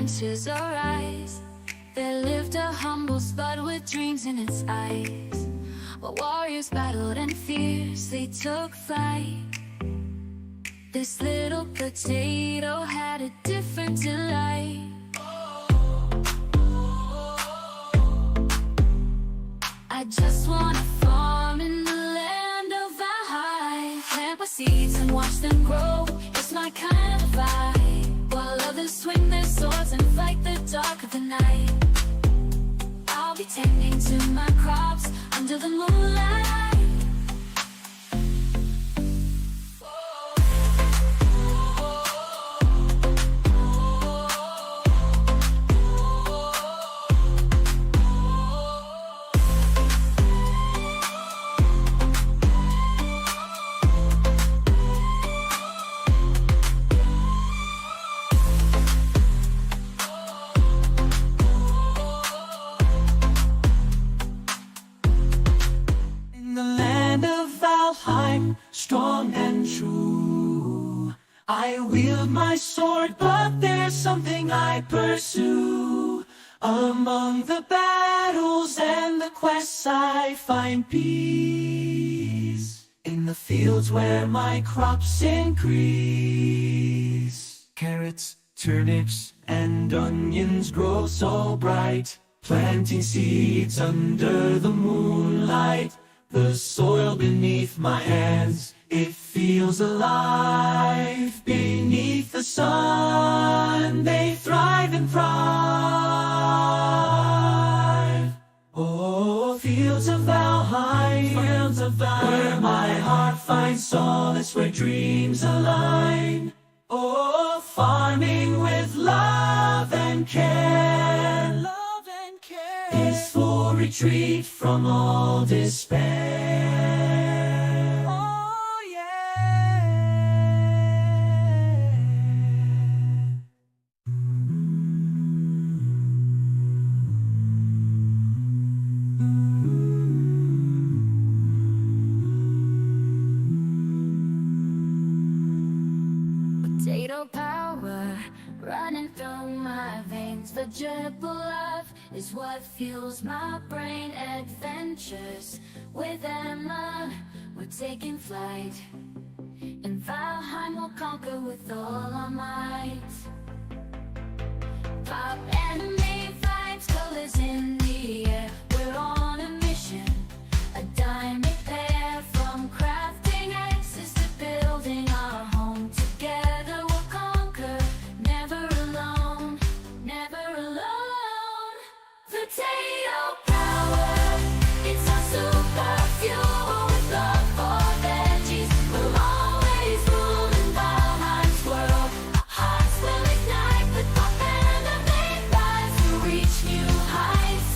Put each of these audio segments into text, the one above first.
branches arise. There lived a humble spot with dreams in its eyes. While warriors battled and fiercely took flight, this little potato had a different delight. I just wanna farm in the land of Valheim, plant my seeds and watch them grow. It's my kind of vibe. While others swing their swords and fight the dark of the night, I'll be tending to my crops under the moonlight. Strong and true, I wield my sword, but there's something I pursue. Among the battles and the quests I find peace, in the fields where my crops increase. Carrots, turnips, and onions grow so bright, planting seeds under the moonlight. The soil beneath my hands, it feels alive. Beneath the sun, they thrive and thrive. Oh, fields of Valheim, where my heart finds solace, where dreams align. Oh, farming with love and care, peaceful retreat from all despair. Oh yeah. Potato power running through my veins. Vegetable love is what fuels my brain. Adventures with Emma, we're taking flight. In Valheim we'll conquer with all our might. Pop anime vibes, colors in the air. We're on a mission, a diamond pair. From crafting axes to building our home together, we'll conquer. Never alone, never alone. Potato power, it's our super fuel. With love for veggies, we'll always rule in Valheim's world. Our hearts will ignite with pop anime vibes to reach new heights.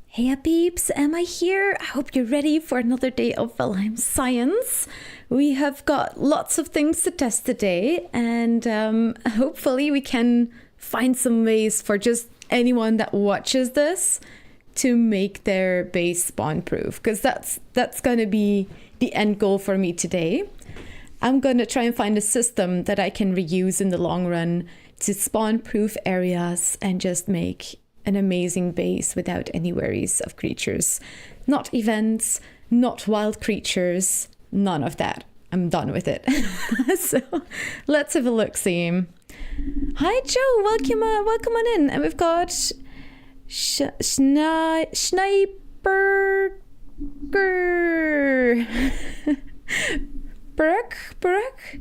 Hey peeps, Emma here. I hope you're ready for another day of Valheim science. We have got lots of things to test today, and hopefully we can find some ways for just anyone that watches this to make their base spawn proof, because that's going to be the end goal for me today. I'm going to try and find a system that I can reuse in the long run to spawn proof areas and just make an amazing base without any worries of creatures. Not events, not wild creatures, none of that. I'm done with it. So let's have a look-see. Hi Joe, welcome on in. And we've got Sniper Barak.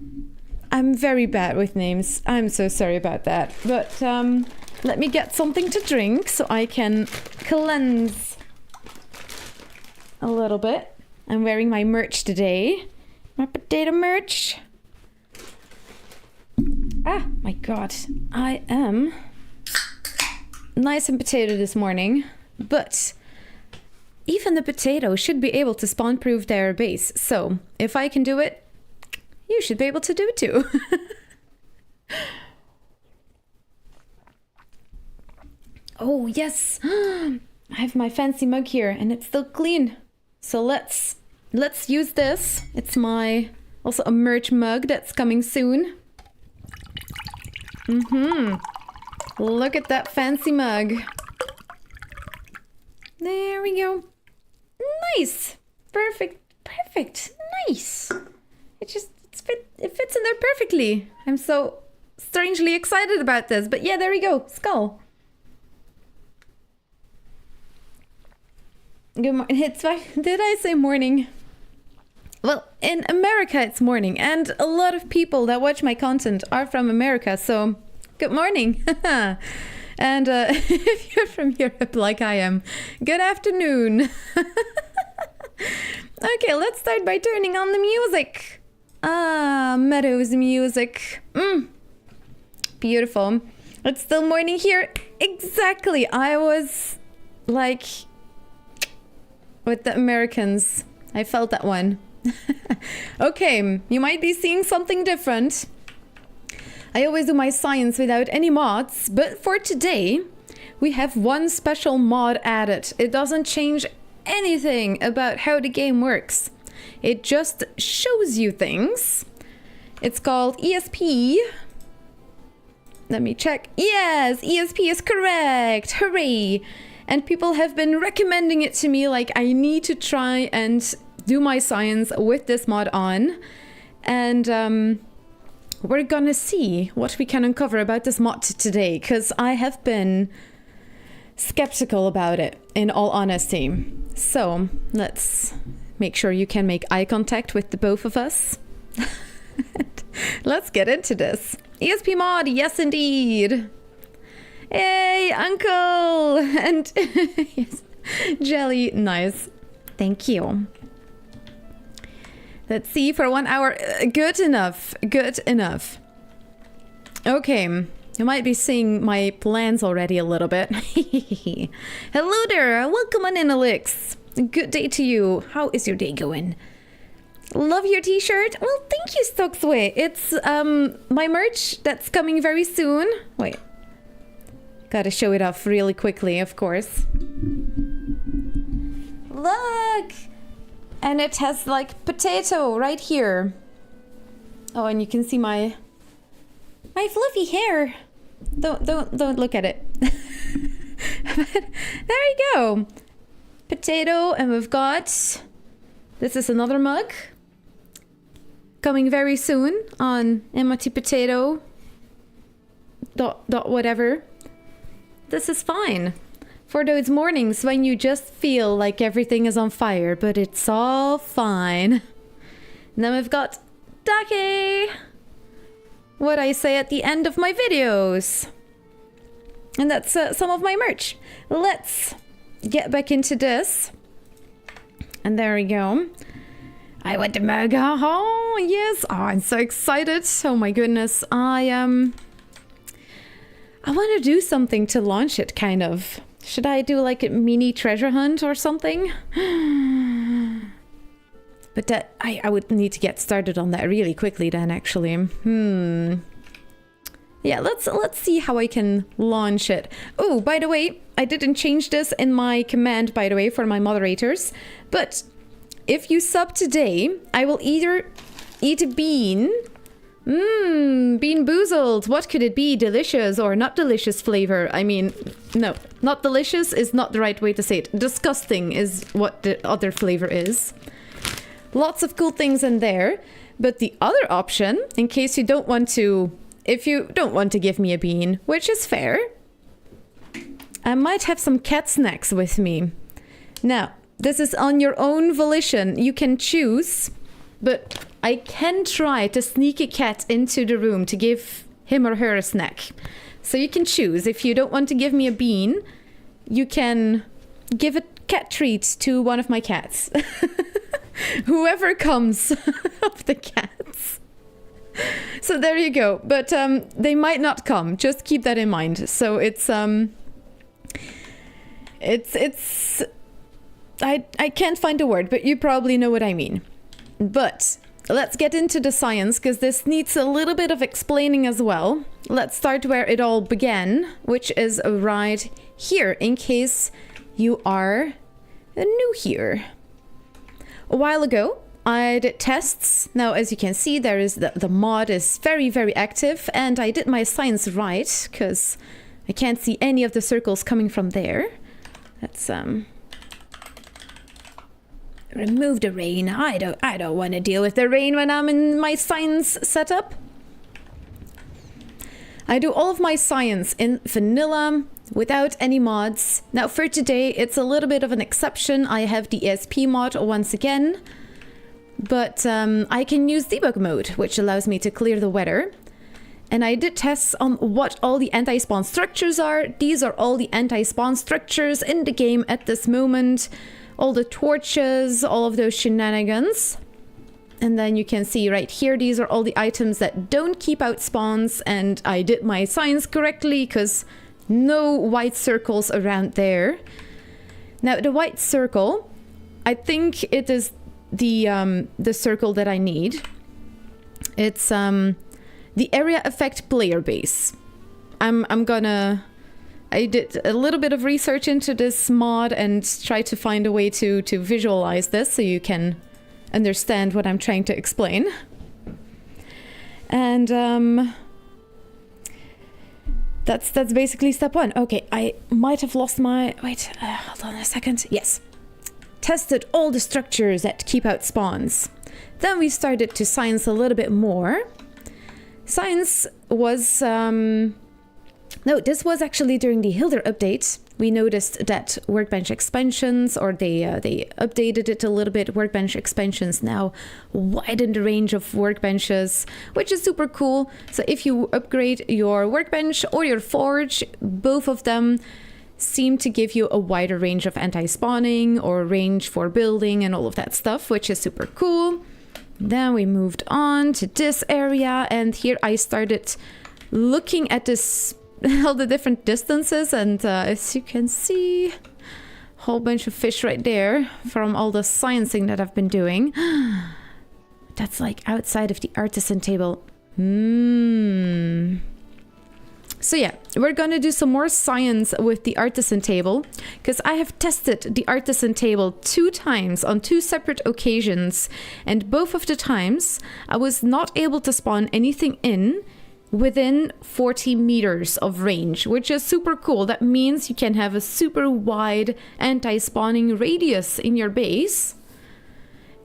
I'm very bad with names. I'm so sorry about that. But let me get something to drink so I can cleanse a little bit. I'm wearing my merch today. My potato merch. Ah, my God. I am nice and potato this morning. But even the potato should be able to spawn proof their base. So if I can do it, you should be able to do it too. Oh, yes. I have my fancy mug here and it's still clean. So let's let's use this. It's my also a merch mug that's coming soon. Look at that fancy mug. There we go. Nice. Perfect. Perfect. Nice. It fits in there perfectly. I'm so strangely excited about this. But yeah, there we go. Skull. Good morning. Did I say morning? Well, in America it's morning, and a lot of people that watch my content are from America, so good morning. And if you're from Europe like I am, good afternoon. Okay, let's start by turning on the music. Ah, Meadows music. Beautiful. It's still morning here. Exactly. I was like with the Americans. I felt that one. Okay, you might be seeing something different. I always do my science without any mods, but for today we have one special mod added. It doesn't change anything about how the game works. It just shows you things. It's called ESP. Let me check. Yes, ESP is correct. Hooray! And people have been recommending it to me, like I need to try and do my science with this mod on. And we're gonna see what we can uncover about this mod today, because I have been skeptical about it, in all honesty. So let's make sure you can make eye contact with the both of us. Let's get into this. ESP mod, yes indeed. Hey, uncle! And yes, Jelly, nice. Thank you. Let's see, for 1 hour. Good enough. Good enough. Okay. You might be seeing my plans already a little bit. Hello there. Welcome on in, Alex. Good day to you. How is your day going? Love your t-shirt. Well, thank you, Stocksway. It's my merch that's coming very soon. Wait. Gotta show it off really quickly, of course. Look! And it has like potato right here. Oh, and you can see my fluffy hair. Don't look at it. There we go. Potato, and we've got, this is another mug coming very soon on Emoti Potato dot whatever. This is fine for those mornings when you just feel like everything is on fire, but it's all fine. And then we've got Dake, what I say at the end of my videos. And that's some of my merch. Let's get back into this. And there we go. I went to Mega. Oh, yes. Oh, I'm so excited. Oh my goodness. I want to do something to launch it, kind of. Should I do like a mini treasure hunt or something? But that I would need to get started on that really quickly then, actually. Yeah, let's see how I can launch it. Oh, by the way, I didn't change this in my command, by the way, for my moderators. But if you sub today, I will either eat a bean. Bean boozled. What could it be? Delicious or not delicious flavor? I mean, no, not delicious is not the right way to say it. Disgusting is what the other flavor is. Lots of cool things in there. But the other option, in case you don't want to, if you don't want to give me a bean, which is fair, I might have some cat snacks with me. Now, this is on your own volition. You can choose, but I can try to sneak a cat into the room to give him or her a snack. So you can choose. If you don't want to give me a bean, you can give a cat treat to one of my cats. Whoever comes of the cats. So there you go. But they might not come. Just keep that in mind. So it's I can't find a word, but you probably know what I mean. But let's get into the science, because this needs a little bit of explaining as well. Let's start where it all began, which is right here, in case you are new here. a while ago, I did tests. Now, as you can see, there is the mod is very, very active, and I did my science right because I can't see any of the circles coming from there. Let's remove the rain. I don't want to deal with the rain when I'm in my science setup. I do all of my science in vanilla without any mods. Now for today, it's a little bit of an exception. I have the ESP mod once again. But I can use debug mode, which allows me to clear the weather. And I did tests on what all the anti-spawn structures are. These are all the anti-spawn structures in the game at this moment. All the torches, all of those shenanigans. And then you can see right here, these are all the items that don't keep out spawns. And I did my science correctly because no white circles around there. Now the white circle, I think it is the circle that I need. It's the area effect player base. I did a little bit of research into this mod and try to find a way to visualize this so you can understand what I'm trying to explain. And that's basically step one. Okay, I might have lost my hold on a second. Yes. Tested all the structures that keep out spawns. Then we started to science a little bit more. Science was no, this was actually during the Hilder update. We noticed that Workbench expansions, or they updated it a little bit. Workbench expansions now widen the range of workbenches, which is super cool. So if you upgrade your Workbench or your Forge, both of them seem to give you a wider range of anti-spawning or range for building and all of that stuff, which is super cool. Then we moved on to this area, and here I started looking at this, all the different distances, and as you can see, a whole bunch of fish right there from all the sciencing that I've been doing. That's like outside of the artisan table. So yeah, we're gonna do some more science with the artisan table, because I have tested the artisan table 2 times on 2 separate occasions, and both of the times I was not able to spawn anything in within 40 meters of range, which is super cool. That means you can have a super wide anti-spawning radius in your base.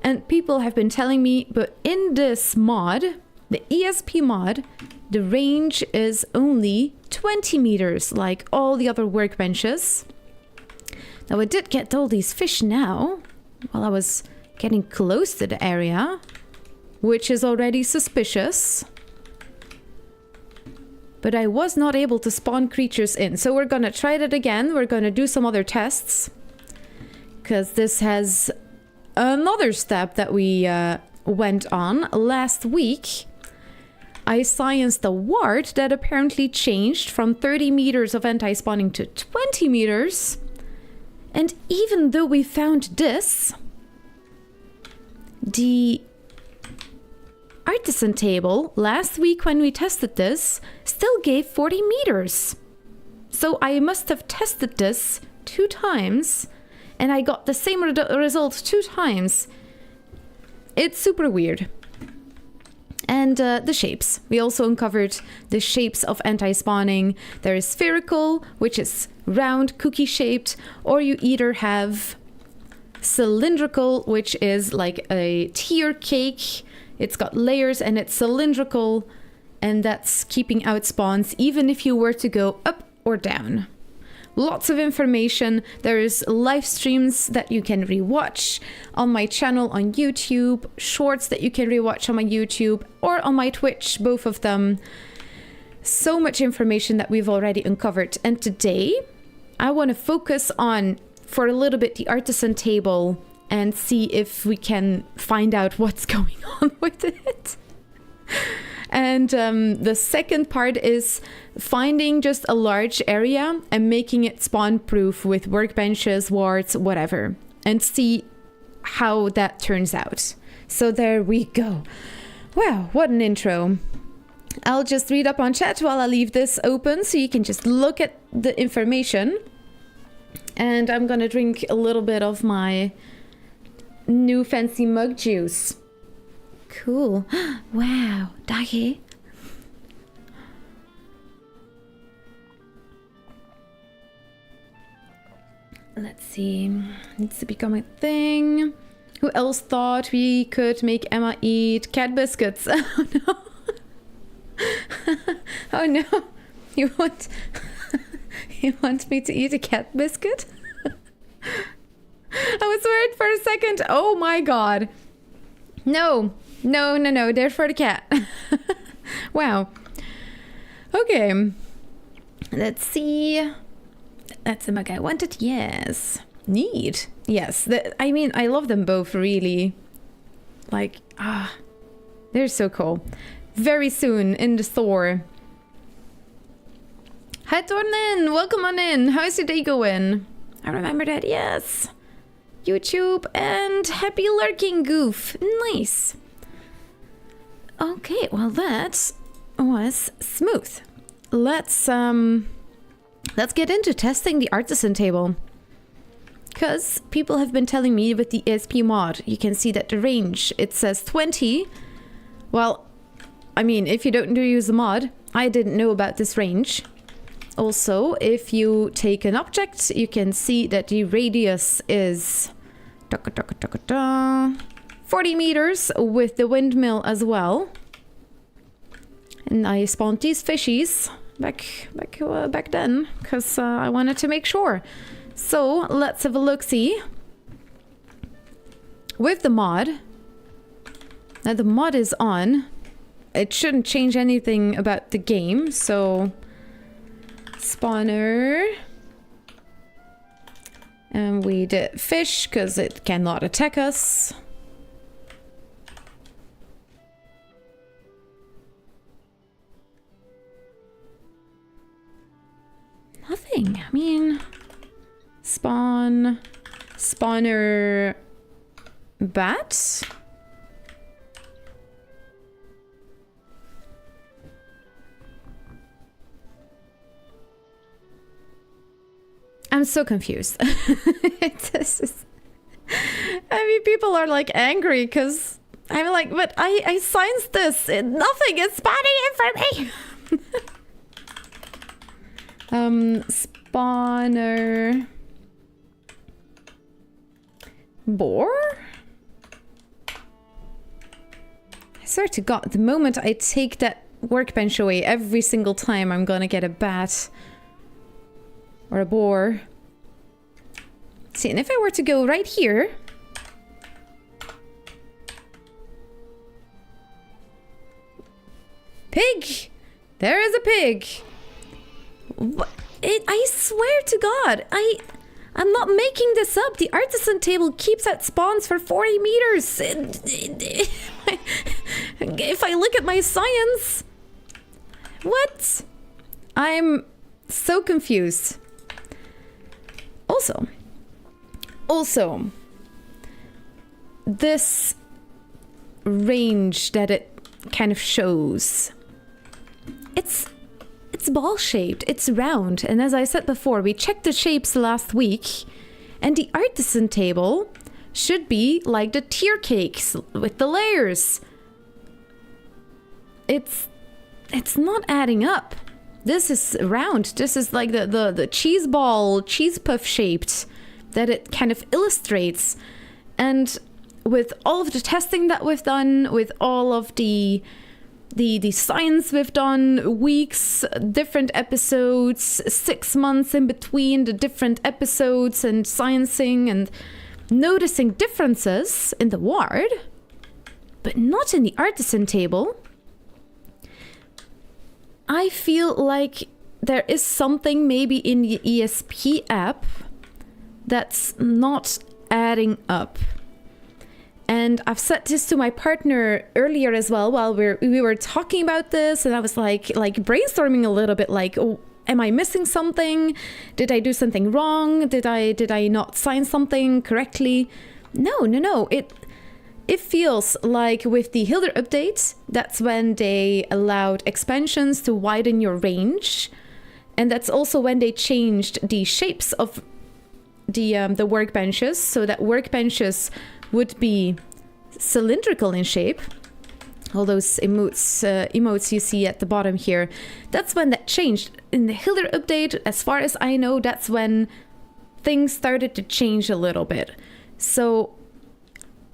And people have been telling me, but in this mod, the ESP mod, the range is only 20 meters, like all the other workbenches. Now I did get all these fish now, while I was getting close to the area, which is already suspicious. But I was not able to spawn creatures in, so we're gonna try that again. We're gonna do some other tests, because this has another step that we went on last week. I scienced a ward that apparently changed from 30 meters of anti-spawning to 20 meters. And even though we found this, the artisan table last week when we tested this still gave 40 meters. So I must have tested this 2 times and I got the same result 2 times. It's super weird. And the shapes. We also uncovered the shapes of anti-spawning. There is spherical, which is round, cookie-shaped, or you either have cylindrical, which is like a tier cake. It's got layers and it's cylindrical, and that's keeping out spawns even if you were to go up or down. Lots of information. There is live streams that you can rewatch on my channel on YouTube, shorts that you can rewatch on my YouTube or on my Twitch, both of them. So much information that we've already uncovered. And today I want to focus on, for a little bit, the artisan table and see if we can find out what's going on with it. And the second part is finding just a large area and making it spawn-proof with workbenches, wards, whatever, and see how that turns out. So there we go. Wow, what an intro. I'll just read up on chat while I leave this open so you can just look at the information. And I'm gonna drink a little bit of my new fancy mug juice. Cool. Wow, doggy. Let's see. Needs to become a thing. Who else thought we could make Emma eat cat biscuits? Oh no. Oh no. You want you want me to eat a cat biscuit? I was worried for a second. Oh my god. No. No, no, no. They're for the cat. Wow. Okay. Let's see. That's the mug I wanted. Yes. Neat. Yes. I mean, I love them both, really. Like, they're so cool. Very soon in the store. Hi, Tornin. Welcome on in. How's your day going? I remember that. Yes. YouTube and happy lurking, Goof. Nice. Okay, well that was smooth. Let's get into testing the Artisan table. Because people have been telling me with the ESP mod, you can see that the range, it says 20. Well, I mean, if you don't use the mod, I didn't know about this range. Also, if you take an object, you can see that the radius is 40 meters with the windmill as well. And I spawned these fishies back then because I wanted to make sure. So let's have a look-see. With the mod, now the mod is on. It shouldn't change anything about the game, so spawner. And we did fish because it cannot attack us. Nothing. I mean, spawner bat. I'm so confused. I mean, people are like angry because I'm like, but I signed this. Nothing is spawning it for me. Spawner boar. I swear to God, the moment I take that workbench away, every single time I'm gonna get a bat. Or a boar. See, and if I were to go right here... Pig! There is a pig! What? I swear to God, I'm not making this up. The Artisan table keeps out spawns for 40 meters. If I look at my science... What? I'm so confused. Also, this range that it kind of shows, it's ball-shaped, it's round, and as I said before, we checked the shapes last week, and the Artisan table should be like the tier cakes with the layers. It's not adding up. This is round. This is like the cheese ball, cheese puff shaped that it kind of illustrates. And with all of the testing that we've done, with all of the science we've done, weeks, different episodes, 6 months in between the different episodes and sciencing and noticing differences in the ward, but not in the Artisan table, I feel like there is something maybe in the ESP app that's not adding up. And I've said this to my partner earlier as well while we were talking about this, and I was like brainstorming a little bit, like, oh, am I missing something? Did I do something wrong? Did I not sign something correctly? No. It feels like with the Hilder update, that's when they allowed expansions to widen your range. And that's also when they changed the shapes of the workbenches, so that workbenches would be cylindrical in shape. All those emotes you see at the bottom here, that's when that changed. In the Hilder update, as far as I know, that's when things started to change a little bit. So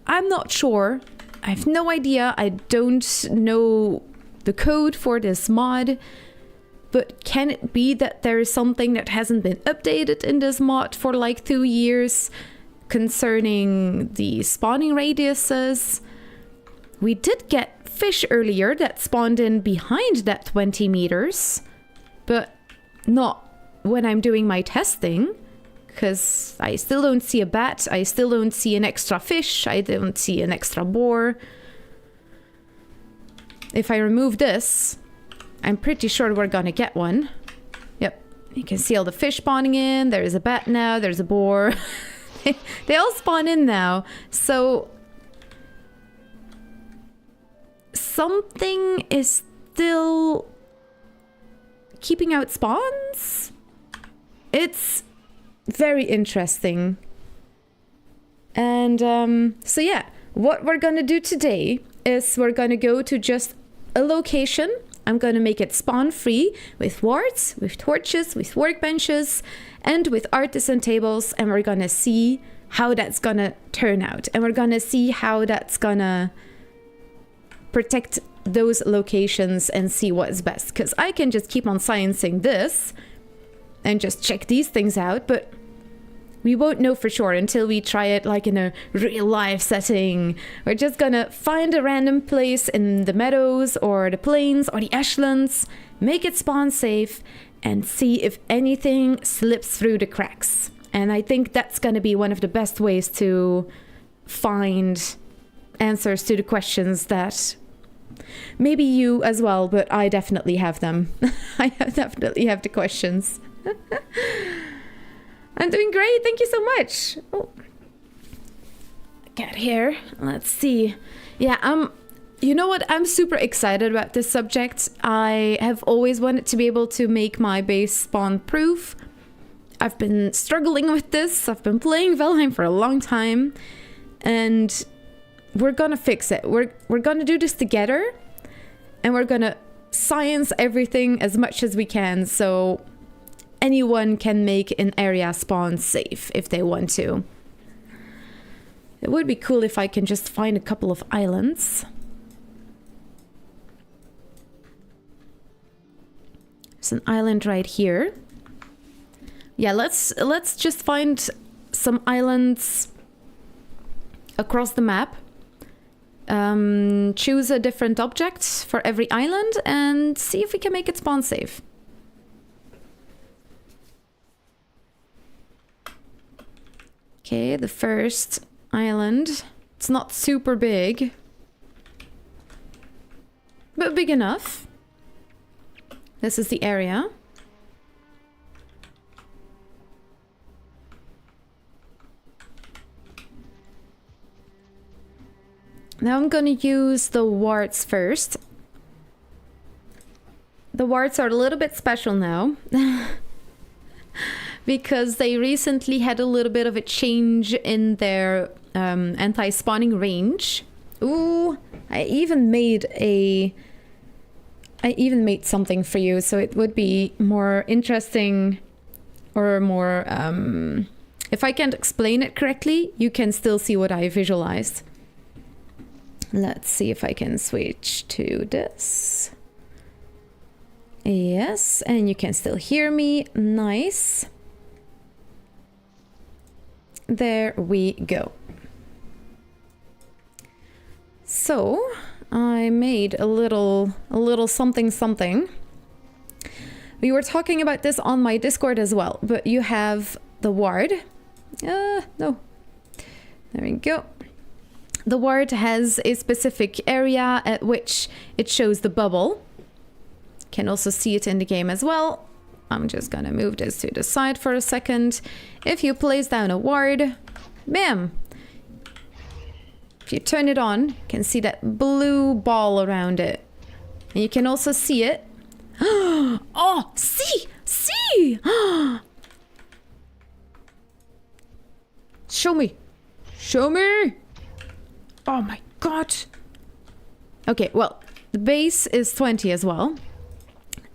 I'm not sure. I have no idea. I don't know the code for this mod. But can it be that there is something that hasn't been updated in this mod for like 2 years concerning the spawning radiuses? We did get fish earlier that spawned in behind that 20 meters, but not when I'm doing my testing, because I still don't see a bat, I still don't see an extra fish, I don't see an extra boar. If I remove this, I'm pretty sure we're gonna get one. Yep, you can see all the fish spawning in, there's a bat now, there's a boar. They all spawn in now, so something is still keeping out spawns? It's very interesting. And so yeah, what we're gonna do today is we're gonna go to just a location. I'm gonna make it spawn free with wards, with torches, with workbenches, and with artisan tables, and we're gonna see how that's gonna turn out. And we're gonna see how that's gonna protect those locations and see what's best, because I can just keep on sciencing this and just check these things out, but we won't know for sure until we try it like in a real life setting. We're just gonna find a random place in the meadows or the plains or the Ashlands, make it spawn safe, and see if anything slips through the cracks. And I think that's gonna be one of the best ways to find answers to the questions that maybe you as well, but I definitely have them. I definitely have the questions. I'm doing great, thank you so much. Oh, get here, let's see. Yeah, you know what, I'm super excited about this subject. I have always wanted to be able to make my base spawn proof. I've been struggling with this. I've been playing Valheim for a long time, and we're gonna fix it. We're gonna do this together, and we're gonna science everything as much as we can so anyone can make an area spawn safe if they want to. It would be cool if I can just find a couple of islands. There's an island right here. Yeah, let's just find some islands across the map. Choose a different object for every island and see if we can make it spawn safe. Okay, the first island. It's not super big, but big enough. This is the area. Now I'm gonna use the wards first. The wards are a little bit special now because they recently had a little bit of a change in their anti-spawning range. Ooh, I even made something for you, so it would be more interesting or more if I can't explain it correctly, you can still see what I visualized. Let's see if I can switch to this. Yes, and you can still hear me. Nice. There we go. So I made a little something. We were talking about this on my Discord as well, but you have the ward. No. There we go. The ward has a specific area at which it shows the bubble. Can also see it in the game as well. I'm just gonna move this to the side for a second. If you place down a ward, bam! If you turn it on, you can see that blue ball around it. And you can also see it. Oh, see! See! Show me! Show me! Oh my god. Okay, well, the base is 20 as well.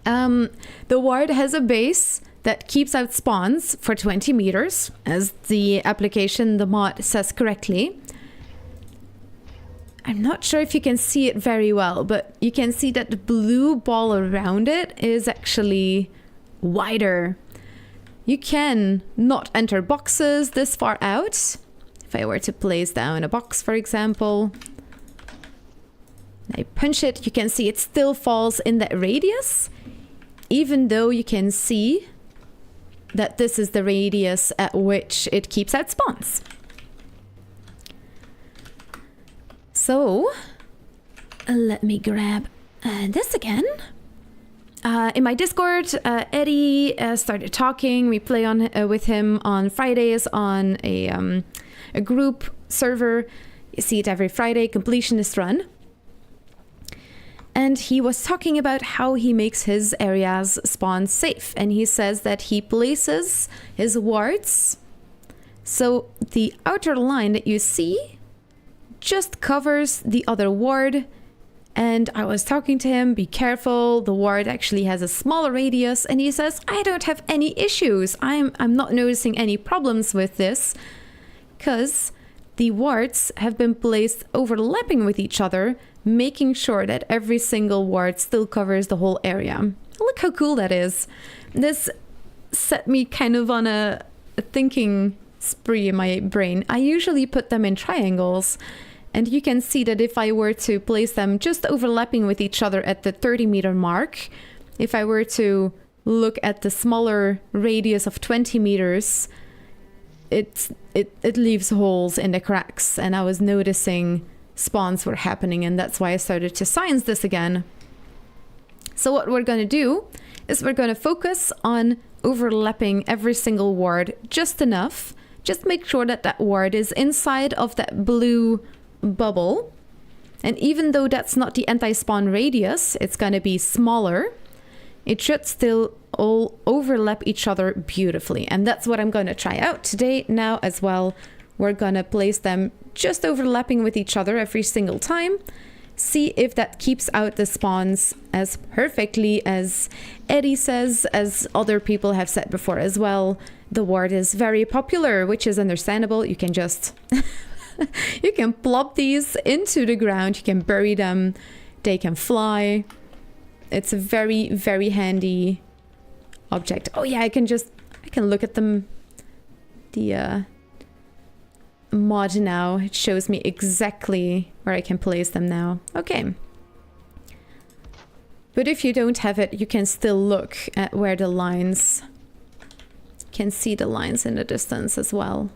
The ward has a base that keeps out spawns for 20 meters, as the application, the mod says correctly. I'm not sure if you can see it very well, but you can see that the blue ball around it is actually wider. You can not enter boxes this far out. If I were to place down a box, for example, I punch it, you can see it still falls in that radius, even though you can see that this is the radius at which it keeps out spawns. So, let me grab this again. In my Discord, Eddie started talking. We play on with him on Fridays on a group server. You see it every Friday, Completionist Run. And he was talking about how he makes his areas spawn safe. And he says that he places his wards so the outer line that you see just covers the other ward. And I was talking to him, be careful, the ward actually has a smaller radius, and he says, I don't have any issues. I'm not noticing any problems with this, because the wards have been placed overlapping with each other, making sure that every single ward still covers the whole area. Look how cool that is. This set me kind of on a thinking spree in my brain. I usually put them in triangles, and you can see that if I were to place them just overlapping with each other at the 30-meter mark, if I were to look at the smaller radius of 20 meters, it leaves holes in the cracks, and I was noticing spawns were happening, and that's why I started to science this again. So what we're going to do is we're going to focus on overlapping every single ward just enough. Just make sure that that ward is inside of that blue bubble, and even though that's not the anti-spawn radius, it's going to be smaller, it should still all overlap each other beautifully. And that's what I'm going to try out today now as well. We're going to place them just overlapping with each other every single time, see if that keeps out the spawns as perfectly as Eddie says, as other people have said before as well. The ward is very popular, which is understandable. You can just you can plop these into the ground, you can bury them, they can fly. It's a very, very handy object. Oh yeah, I can look at them, the mod now. It shows me exactly where I can place them now. Okay. But if you don't have it, you can still look at where the lines, you can see the lines in the distance as well.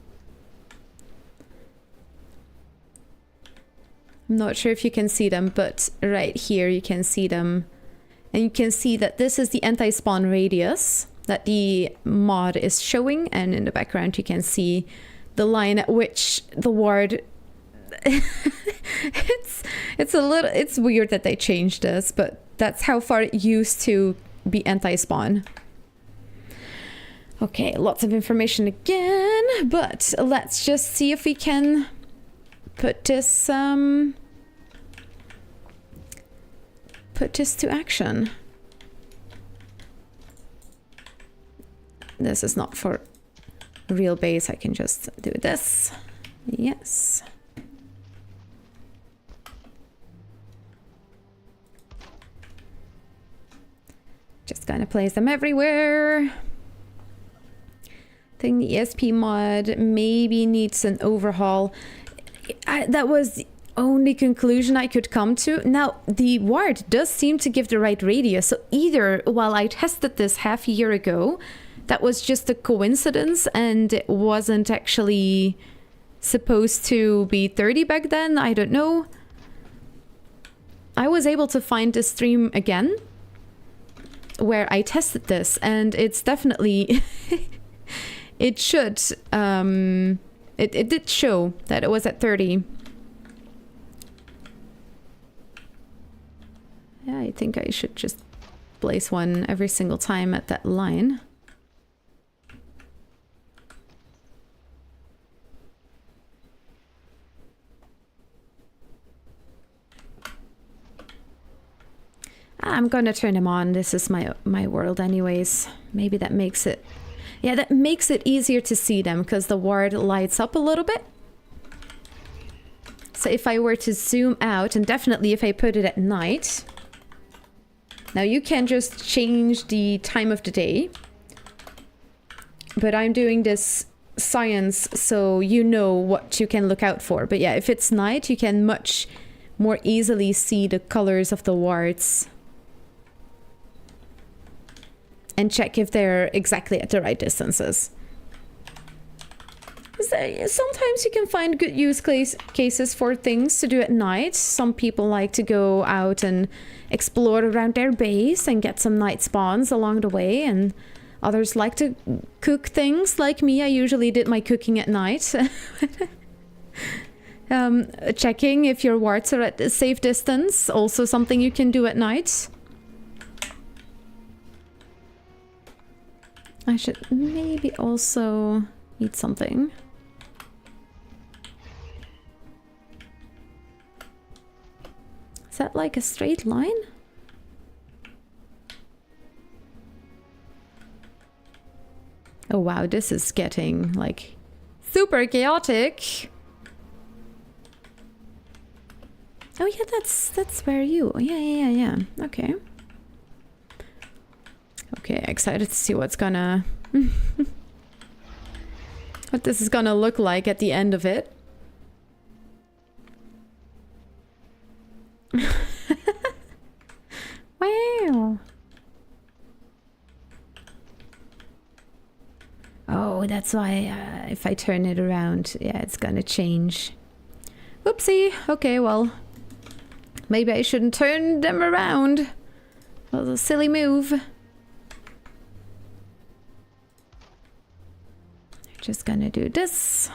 I'm not sure if you can see them, but right here you can see them. And you can see that this is the anti-spawn radius that the mod is showing, and in the background you can see the line at which the ward it's weird that they changed this, but that's how far it used to be anti-spawn. Okay, lots of information again, but let's just see if we can put this to action. This is not for real base. I can just do this. Yes. Just gonna place them everywhere. I think the ESP mod maybe needs an overhaul. That was the only conclusion I could come to. Now, the ward does seem to give the right radius, so either while I tested this half a year ago, that was just a coincidence and it wasn't actually supposed to be 30 back then, I don't know. I was able to find the stream again where I tested this, and it's definitely it should it did show that it was at 30. Yeah, I think I should just place one every single time at that line. I'm gonna turn them on. This is my world anyways. Maybe that makes it... Yeah, that makes it easier to see them because the ward lights up a little bit. So if I were to zoom out, and definitely if I put it at night... Now you can just change the time of the day. But I'm doing this science so you know what you can look out for. But yeah, if it's night, you can much more easily see the colors of the wards. And check if they're exactly at the right distances. Sometimes you can find good use cases for things to do at night. Some people like to go out and explore around their base and get some night spawns along the way. And others like to cook things like me. I usually did my cooking at night. Checking if your wards are at a safe distance. Also something you can do at night. I should maybe also eat something. Is that like a straight line? Oh wow, this is getting like super chaotic. Oh yeah, that's where you. Yeah. Okay. Okay, excited to see what's gonna... what this is gonna look like at the end of it. Wow. Oh, that's why if I turn it around, yeah, it's gonna change. Whoopsie. Okay, well, maybe I shouldn't turn them around. That was a silly move. Just gonna do this.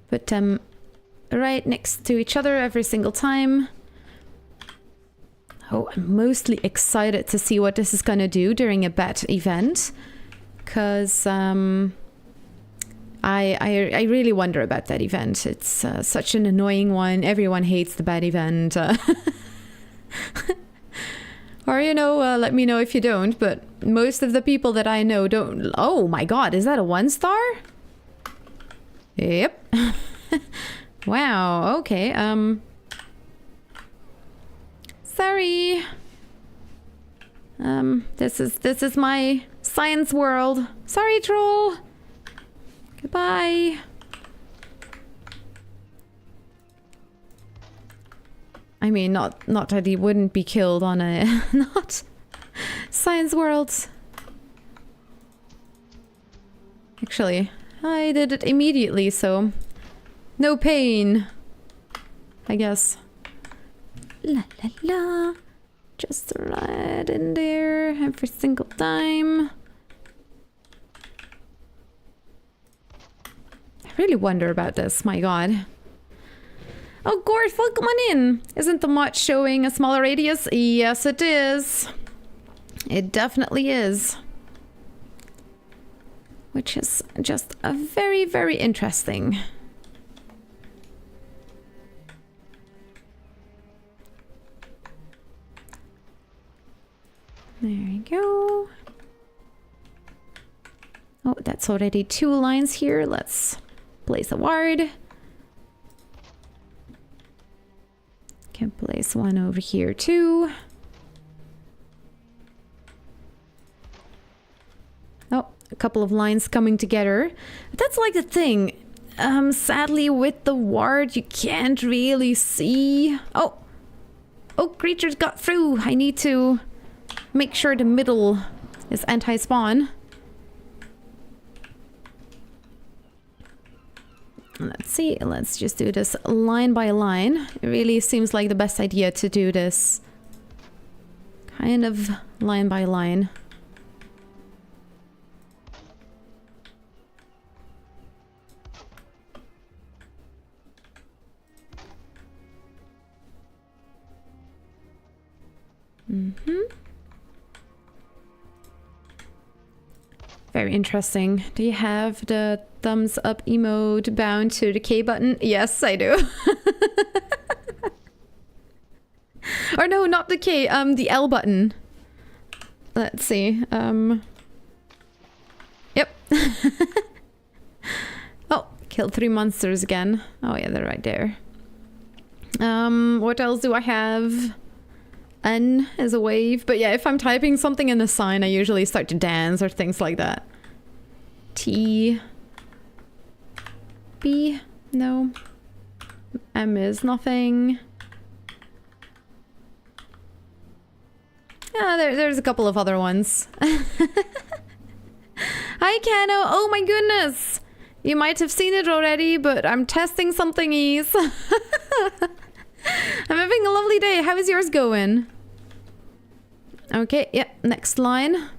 Put them right next to each other every single time. Oh, I'm mostly excited to see what this is gonna do during a bat event. Because I really wonder about that event. It's such an annoying one. Everyone hates the bat event. Or, you know, let me know if you don't, but most of the people that I know don't... Oh my god, is that a 1-star? Yep. Wow, okay, sorry. This is my science world. Sorry, troll. Goodbye. I mean, not that he wouldn't be killed on a not science world. Actually, I did it immediately, so no pain, I guess. La la la. Just right in there every single time. I really wonder about this, my god. Oh, Gorth, welcome on in. Isn't the mod showing a smaller radius? Yes, it is. It definitely is. Which is just a very, very interesting. There you go. Oh, that's already 2 lines here. Let's place a ward. Can place one over here too. Oh, a couple of lines coming together. But that's like the thing. Sadly, with the ward, you can't really see. Oh, creatures got through. I need to make sure the middle is anti-spawn. Let's see, let's just do this line by line. It really seems like the best idea to do this kind of line by line. Very interesting. Do you have the thumbs up emote bound to the K button? Yes, I do. Or no, not the K, the L button. Let's see. Yep. Oh, killed 3 monsters again. Oh yeah, they're right there. What else do I have? N is a wave. But yeah, if I'm typing something in a sign, I usually start to dance or things like that. T. B. No. M is nothing. Yeah, there's a couple of other ones. Hi, Kano. Oh my goodness. You might have seen it already, but I'm testing something ease. I'm having a lovely day. How is yours going? Okay, yep, next line.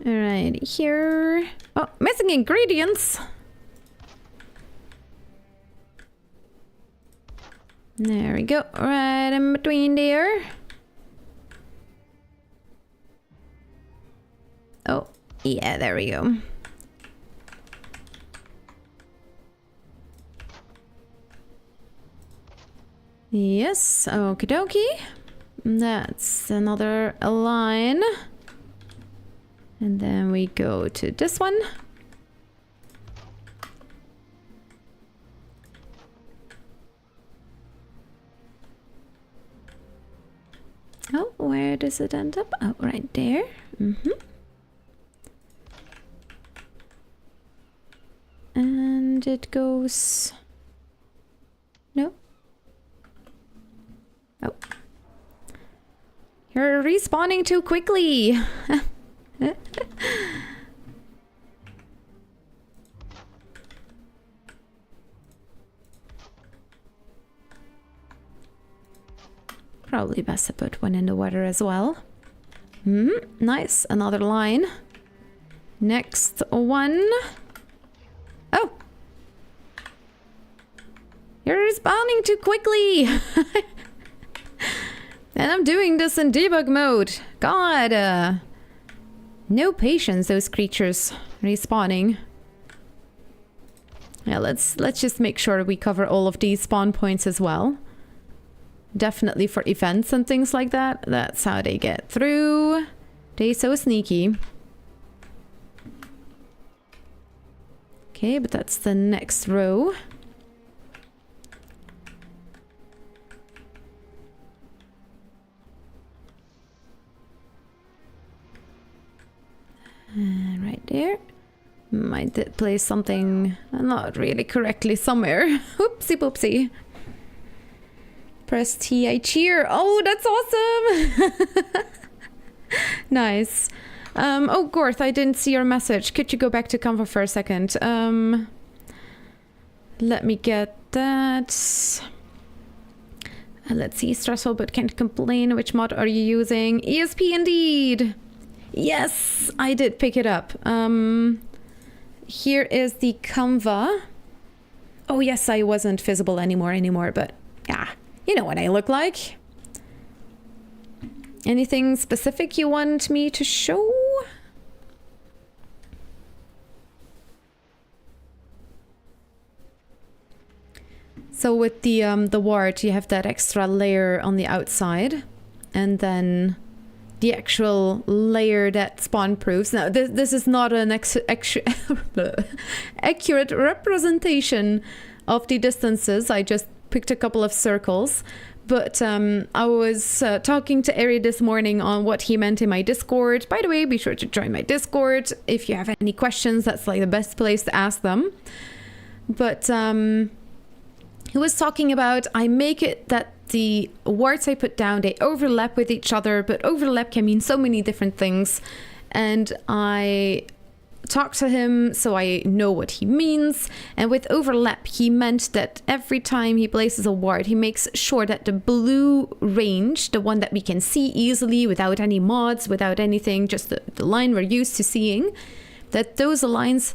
Alright, here. Oh, missing ingredients. There we go, right in between there. Oh, yeah, there we go. Yes, okie dokie. That's another line. And then we go to this one. Oh, where does it end up? Oh, right there. And it goes... No? Oh. You're respawning too quickly! Probably best to put one in the water as well. Nice, another line. Next one. Oh! You're respawning too quickly! And I'm doing this in debug mode. God, no patience, those creatures respawning. Yeah, let's just make sure we cover all of these spawn points as well. Definitely for events and things like that. That's how they get through. They so sneaky. Okay, but that's the next row. Right there. Might place something not really correctly somewhere. Oopsie poopsie. Press T, I cheer. Oh, that's awesome! Nice. Oh, Gorth, I didn't see your message. Could you go back to Canva for a second? Let me get that. Let's see. Stressful but can't complain. Which mod are you using? ESP indeed! Yes, I did pick it up. Here is the Canva. Oh yes, I wasn't visible anymore, but yeah, you know what I look like. Anything specific you want me to show? So with the wart, you have that extra layer on the outside, and then the actual layer that Spawnproofs. Now, this is not an accurate representation of the distances. I just picked a couple of circles. But I was talking to Ari this morning on what he meant in my Discord. By the way, be sure to join my Discord. If you have any questions, that's like the best place to ask them. But he was talking about, I make it that the words I put down, they overlap with each other, but overlap can mean so many different things. And I talked to him so I know what he means. And with overlap, he meant that every time he places a word, he makes sure that the blue range, the one that we can see easily without any mods, without anything, just the line we're used to seeing, that those lines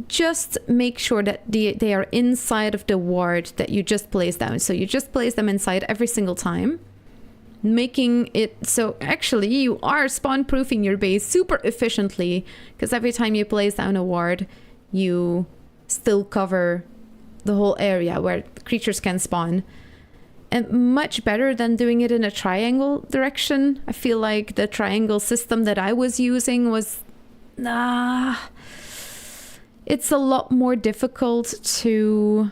just make sure that they are inside of the word that you just place down. So you just place them inside every single time, making it so actually you are spawn proofing your base super efficiently, because every time you place down a ward, you still cover the whole area where creatures can spawn. much better than doing it in a triangle direction. I feel like the triangle system that I was using was... it's a lot more difficult to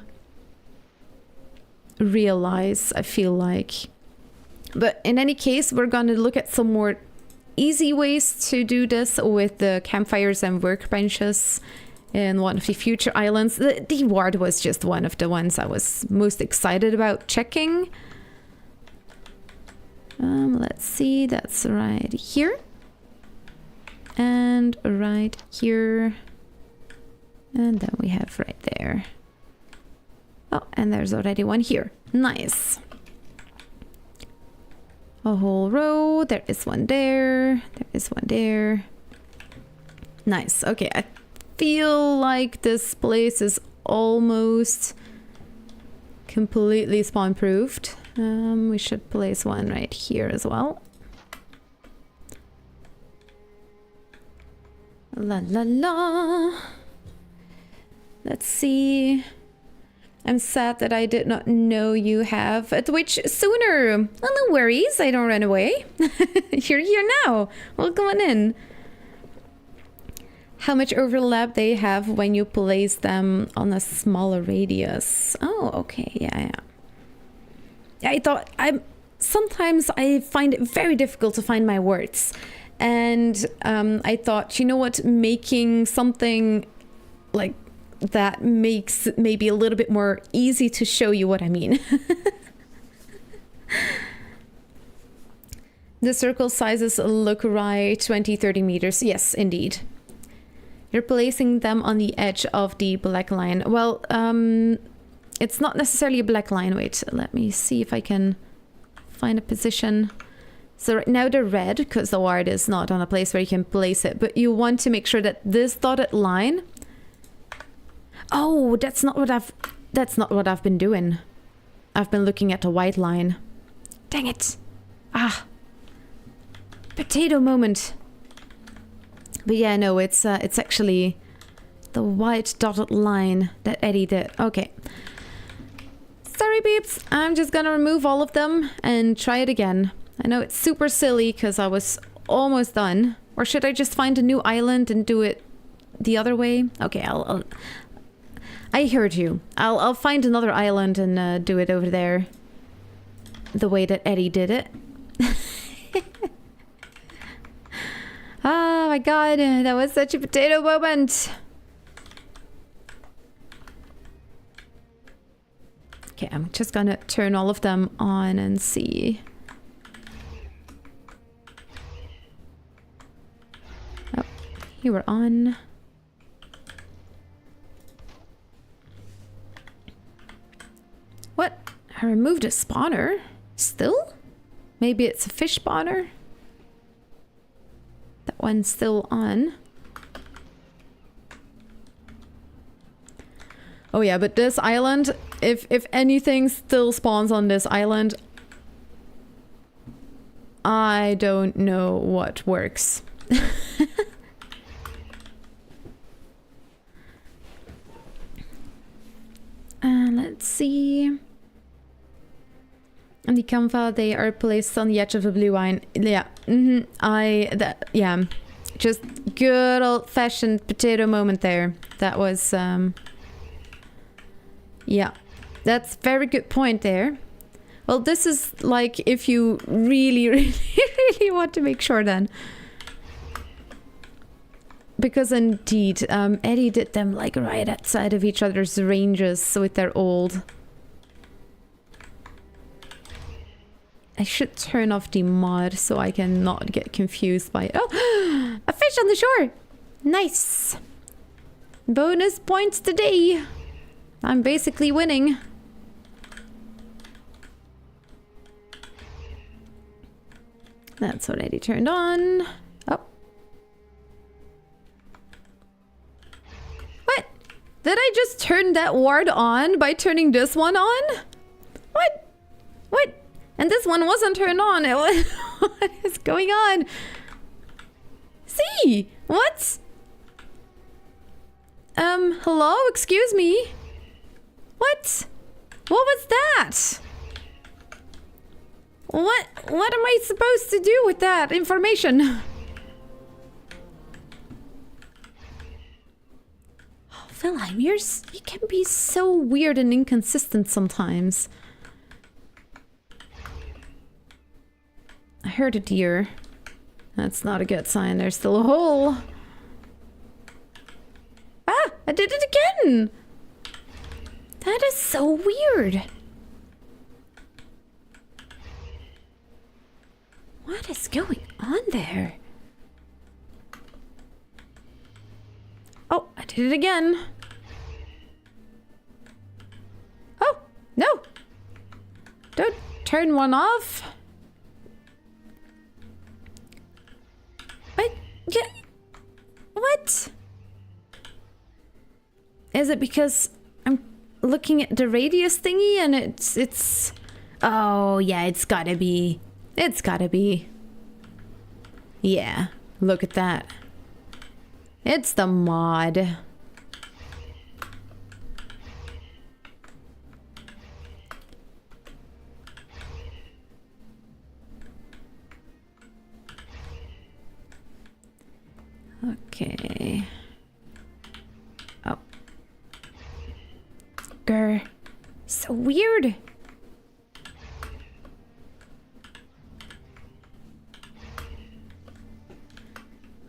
realize, I feel like. But in any case, we're going to look at some more easy ways to do this with the campfires and workbenches in one of the future islands. The ward was just one of the ones I was most excited about checking. Let's see, that's right here. And right here. And then we have right there. Oh, and there's already one here. Nice. A whole row. There is one there. There is one there. Nice. Okay, I feel like this place is almost completely spawn-proofed. We should place one right here as well. La la la. Let's see. I'm sad that I did not know you have a Twitch sooner. Oh, no worries, I don't run away. You're here now. Welcome on in. How much overlap they have when you place them on a smaller radius? Oh, okay, yeah. I thought sometimes I find it very difficult to find my words. And I thought, you know what, making something like that makes it maybe a little bit more easy to show you what I mean. The circle sizes look right, 20-30 meters. Yes, indeed. You're placing them on the edge of the black line. Well, it's not necessarily a black line. Wait, let me see if I can find a position. So right now they're red because the ward is not on a place where you can place it. But you want to make sure that this dotted line... Oh, that's not what I've been doing. I've been looking at the white line. Dang it. Ah. Potato moment. But yeah, no, it's actually the white dotted line that Eddie did. Okay. Sorry, peeps. I'm just gonna remove all of them and try it again. I know it's super silly because I was almost done. Or should I just find a new island and do it the other way? Okay, I heard you. I'll find another island and do it over there. The way that Eddie did it. Oh my god, that was such a potato moment. Okay, I'm just gonna turn all of them on and see. Oh, you were on. What? I removed a spawner? Still? Maybe it's a fish spawner? That one's still on. Oh yeah, but this island, if anything still spawns on this island, I don't know what works. Let's see. And the campfire, they are placed on the edge of the blue line. Yeah, yeah. Just good old-fashioned potato moment there. That was, yeah. That's very good point there. Well, this is like if you really, really, really want to make sure then. Because indeed, Eddie did them like right outside of each other's ranges with their old... I should turn off the mod so I can not get confused by it. Oh, a fish on the shore. Nice. Bonus points today. I'm basically winning. That's already turned on. Oh. What? Did I just turn that ward on by turning this one on? What? What? And this one wasn't turned on. It was what is going on? See? What? Hello? Excuse me? What? What was that? What am I supposed to do with that information? Oh, Valheim, you can be so weird and inconsistent sometimes. I heard a deer. That's not a good sign. There's still a hole. Ah, I did it again. That is so weird. What is going on there? Oh, I did it again. Oh, no. Don't turn one off. Yeah. What? Is it because I'm looking at the radius thingy and it's... Oh, yeah, it's gotta be. It's gotta be. Yeah, look at that. It's the mod. Okay. Oh. Grr. So weird.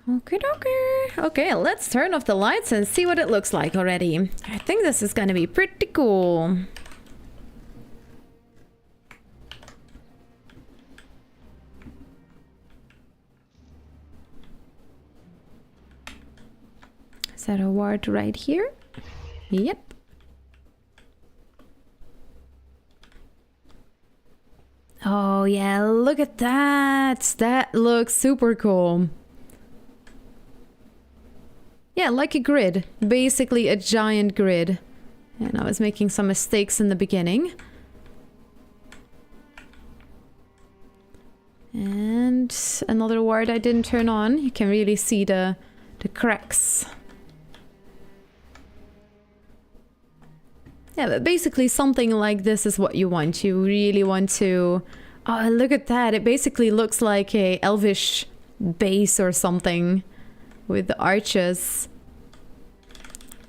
Okay. Okay, let's turn off the lights and see what it looks like already. I think this is gonna be pretty cool. Is that a ward right here? Yep. Oh yeah, look at that. That looks super cool. Yeah, like a grid. Basically a giant grid. And I was making some mistakes in the beginning. And another ward I didn't turn on. You can really see the cracks. Yeah, but basically something like this is what you want. You really want to... Oh, look at that. It basically looks like a elvish base or something with the arches.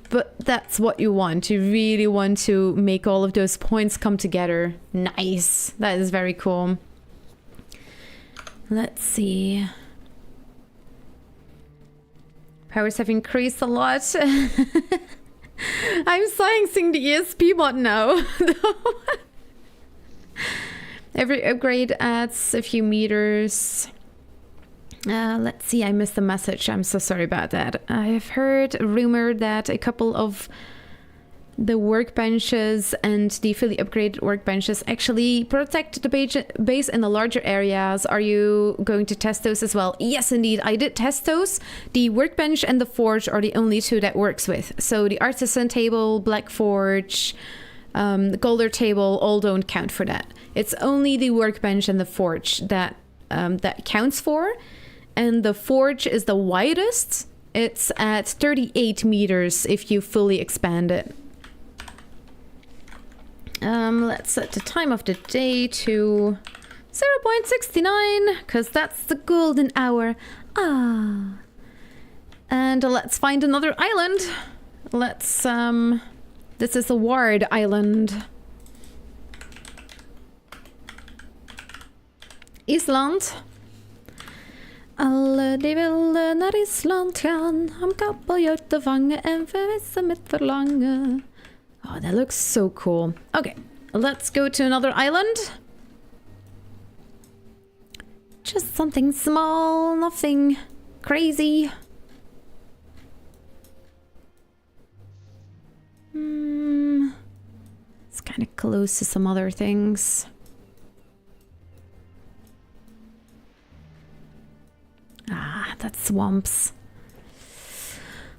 But that's what you want. You really want to make all of those points come together. Nice. That is very cool. Let's see. Powers have increased a lot. I'm sciencing the ESP mod now. Every upgrade adds a few meters. Let's see, I missed the message. I'm so sorry about that. I've heard a rumor that a couple of the workbenches and the fully upgraded workbenches actually protect the base in the larger areas. Are you going to test those as well? Yes, indeed. I did test those. The workbench and the forge are the only two that works with. So the artisan table, black forge, the golder table all don't count for that. It's only the workbench and the forge that that counts for. And the forge is the widest. It's at 38 meters if you fully expand it. Let's set the time of the day to 0.69 because that's the golden hour. Ah. And let's find another island. Let's this is a ward island. Island. Alle de ville när Island kan. Om kappelgjort och vange en förvissa mitt förlange. Oh, that looks so cool. Okay, let's go to another island. Just something small, nothing crazy. It's kind of close to some other things. Ah, that's swamps.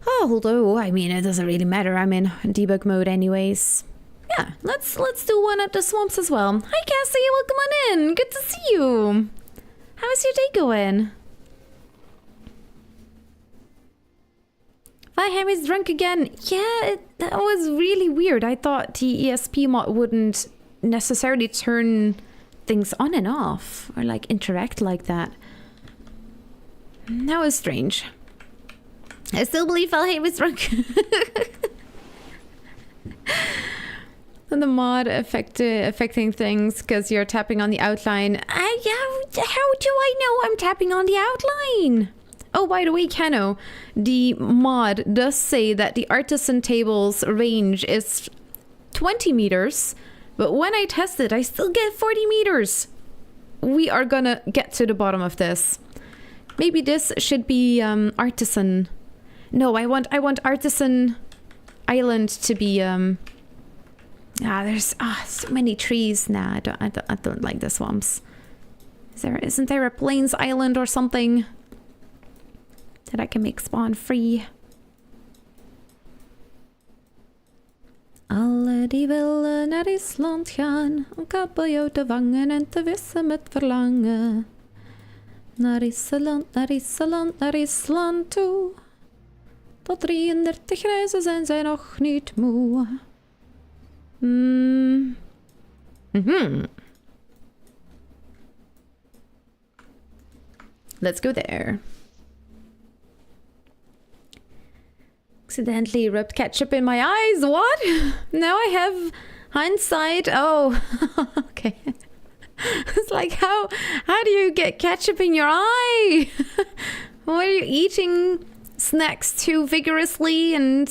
Oh, although, I mean, it doesn't really matter. I'm in debug mode anyways. Yeah, let's do one at the swamps as well. Hi, Cassie. Welcome on in. Good to see you. How's your day going? Valheim is drunk again. Yeah, that was really weird. I thought the ESP mod wouldn't necessarily turn things on and off or like interact like that. That was strange. I still believe Valheim was drunk. And the mod affecting things because you're tapping on the outline. How do I know I'm tapping on the outline? Oh, by the way, Kano, the mod does say that the Artisan table's range is 20 meters, but when I test it, I still get 40 meters. We are gonna get to the bottom of this. Maybe this should be Artisan. No, I want Artisan Island to be there's so many trees. Nah, I don't like the swamps. Isn't there a plains island or something that I can make spawn free? Alle die willen naar Island gaan, om kabeljauw te vangen en te vissen met verlangen. Naar Island, naar Island, naar Island toe. Tot 33 reizen zijn zij nog niet moe. Let's go there. Accidentally rubbed ketchup in my eyes. What? Now I have hindsight. Oh, okay. It's like, how do you get ketchup in your eye? What are you eating snacks too vigorously and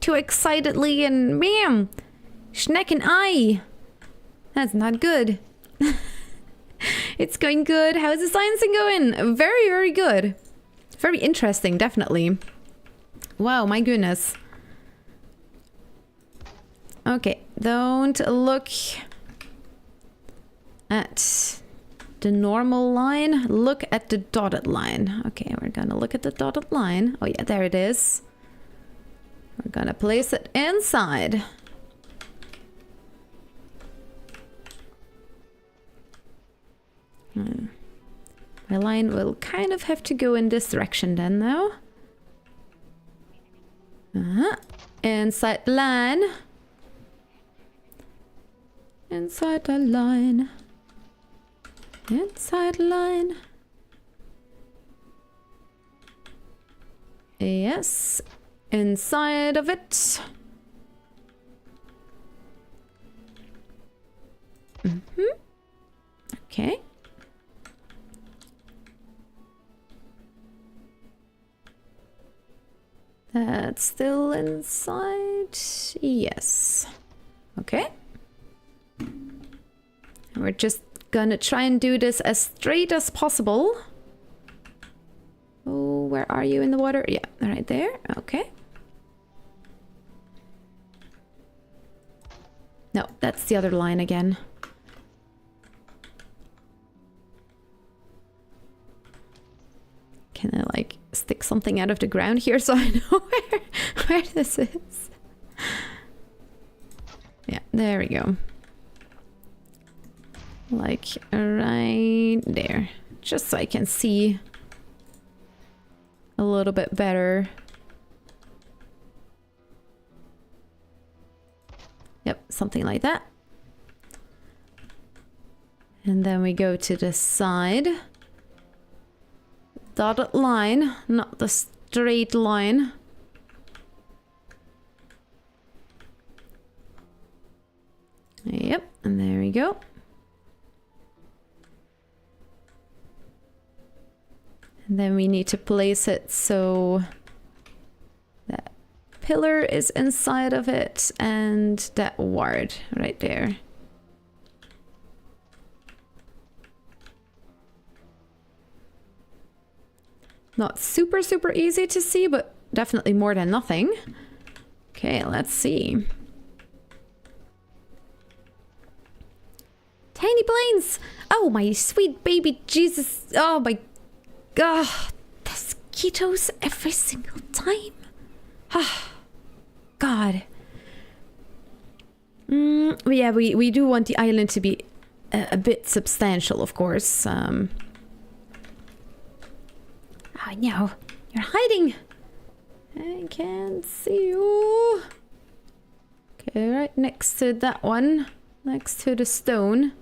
too excitedly and bam, snack an eye. That's not good. It's going good. How's the sciencing going? Very, very good. Very interesting, definitely. Wow, my goodness. Okay, don't look at the normal line. Look at the dotted line. Okay, we're gonna look at the dotted line. Oh yeah, there it is. We're gonna place it inside. My line will kind of have to go in this direction then, though. Inside the line. Inside the line. Inside the line. Yes. Inside of it. Okay. That's still inside. Yes. Okay. And we're just gonna try and do this as straight as possible. Oh, where are you in the water? Yeah, right there. Okay. No, that's the other line again. Can I like stick something out of the ground here so I know where this is? Yeah, there we go. Like right there. Just so I can see a little bit better. Yep, something like that. And then we go to the side. Dotted line, not the straight line. Yep, and there we go. And then we need to place it so that pillar is inside of it and that ward right there. Not super, super easy to see, but definitely more than nothing. Okay, let's see. Tiny planes! Oh, my sweet baby Jesus. Oh, my God. Mosquitoes every single time. Ah, God. Yeah, we do want the island to be a bit substantial, of course. Oh no, you're hiding. I can't see you. Okay, right next to that one. Next to the stone.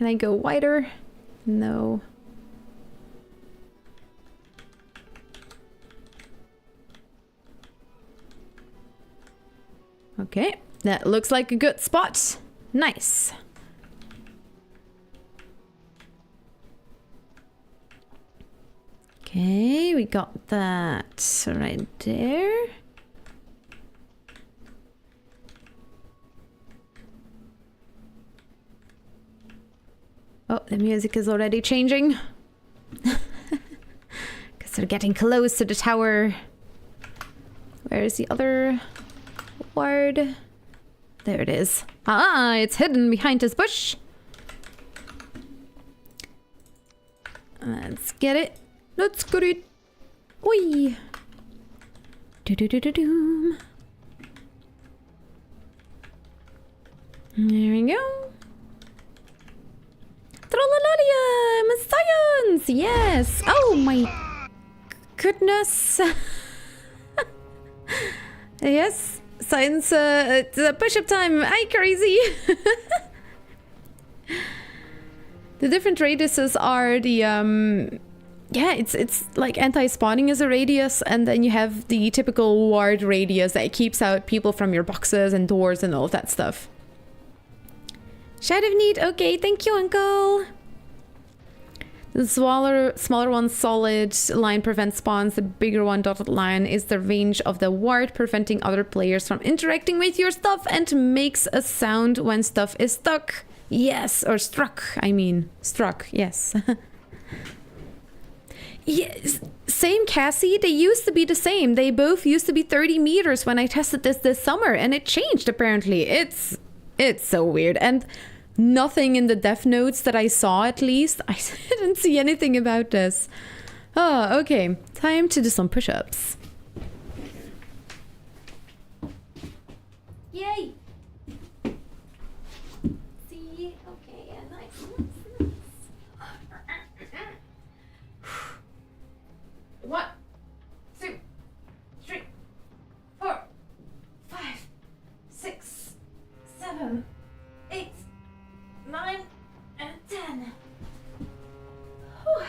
Can I go wider? No. Okay, that looks like a good spot. Nice. Okay, we got that right there. Oh, the music is already changing. Because they're getting close to the tower. Where is the other ward? There it is. Ah, it's hidden behind this bush. Let's get it. Let's get it. Oi. Do-do-do-do-doom. There we go. Trollololium! Science! Yes! Oh my goodness. Yes, science, push-up time. Hi, crazy! The different radiuses are the, yeah, it's like anti-spawning as a radius, and then you have the typical ward radius that keeps out people from your boxes and doors and all of that stuff. Shout of need, okay, thank you, uncle. The smaller one, solid line prevents spawns. The bigger one, dotted line, is the range of the ward, preventing other players from interacting with your stuff and makes a sound when stuff is stuck. Yes, or struck, I mean. Struck, yes. Yes, same Cassie, they used to be the same. They both used to be 30 meters when I tested this summer, and it changed apparently. It's so weird. And nothing in the dev notes that I saw, at least. I didn't see anything about this. Oh, okay. Time to do some push-ups. Yay! See? Okay, yeah, nice. 1, 2, 3, 4, 5, 6, 7, 8, 9, and 10. Whew.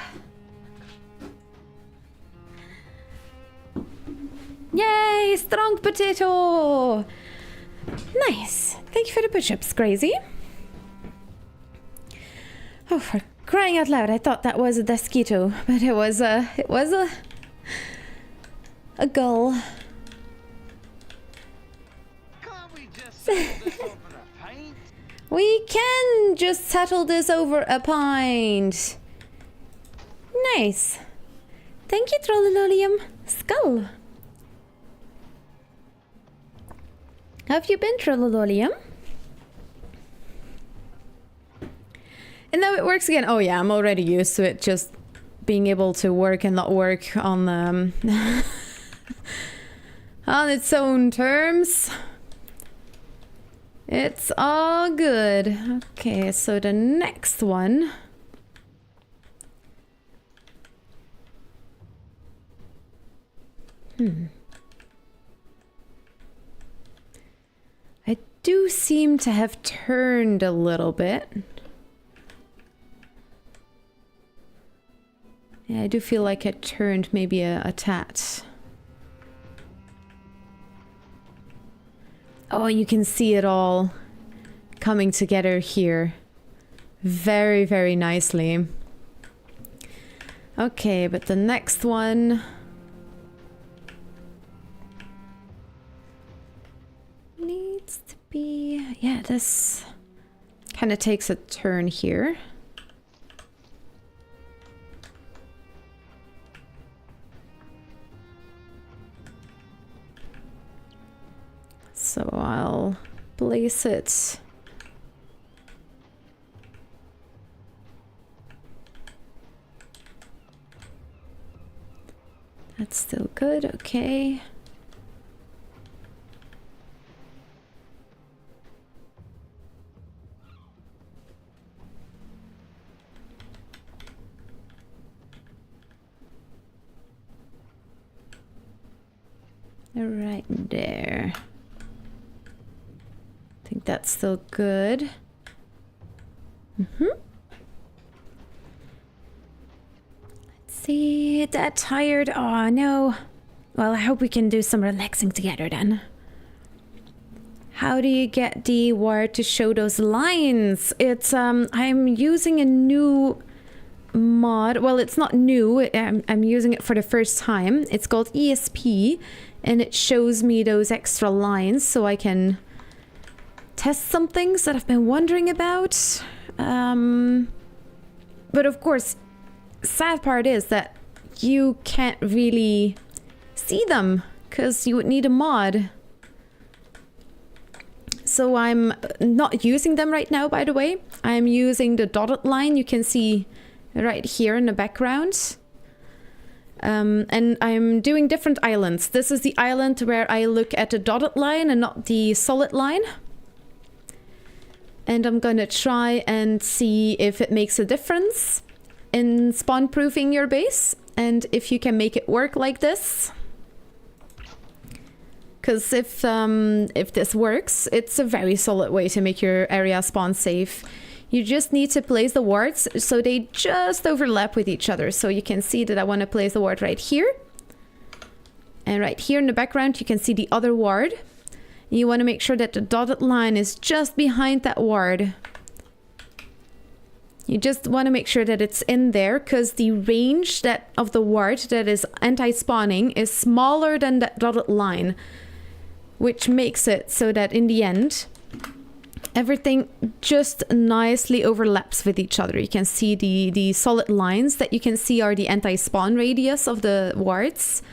Yay! Strong potato! Nice. Thank you for the push-ups, Crazy. Oh, for crying out loud, I thought that was a mosquito, but it was a gull. Can't we just settle this over a pint? We can just settle this over a pint. Nice. Thank you, Trollololium. Skull. How have you been, Trollololium? And now it works again. Oh yeah, I'm already used to it just being able to work and not work on on its own terms. It's all good. Okay, so the next one. I do seem to have turned a little bit. Yeah, I do feel like it turned maybe a tat. Oh, you can see it all coming together here. Very, very nicely. Okay, but the next one... needs to be... yeah, this kind of takes a turn here. So I'll place it that's still good, okay. Right there. I think that's still good. See, that tired. Oh no. Well, I hope we can do some relaxing together then. How do you get the wire to show those lines? It's I'm using a new mod. Well, it's not new. I'm using it for the first time. It's called ESP, and it shows me those extra lines so I can test some things that I've been wondering about. But of course, sad part is that you can't really see them because you would need a mod. So I'm not using them right now, by the way. I'm using the dotted line you can see right here in the background. And I'm doing different islands. This is the island where I look at the dotted line and not the solid line. And I'm gonna try and see if it makes a difference in spawn-proofing your base and if you can make it work like this. Because if this works, it's a very solid way to make your area spawn safe. You just need to place the wards so they just overlap with each other. So you can see that I want to place the ward right here. And right here in the background, you can see the other ward. You want to make sure that the dotted line is just behind that ward. You just want to make sure that it's in there because the range of the ward that is anti-spawning is smaller than that dotted line, which makes it so that in the end, everything just nicely overlaps with each other. You can see the solid lines that you can see are the anti-spawn radius of the wards.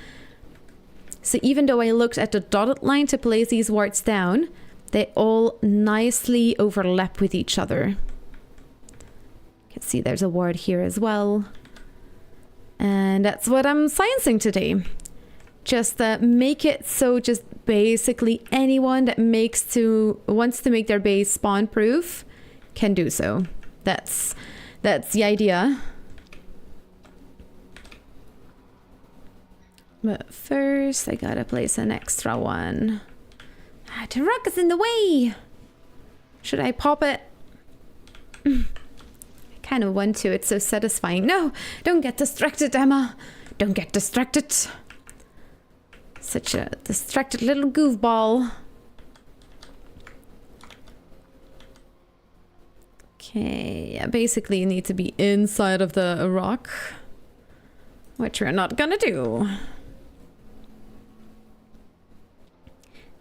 So even though I looked at the dotted line to place these wards down, they all nicely overlap with each other. You can see there's a ward here as well. And that's what I'm sciencing today. Just make it so just basically anyone that wants to make their base spawn proof can do so. That's the idea. But first I gotta place an extra one. The rock is in the way. Should I pop it? I kind of want to. It's so satisfying. No, don't get distracted, Emma. Don't get distracted. Such a distracted little goofball. Okay, yeah, basically you need to be inside of the rock, which we're not gonna do.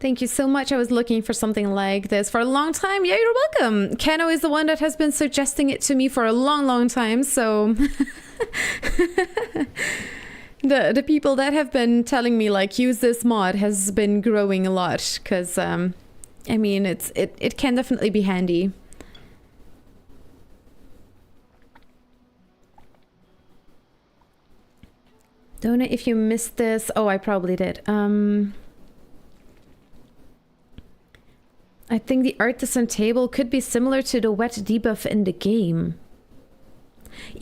Thank you so much. I was looking for something like this for a long time. Yeah, you're welcome. Kano is the one that has been suggesting it to me for a long time, so... The people that have been telling me, like, use this mod has been growing a lot, because, I mean, it can definitely be handy. Don't know if you missed this. Oh, I probably did. I think the Artisan table could be similar to the wet debuff in the game.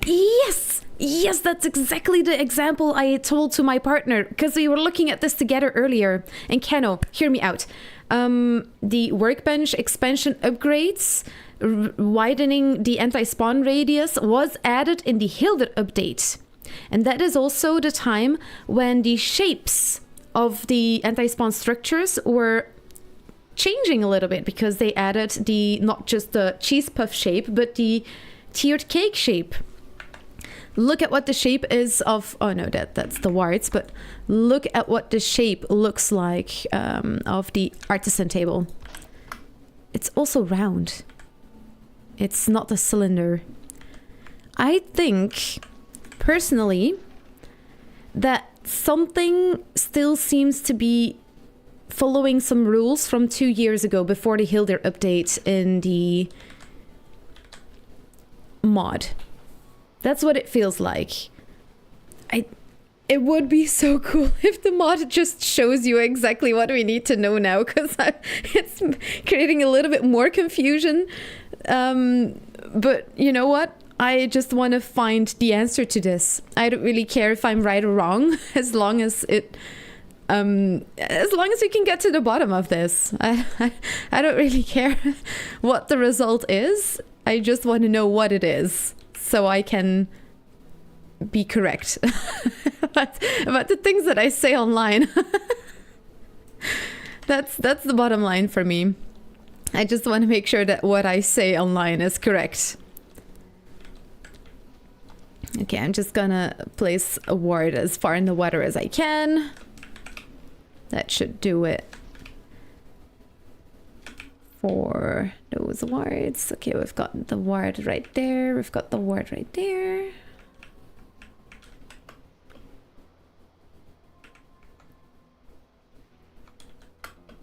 Yes! Yes, that's exactly the example I told to my partner, because we were looking at this together earlier. And Keno, hear me out. The Workbench expansion upgrades, widening the anti-spawn radius, was added in the Hilder update. And that is also the time when the shapes of the anti-spawn structures were changing a little bit, because they added not just the cheese puff shape, but the tiered cake shape. Look at what the shape is of... Oh no, that's the wards, but look at what the shape looks like of the Artisan table. It's also round. It's not a cylinder. I think, personally, that something still seems to be following some rules from 2 years ago before the Hilder update in the mod. That's what it feels like. It would be so cool if the mod just shows you exactly what we need to know now, because it's creating a little bit more confusion. But you know what? I just want to find the answer to this. I don't really care if I'm right or wrong, as long as we can get to the bottom of this. I don't really care what the result is. I just want to know what it is, so I can be correct about the things that I say online. That's the bottom line for me. I just want to make sure that what I say online is correct. Okay, I'm just gonna place a ward as far in the water as I can. That should do it for those wards. Okay, we've got the ward right there. We've got the ward right there.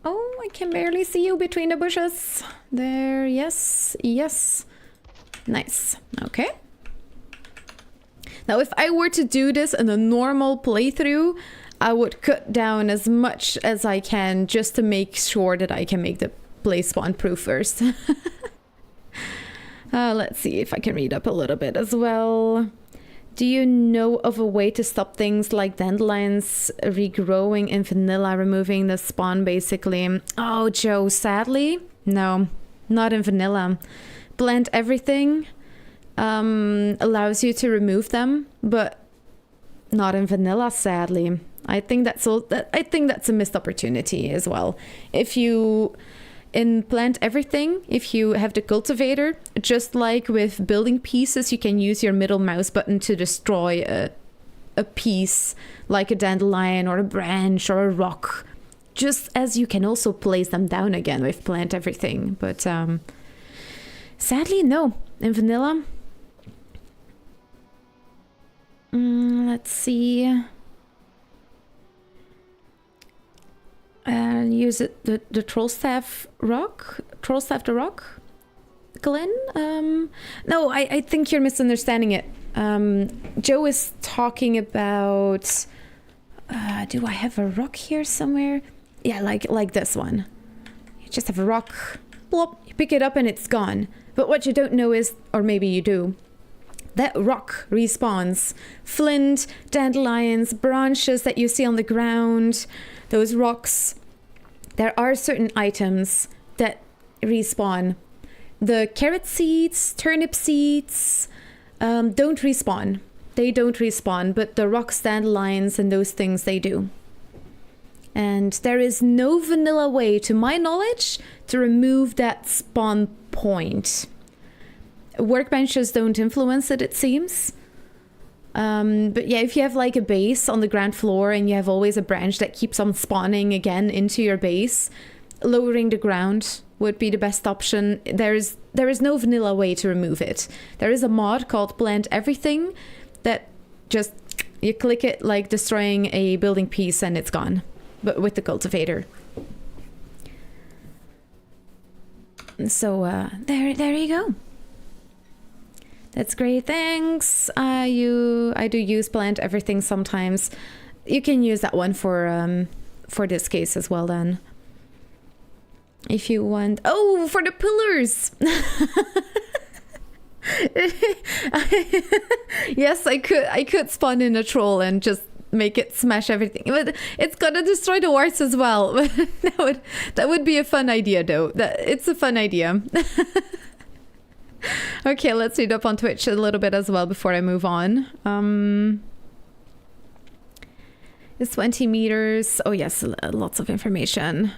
Oh, I can barely see you between the bushes. There, yes, yes. Nice, okay. Now, if I were to do this in a normal playthrough, I would cut down as much as I can just to make sure that I can make the place spawn-proof first. Let's see if I can read up a little bit as well. Do you know of a way to stop things like dandelions regrowing in vanilla, removing the spawn basically? Oh, Joe, sadly, no, not in vanilla. Blend everything allows you to remove them, but not in vanilla, sadly. I think that's a missed opportunity as well. If you plant everything, if you have the cultivator, just like with building pieces, you can use your middle mouse button to destroy a piece like a dandelion or a branch or a rock, just as you can also place them down again with plant everything. But sadly, no. In vanilla, let's see. Use it, the Trollstaff the rock, Glenn? No, I think you're misunderstanding it. Joe is talking about, do I have a rock here somewhere? Yeah, like this one. You just have a rock, plop, you pick it up and it's gone. But what you don't know is, or maybe you do, that rock respawns. Flint, dandelions, branches that you see on the ground, those rocks. There are certain items that respawn. The carrot seeds, turnip seeds don't respawn. They don't respawn, but the rocks, dandelions, and those things, they do. And there is no vanilla way, to my knowledge, to remove that spawn point. Workbenches don't influence it, it seems. But yeah, if you have like a base on the ground floor and you have always a branch that keeps on spawning again into your base, lowering the ground would be the best option. There is no vanilla way to remove it. There is a mod called Plant Everything that just, you click it like destroying a building piece and it's gone, but with the cultivator. So there you go. That's great, thanks. I do use Plant Everything sometimes. You can use that one for this case as well then. If you want... Oh, for the pillars! Yes, I could spawn in a troll and just make it smash everything. But it's gonna destroy the warts as well. that would be a fun idea though. It's a fun idea. Okay, let's read up on Twitch a little bit as well before I move on. It's 20 meters. Oh yes, lots of information.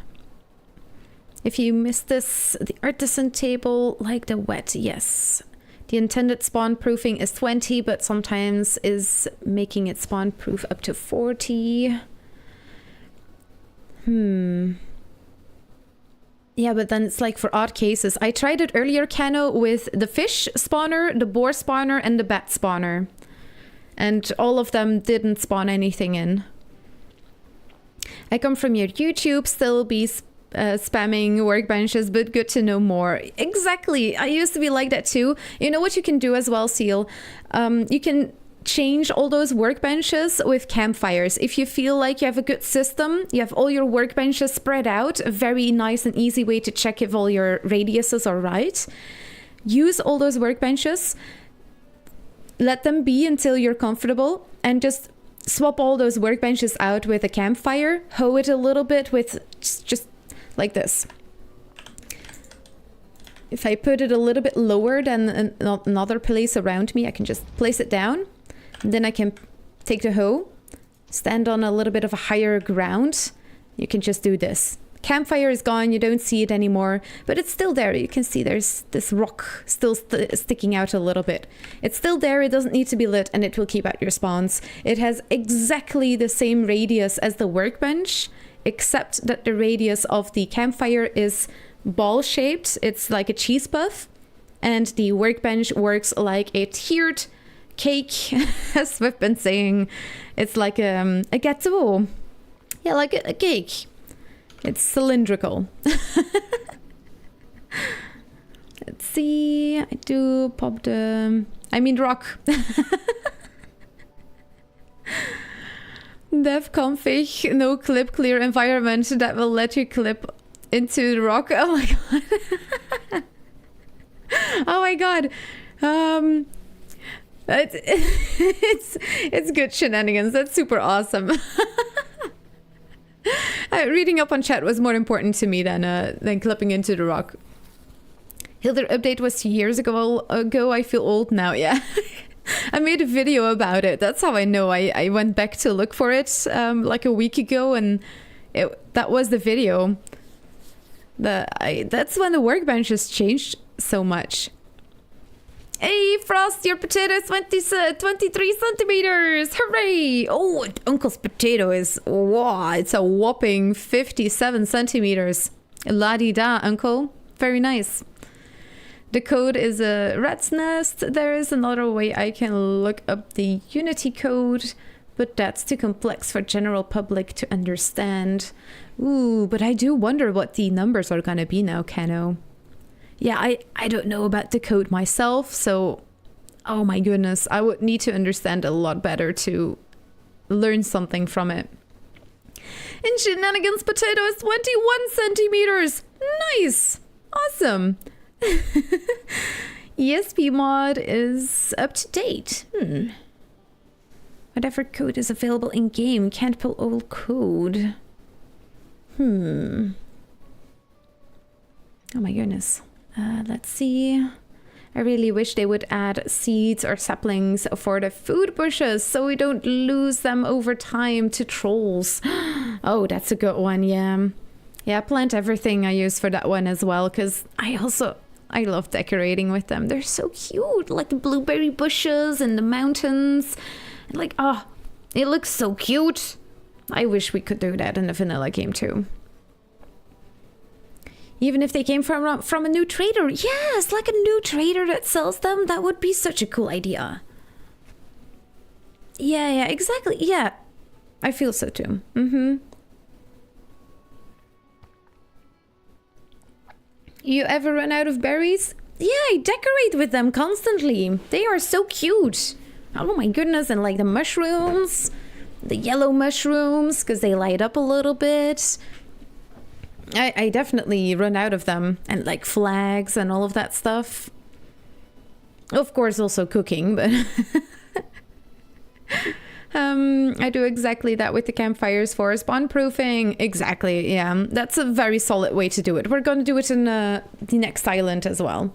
If you missed this, the artisan table, like the wet, yes. The intended spawn proofing is 20, but sometimes is making it spawn proof up to 40. Yeah, but then it's like for odd cases. I tried it earlier, Kano, with the fish spawner, the boar spawner, and the bat spawner. And all of them didn't spawn anything in. I come from your YouTube, still be spamming workbenches, but good to know more. Exactly. I used to be like that too. You know what you can do as well, Seal? You can change all those workbenches with campfires. If you feel like you have a good system, you have all your workbenches spread out, a very nice and easy way to check if all your radiuses are right. Use all those workbenches, let them be until you're comfortable, and just swap all those workbenches out with a campfire. Hoe it a little bit with just like this. If I put it a little bit lower than another place around me, I can just place it down. Then I can take the hoe, stand on a little bit of a higher ground. You can just do this. Campfire is gone, you don't see it anymore, but it's still there. You can see there's this rock still sticking out a little bit. It's still there, it doesn't need to be lit, and it will keep out your spawns. It has exactly the same radius as the workbench, except that the radius of the campfire is ball-shaped. It's like a cheese puff, and the workbench works like a tiered cake, as we've been saying. It's like a gâteau. Yeah, like a cake. It's cylindrical. Let's see. I do pop the... I mean rock. Dev config, no clip clear environment that will let you clip into the rock. Oh my god. Oh my god. It's good shenanigans. That's super awesome. Reading up on chat was more important to me than clipping into the rock. Hilder update was years ago. I feel old now. Yeah. I made a video about it. That's how I know. I went back to look for it like a week ago, and that was the video. That's when the workbench has changed so much. Hey, Frost, your potato is 23 centimeters. Hooray! Oh, Uncle's potato is, wow, it's a whopping 57 centimeters. La-di-da, Uncle. Very nice. The code is a rat's nest. There is another way I can look up the Unity code, but that's too complex for general public to understand. Ooh, but I do wonder what the numbers are gonna be now, Kano. Yeah, I don't know about the code myself, so oh my goodness, I would need to understand a lot better to learn something from it. And Shenanigans potato is 21 centimeters. Nice. Awesome. ESP mod is up to date. Whatever code is available in game, can't pull old code. Oh my goodness. Let's see. I really wish they would add seeds or saplings for the food bushes so we don't lose them over time to trolls. Oh, that's a good one, yeah. Yeah, plant everything I use for that one as well, because I love decorating with them. They're so cute, like the blueberry bushes and the mountains. Like, oh, it looks so cute. I wish we could do that in the vanilla game too. Even if they came from a new trader. Yes, like a new trader that sells them. That would be such a cool idea. Yeah, exactly. Yeah, I feel so too. You ever run out of berries? Yeah, I decorate with them constantly. They are so cute. Oh my goodness, and like the mushrooms. The yellow mushrooms, because they light up a little bit. I definitely run out of them, and like flags and all of that stuff. Of course, also cooking, but I do exactly that with the campfires for spawnproofing. Exactly, yeah. That's a very solid way to do it. We're going to do it in the next island as well.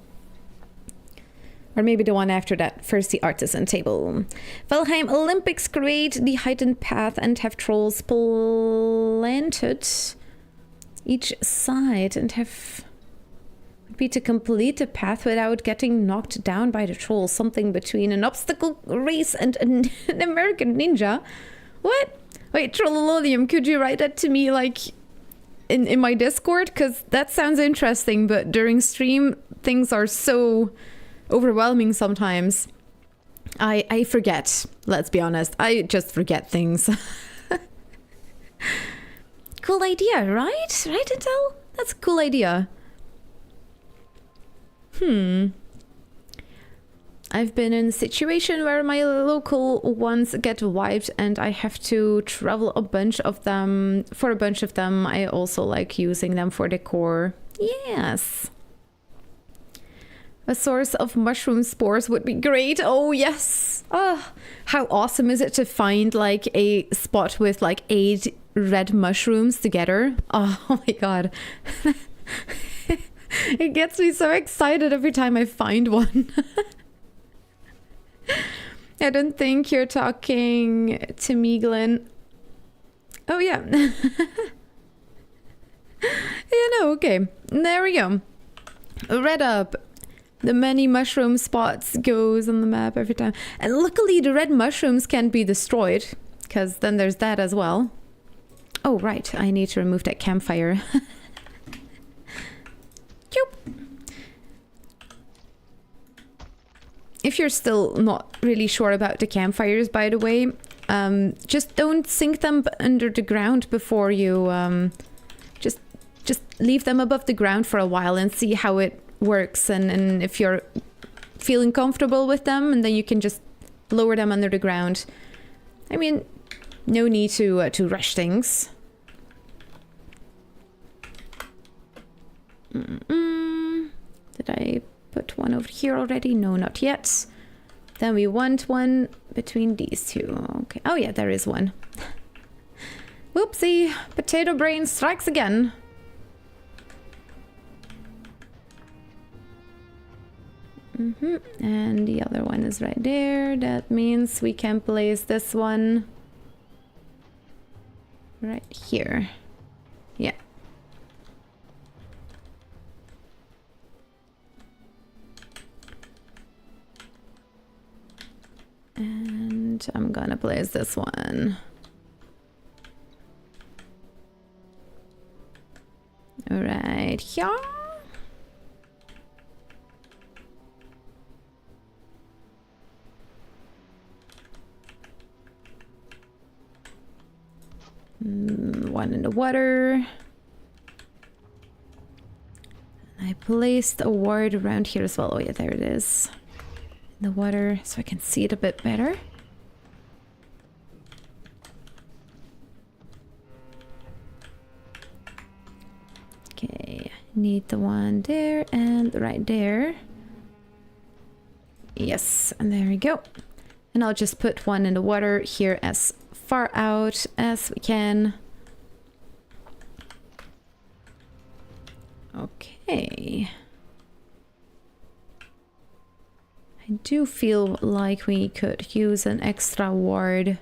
Or maybe the one after that. First, the artisan table. Valheim Olympics create the heightened path and have trolls planted each side and have would be to complete the path without getting knocked down by the trolls. Something between an obstacle race and an American Ninja. What? Wait, Trollolodium, could you write that to me like in my Discord? Because that sounds interesting, but during stream things are so overwhelming sometimes. I forget, let's be honest. I just forget things. Cool idea, right? Right, Intel? That's a cool idea. I've been in a situation where my local ones get wiped and I have to travel a bunch of them. For a bunch of them, I also like using them for decor. Yes. A source of mushroom spores would be great. Oh, yes. Oh, how awesome is it to find like a spot with like 8 red mushrooms together? Oh my god. It gets me so excited every time I find one. I don't think you're talking to me, Glenn. Oh, yeah. Yeah, no, okay. There we go. Red up. The many mushroom spots goes on the map every time. And luckily the red mushrooms can't be destroyed, because then there's that as well. Oh, right. I need to remove that campfire. If you're still not really sure about the campfires, by the way, just don't sink them under the ground before you... Just leave them above the ground for a while and see how it works. And if you're feeling comfortable with them, and then you can just lower them under the ground. I mean, no need to rush things. Did I put one over here already? No, not yet. Then we want one between these two. Okay. Oh yeah, there is one. Whoopsie. Potato brain strikes again. And the other one is right there. That means we can place this one right here. Yeah. And I'm gonna place this one right here. One in the water. I placed a ward around here as well. Oh yeah, there it is. In the water, so I can see it a bit better. Okay, need the one there and right there. Yes, and there we go. And I'll just put one in the water here as far out as we can. Okay. I do feel like we could use an extra ward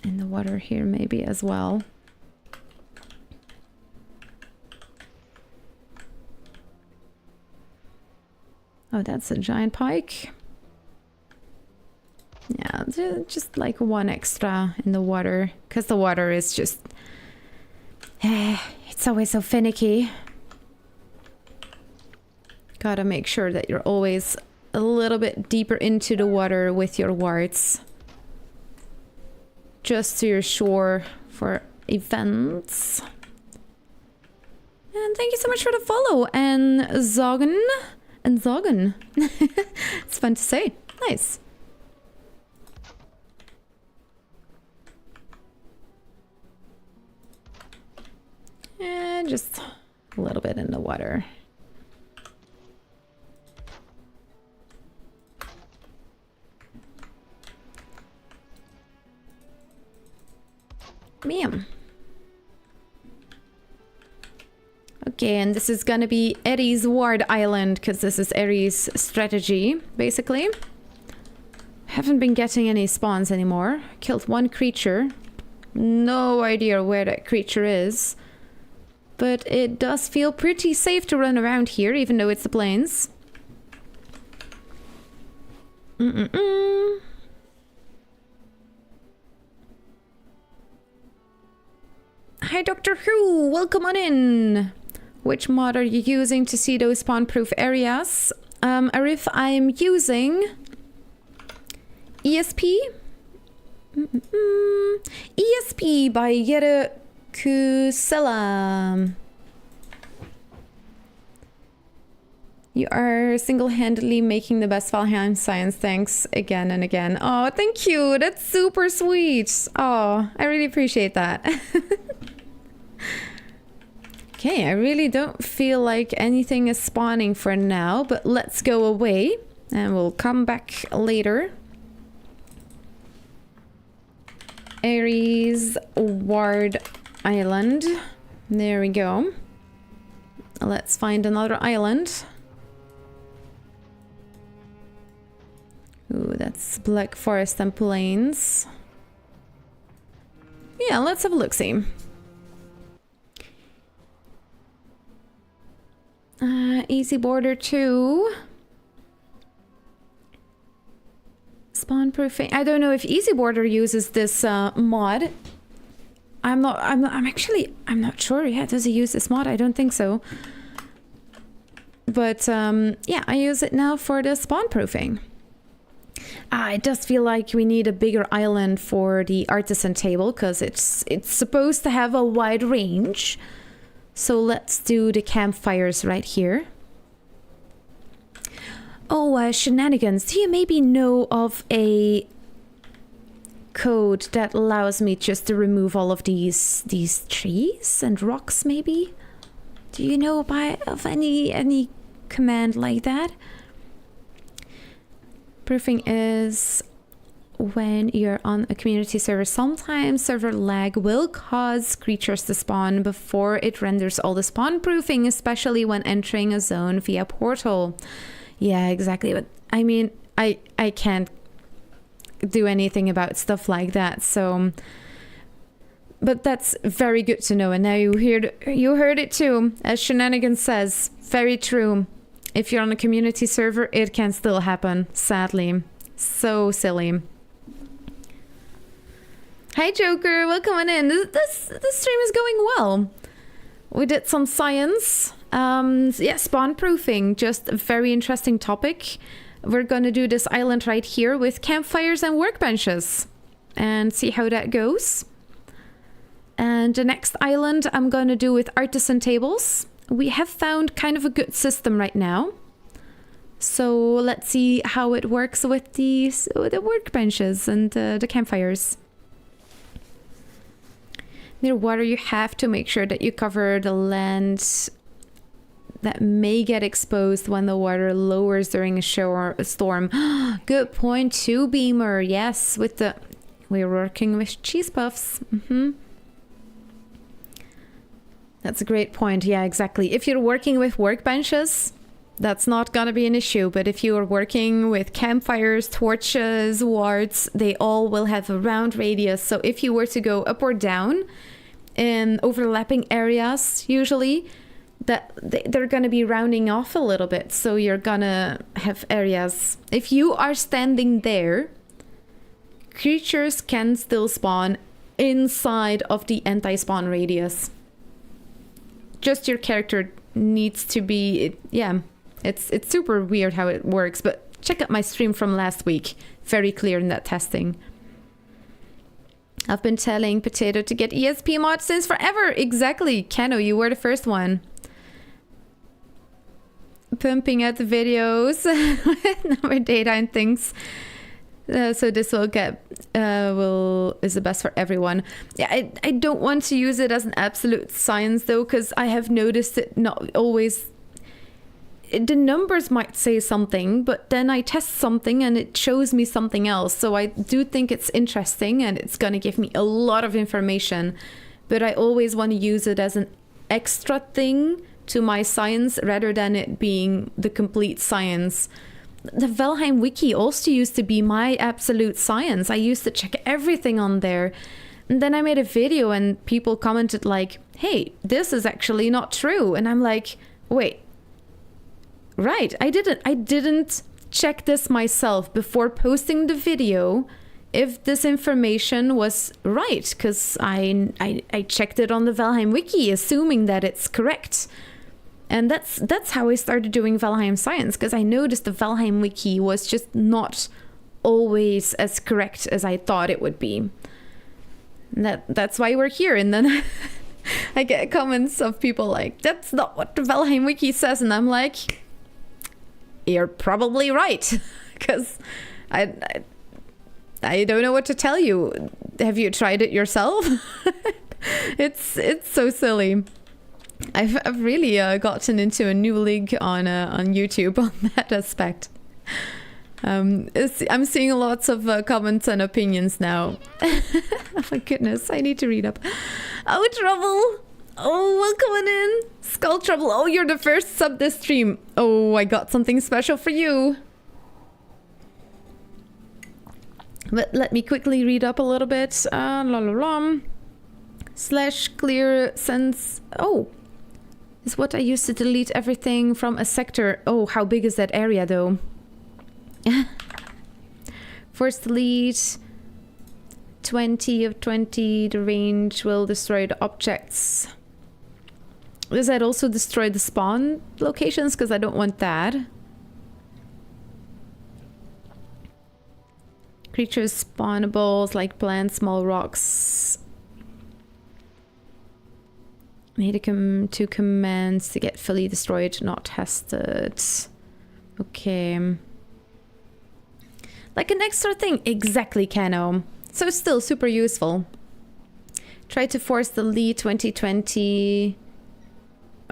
in the water here maybe as well. Oh, that's a giant pike. Yeah, just like one extra in the water, because the water is just... it's always so finicky. Gotta make sure that you're always a little bit deeper into the water with your wards. Just so you're sure for events. And thank you so much for the follow, and Zogan. And Zogan. It's fun to say. Nice. And just a little bit in the water. Bam. Okay, and this is gonna be Eddie's Ward Island, because this is Eddie's strategy, basically. Haven't been getting any spawns anymore. Killed one creature. No idea where that creature is. But it does feel pretty safe to run around here, even though it's the plains. Hi, Doctor Who! Welcome on in! Which mod are you using to see those spawn-proof areas? Arif, I'm using... ESP? ESP by Yere Kusela. You are single-handedly making the best Valheim science. Thanks again and again. Oh, thank you. That's super sweet. Oh, I really appreciate that. Okay, I really don't feel like anything is spawning for now, but let's go away and we'll come back later. Ares Ward Island. There we go. Let's find another island. Ooh, that's Black Forest and Plains. Yeah, let's have a look-see. Easy Border 2. Spawnproofing. I don't know if Easy Border uses this mod. I'm not sure. Yeah, does it use this mod? I don't think so. But yeah, I use it now for the spawnproofing. It does feel like we need a bigger island for the artisan table because it's supposed to have a wide range. So let's do the campfires right here. Oh, shenanigans. Do you maybe know of a code that allows me just to remove all of these trees and rocks, maybe? Do you know of any command like that? Proofing is when you're on a community server. Sometimes server lag will cause creatures to spawn before it renders all the spawn proofing, especially when entering a zone via portal. Yeah, exactly. But I mean, I can't do anything about stuff like that, so but that's very good to know. And now you heard it too, as Shenanigans says. Very true. If you're on a community server, it can still happen, sadly. So silly. Hi Joker, welcome on in. This stream is going well. We did some science. Yeah, spawn proofing, just a very interesting topic. We're gonna do this island right here with campfires and workbenches and see how that goes. And the next island I'm gonna do with artisan tables. We have found kind of a good system right now. So let's see how it works with the workbenches and the campfires. Near water, you have to make sure that you cover the land that may get exposed when the water lowers during a storm. Good point too, Beamer. Yes, we're working with cheese puffs. That's a great point. Yeah, exactly. If you're working with workbenches, that's not gonna be an issue. But if you are working with campfires, torches, wards, they all will have a round radius. So if you were to go up or down in overlapping areas, usually that they're gonna be rounding off a little bit. So you're gonna have areas. If you are standing there, creatures can still spawn inside of the anti-spawn radius. Just your character needs to be, yeah, it's super weird how it works, but check out my stream from last week. Very clear in that testing. I've been telling Potato to get ESP mod since forever. Exactly. Kano, you were the first one. Pumping out the videos number data and things. So this will get is the best for everyone. Yeah, I don't want to use it as an absolute science though, because I have noticed it not always. The numbers might say something, but then I test something and it shows me something else. So I do think it's interesting and it's going to give me a lot of information, but I always want to use it as an extra thing to my science rather than it being the complete science. The Valheim wiki also used to be my absolute science. I used to check everything on there. And then I made a video and people commented like, hey, this is actually not true. And I'm like, wait, right, I didn't check this myself before posting the video if this information was right, because I checked it on the Valheim wiki assuming that it's correct. And that's how I started doing Valheim science, because I noticed the Valheim wiki was just not always as correct as I thought it would be. And that's why we're here. And then I get comments of people like, that's not what the Valheim wiki says. And I'm like, you're probably right, because I don't know what to tell you. Have you tried it yourself? It's so silly. I've really gotten into a new league on YouTube on that aspect. I'm seeing lots of comments and opinions now. Oh my goodness, I need to read up. Oh, Trouble! Oh, welcome on in! Skull Trouble, oh, you're the first sub this stream. Oh, I got something special for you. But let me quickly read up a little bit. La la la. Slash clear sense. Oh, is what I used to delete everything from a sector. Oh, how big is that area though? First delete 20 of 20. The range will destroy the objects. Does that also destroy the spawn locations? Because I don't want that. Creatures spawnables like plants, small rocks. Need to come to commands to get fully destroyed, not tested. Okay. Like an extra thing. Exactly, Kano. So still super useful. Try to force delete 2020.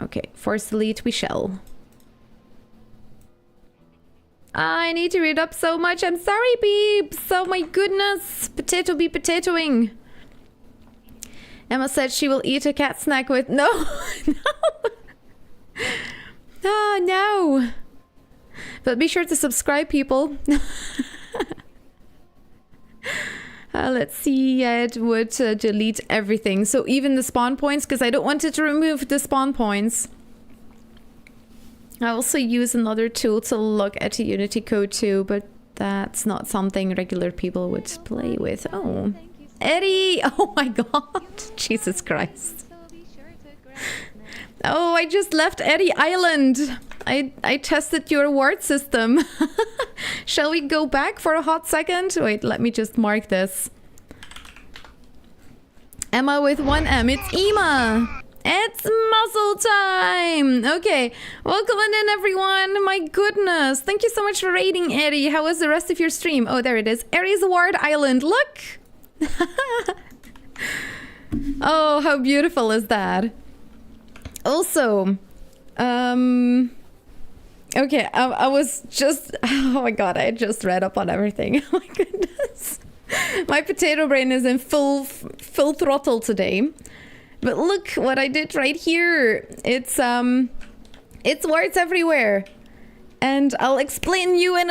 Okay, force delete we shall. I need to read up so much. I'm sorry, peeps. Oh my goodness. Potato be potatoing. Emma said she will eat a cat snack with... No! No! Oh, no! But be sure to subscribe, people. Let's see. It would delete everything. So even the spawn points, because I don't want it to remove the spawn points. I also use another tool to look at the Unity code too, but that's not something regular people would play with. Oh. Eddie! Oh my god! Jesus Christ. Oh, I just left Eddie Island. I tested your ward system. Shall we go back for a hot second? Wait, let me just mark this. Emma with 1 M. It's Emma! It's muscle time! Okay, welcome in everyone. My goodness. Thank you so much for raiding, Eddie. How was the rest of your stream? Oh, there it is. Aries Ward Island. Look! Oh, how beautiful is that? Also, okay, I was just, oh my god, I just read up on everything. Oh my goodness. My potato brain is in full throttle today. But look what I did right here. It's words everywhere. And I'll explain to you in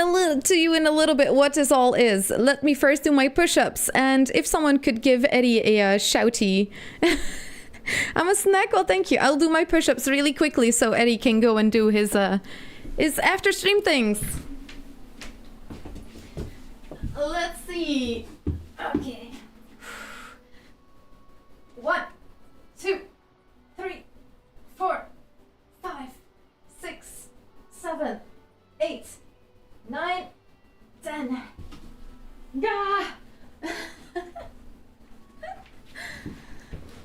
a little bit what this all is. Let me first do my push-ups. And if someone could give Eddie a shouty. I'm a snack. Well, thank you. I'll do my push-ups really quickly so Eddie can go and do his after stream things. Let's see. Okay. 1, 2, 3, 4, 5, 6, 7, 8, 9, 10. Gah!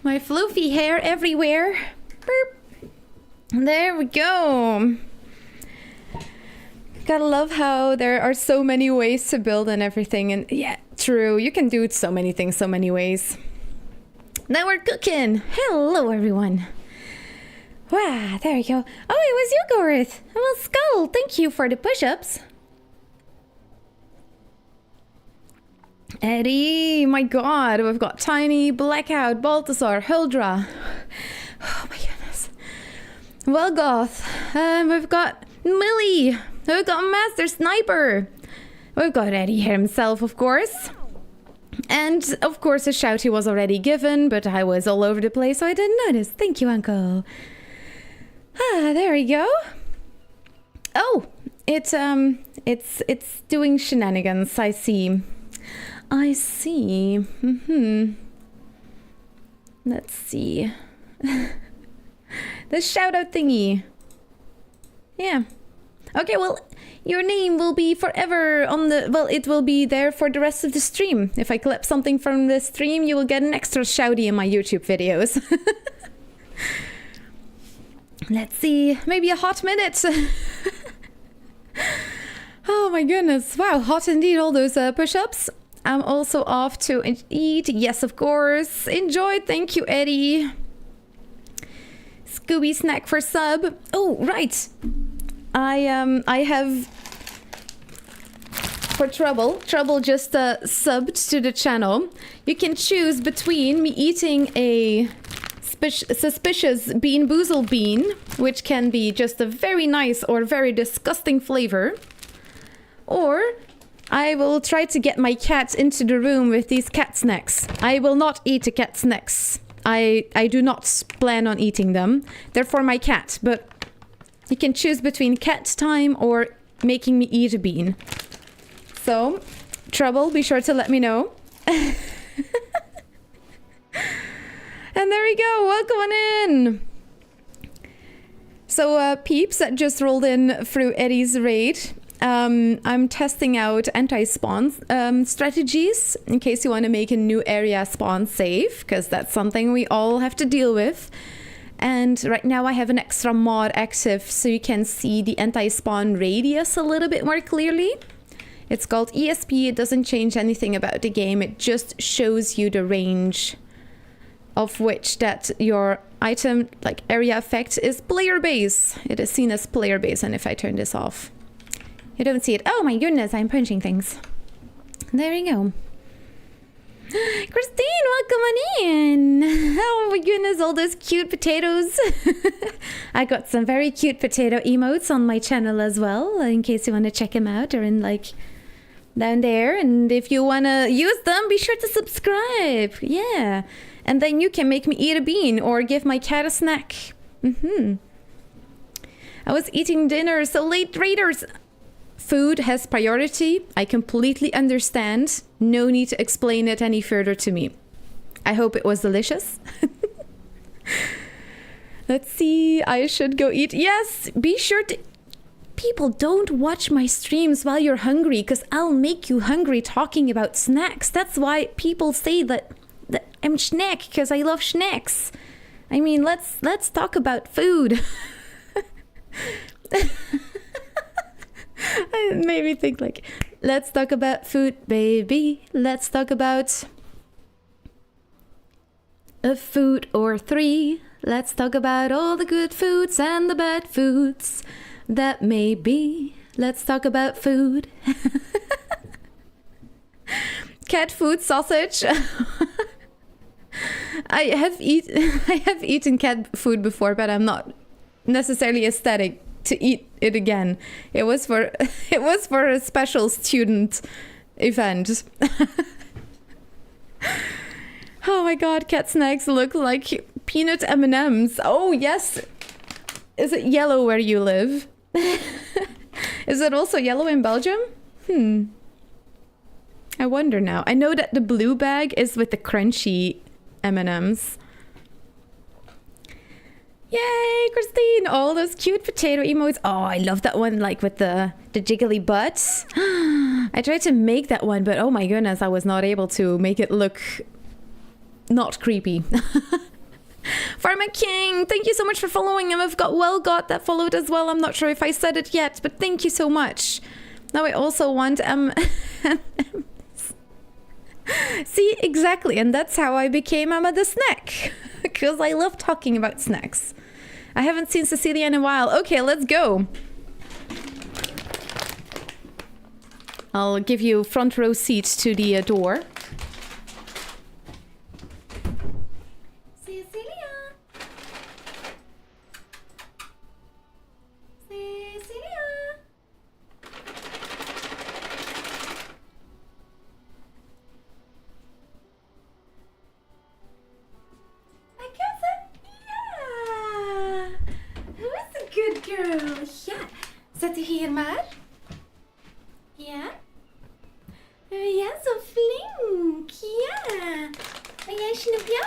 My floofy hair everywhere. Burp. There we go. Gotta love how there are so many ways to build and everything. And yeah, true. You can do so many things so many ways. Now we're cooking. Hello, everyone. Wow, there you go. Oh, it was you, Gorith. Well, Skull, thank you for the push-ups. Eddie, my god, we've got Tiny, Blackout, Balthazar, Huldra. Oh my goodness. Well, Goth, we've got Millie, we've got Master Sniper, we've got Eddie himself, of course. And, of course, a shouty was already given, but I was all over the place, so I didn't notice. Thank you, Uncle. Ah, there we go. Oh, it's doing shenanigans, I see. I see. Let's see. The shout out thingy. Yeah. Okay, well, your name will be forever on the... Well, it will be there for the rest of the stream. If I clip something from the stream, you will get an extra shouty in my YouTube videos. Let's see. Maybe a hot minute. Oh my goodness. Wow, hot indeed, all those push-ups. I'm also off to eat. Yes, of course. Enjoy. Thank you, Eddie. Scooby snack for sub. Oh, right. I have for Trouble just subbed to the channel. You can choose between me eating a suspicious bean boozle bean, which can be just a very nice or very disgusting flavor, or I will try to get my cat into the room with these cat snacks. I will not eat the cat snacks. I do not plan on eating them. They're for my cat, but you can choose between cat time or making me eat a bean. So, Trouble, be sure to let me know. And there we go, welcome on in! So, peeps that just rolled in through Eddie's raid. I'm testing out anti-spawn strategies in case you want to make a new area spawn safe, because that's something we all have to deal with. And right now I have an extra mod active so you can see the anti-spawn radius a little bit more clearly. It's called ESP. It doesn't change anything about the game. It just shows you the range of which that your item, like area effect, is player base. It is seen as player base, and if I turn this off, you don't see it. Oh my goodness, I'm punching things. There we go. Christine, welcome on in. Oh my goodness, all those cute potatoes. I got some very cute potato emotes on my channel as well, in case you want to check them out. They're in like down there, and if you want to use them, be sure to subscribe. Yeah, and then you can make me eat a bean or give my cat a snack. I was eating dinner so late, raiders. Food has priority. I completely understand. No need to explain it any further to me. I hope it was delicious. Let's see. I should go eat. Yes, be sure to... People, don't watch my streams while you're hungry, because I'll make you hungry talking about snacks. That's why people say that I'm snack, because I love snacks. I mean, let's talk about food. It made me think like, let's talk about food, baby. Let's talk about a food or three. Let's talk about all the good foods and the bad foods that may be. Let's talk about food. Cat food sausage. I have eaten cat food before, but I'm not necessarily ecstatic to eat it again. It was for a special student event. Oh my god, cat snacks look like peanut M&Ms. Oh yes. Is it yellow where you live? Is it also yellow in Belgium? I wonder now. I know that the blue bag is with the crunchy M&Ms. Yay, Christine! All those cute potato emotes. Oh, I love that one, like with the jiggly butts. I tried to make that one, but oh my goodness, I was not able to make it look not creepy. Pharma King, thank you so much for following him. I've got that followed as well. I'm not sure if I said it yet, but thank you so much. Now I also want See, exactly, and that's how I became Emma the Snack. Because I love talking about snacks. I haven't seen Cecilia in a while. Okay, let's go. I'll give you front row seats to the door. Cecilia! Cecilia! My cousin? Ja! Hoe is een good girl? Ja. Zet u hier maar. Ja? Ja, zo flink. Ja. Wil jij snoepje?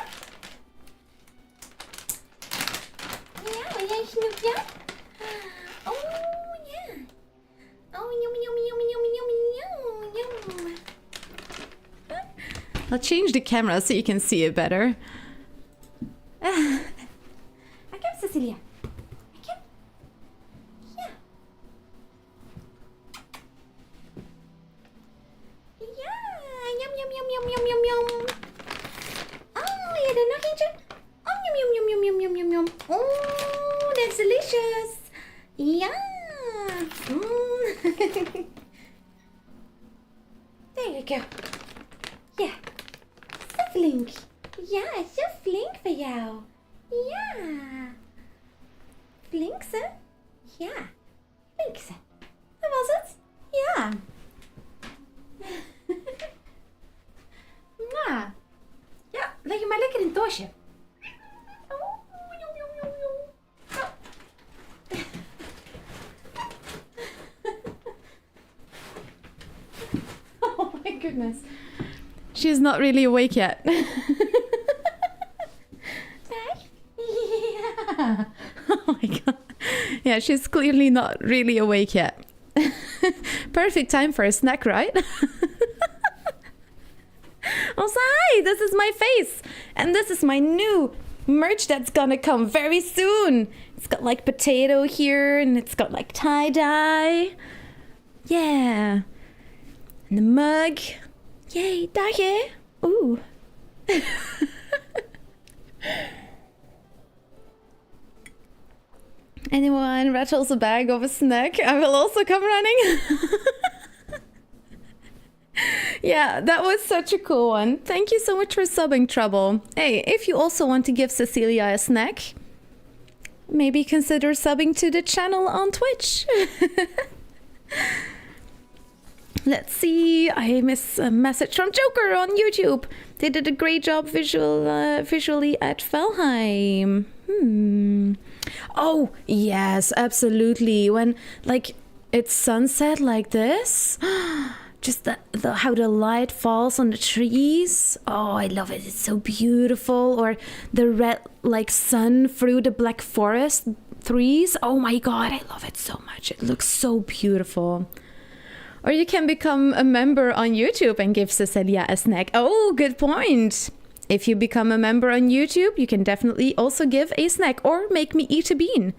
Ja, wil jij snoepje? Oh, ja. Oh, yum, yum, yum, yum, yum, yum, yum. I'll change the camera so you can see it better. I come, Cecilia. I come. Ja. Ja, yum, yum, yum, yum, yum, yum, yum. Oh, ja, er nog eentje. Oh, yum, yum, yum, yum, yum, yum, yum. Oh, that's delicious. Ja. There you go. Ja. Zo flink. Ja, zo flink voor jou. Ja. Flink ze? Ja. Flink ze. Dat was het? Ja. She's not really awake yet. Yeah. Oh my god. Yeah, she's clearly not really awake yet. Perfect time for a snack, right? Also, hi, this is my face. And this is my new merch that's gonna come very soon. It's got like potato here and it's got like tie-dye. Yeah. And the mug. Yay, dahe. Ooh. Anyone rattles a bag of a snack, I will also come running. Yeah, that was such a cool one. Thank you so much for subbing, Trouble. Hey, if you also want to give Cecilia a snack, maybe consider subbing to the channel on Twitch. Let's see. I miss a message from Joker on YouTube. They did a great job visually at Valheim. Oh, yes, absolutely. When, like, it's sunset like this. Just how the light falls on the trees. Oh, I love it. It's so beautiful. Or the red, like, sun through the black forest trees. Oh my god, I love it so much. It looks so beautiful. Or you can become a member on YouTube and give Cecilia a snack. Oh, good point. If you become a member on YouTube, you can definitely also give a snack or make me eat a bean.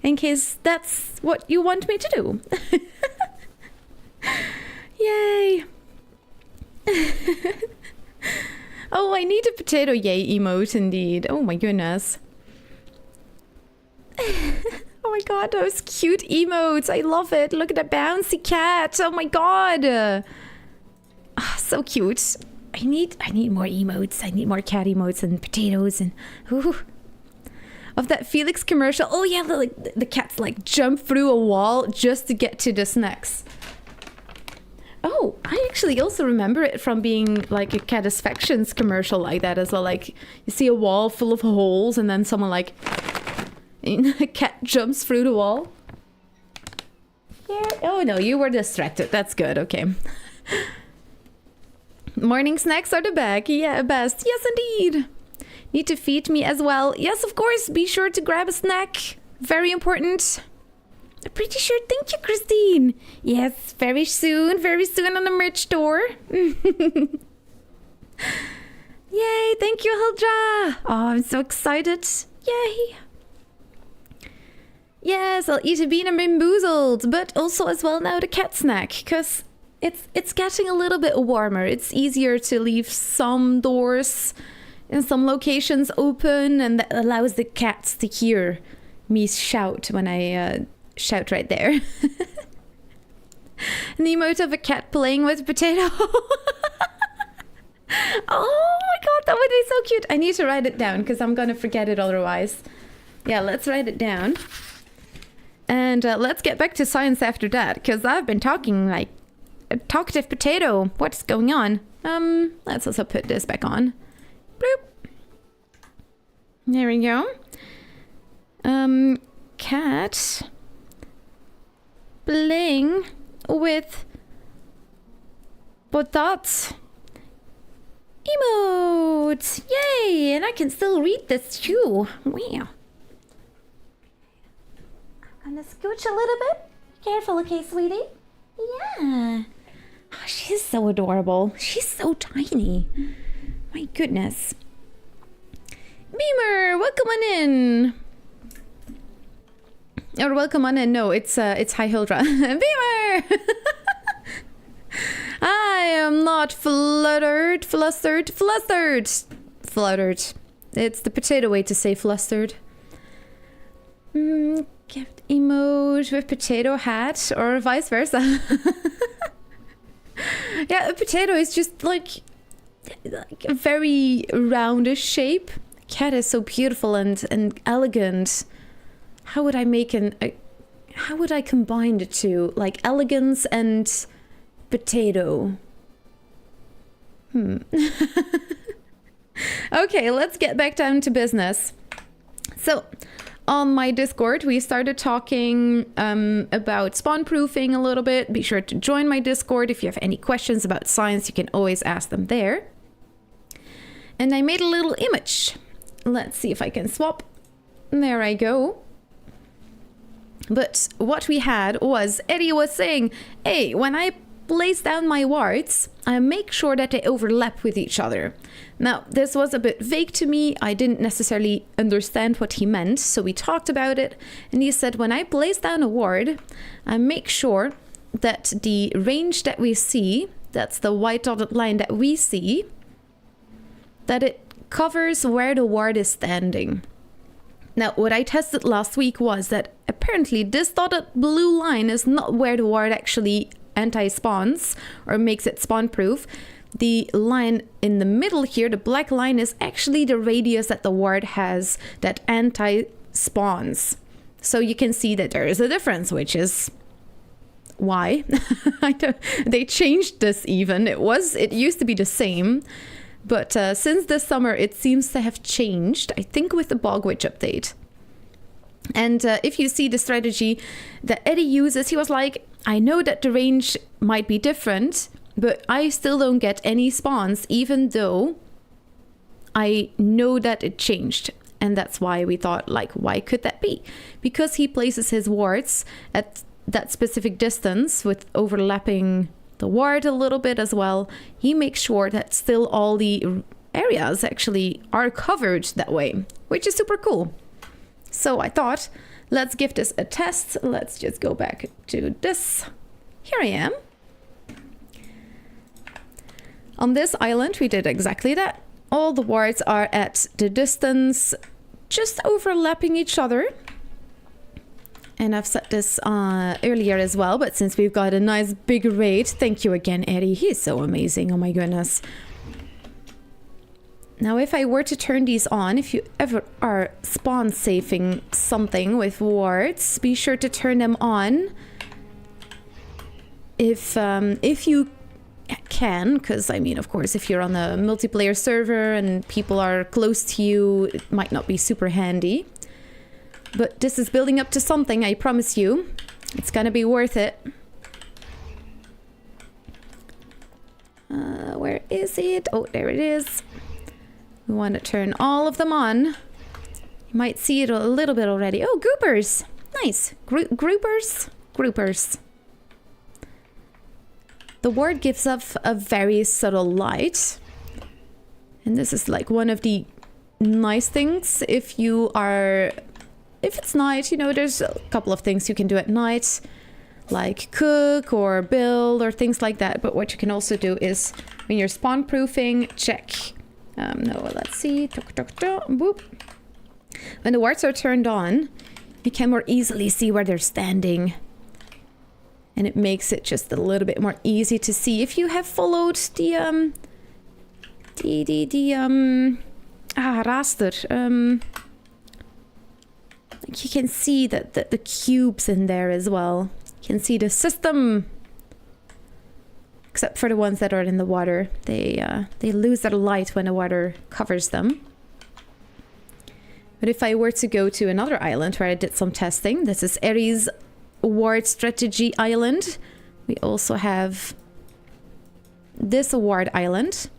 In case that's what you want me to do. Yay. Oh, I need a potato yay emote indeed. Oh my goodness. Oh my god, those cute emotes. I love it. Look at that bouncy cat. Oh my god. So cute. I need more emotes. I need more cat emotes and potatoes and ooh. Of that Felix commercial. Oh yeah, the cats like jump through a wall just to get to the snacks. Oh, I actually also remember it from being like a Catisfactions commercial like that as well. Like you see a wall full of holes and then someone like a cat jumps through the wall. Yeah. Oh no, you were distracted. That's good. Okay. Morning snacks are the bag. Yeah, best. Yes, indeed. Need to feed me as well. Yes, of course. Be sure to grab a snack. Very important. I'm pretty sure. Thank you, Christine. Yes, very soon on the merch store. Yay, thank you, Hildra. Oh, I'm so excited. Yay. Yes, I'll eat a bean and bamboozled, but also as well now the cat snack, because it's getting a little bit warmer. It's easier to leave some doors in some locations open, and that allows the cats to hear me shout when I shout right there. An emote of a cat playing with a potato. Oh my god, that would be so cute. I need to write it down because I'm gonna forget it otherwise. Yeah, let's write it down. And let's get back to science after that, because I've been talking like a talkative potato. What's going on? Let's also put this back on. Bloop. There we go. Cat playing with potats. Emotes! Yay! And I can still read this too. Wow. I'm gonna scooch a little bit. Careful, okay, sweetie? Yeah. Oh, she's so adorable. She's so tiny. My goodness. Beamer, welcome on in. Or welcome on in. No, it's Hi Hildra. Beamer! I am not flustered. It's the potato way to say flustered. Gift emote with potato hat or vice versa. Yeah, a potato is just like a very roundish shape. Cat is so beautiful and elegant. How would I make how would I combine the two? Like elegance and potato. Okay, let's get back down to business. So, on my Discord. We started talking about spawnproofing a little bit. Be sure to join my Discord. If you have any questions about science, you can always ask them there. And I made a little image. Let's see if I can swap. There I go. But what we had was, Eddie was saying, hey, when I place down my wards, I make sure that they overlap with each other. Now, this was a bit vague to me. I didn't necessarily understand what he meant, so we talked about it. And he said, when I place down a ward, I make sure that the range that we see, that's the white dotted line that we see, that it covers where the ward is standing. Now, what I tested last week was that apparently this dotted blue line is not where the ward actually anti-spawns or makes it spawn-proof. The line in the middle here, the black line, is actually the radius that the ward has that anti-spawns. So you can see that there is a difference, which is why. They changed this even. It used to be the same. But since this summer, it seems to have changed, I think with the Bog Witch update. And if you see the strategy that Eddie uses, he was like, I know that the range might be different, but I still don't get any spawns, even though I know that it changed. And that's why we thought, like, why could that be? Because he places his wards at that specific distance with overlapping the ward a little bit as well. He makes sure that still all the areas actually are covered that way, which is super cool. So I thought, let's give this a test. Let's just go back to this. Here I am. On this island, we did exactly that. All the wards are at the distance, just overlapping each other. And I've said this earlier as well, but since we've got a nice big raid, thank you again, Eddie. He's so amazing. Oh my goodness. Now, if I were to turn these on, if you ever are spawn safing something with wards, be sure to turn them on. If you can, because I mean, of course, if you're on a multiplayer server and people are close to you, it might not be super handy. But this is building up to something, I promise you. It's gonna be worth it. Where is it? Oh, there it is. We want to turn all of them on. You might see it a little bit already. Oh, groupers! Nice. Groupers? Groupers. The ward gives off a very subtle light. And this is like one of the nice things if it's night, you know, there's a couple of things you can do at night, like cook or build or things like that. But what you can also do is, when you're spawn proofing, check. No, let's see. Boop. When the wards are turned on, you can more easily see where they're standing. And it makes it just a little bit more easy to see. If you have followed the raster, you can see that the cubes in there as well. You can see the system. Except for the ones that are in the water. They lose their light when the water covers them. But if I were to go to another island where I did some testing, this is Aries Ward Strategy Island. We also have this ward island.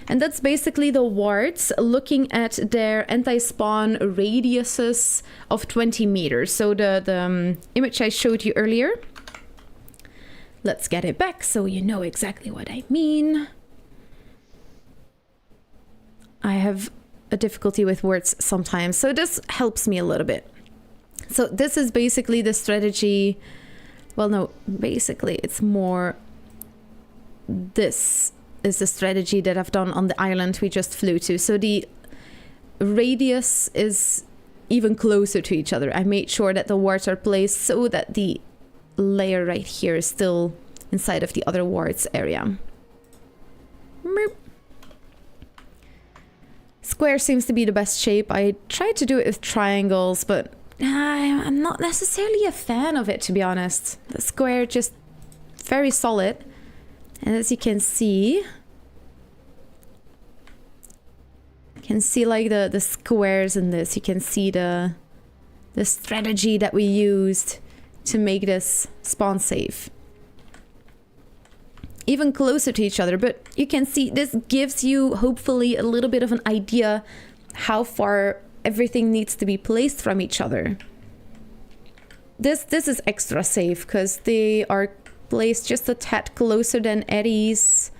And that's basically the wards looking at their anti-spawn radiuses of 20 meters. So the image I showed you earlier. Let's get it back so you know exactly what I mean. I have a difficulty with words sometimes, so this helps me a little bit. So this is basically the strategy. Well, no, basically it's more... This is the strategy that I've done on the island we just flew to. So the radius is even closer to each other. I made sure that the wards are placed so that the layer right here is still inside of the other wards area. Square seems to be the best shape. I tried to do it with triangles, but I'm not necessarily a fan of it, to be honest. The square just very solid. And as you can see like the squares in this. You can see the the strategy that we used to make this spawn safe. Even closer to each other, but you can see this gives you hopefully a little bit of an idea how far everything needs to be placed from each other. This is extra safe because they are placed just a tad closer than Eddie's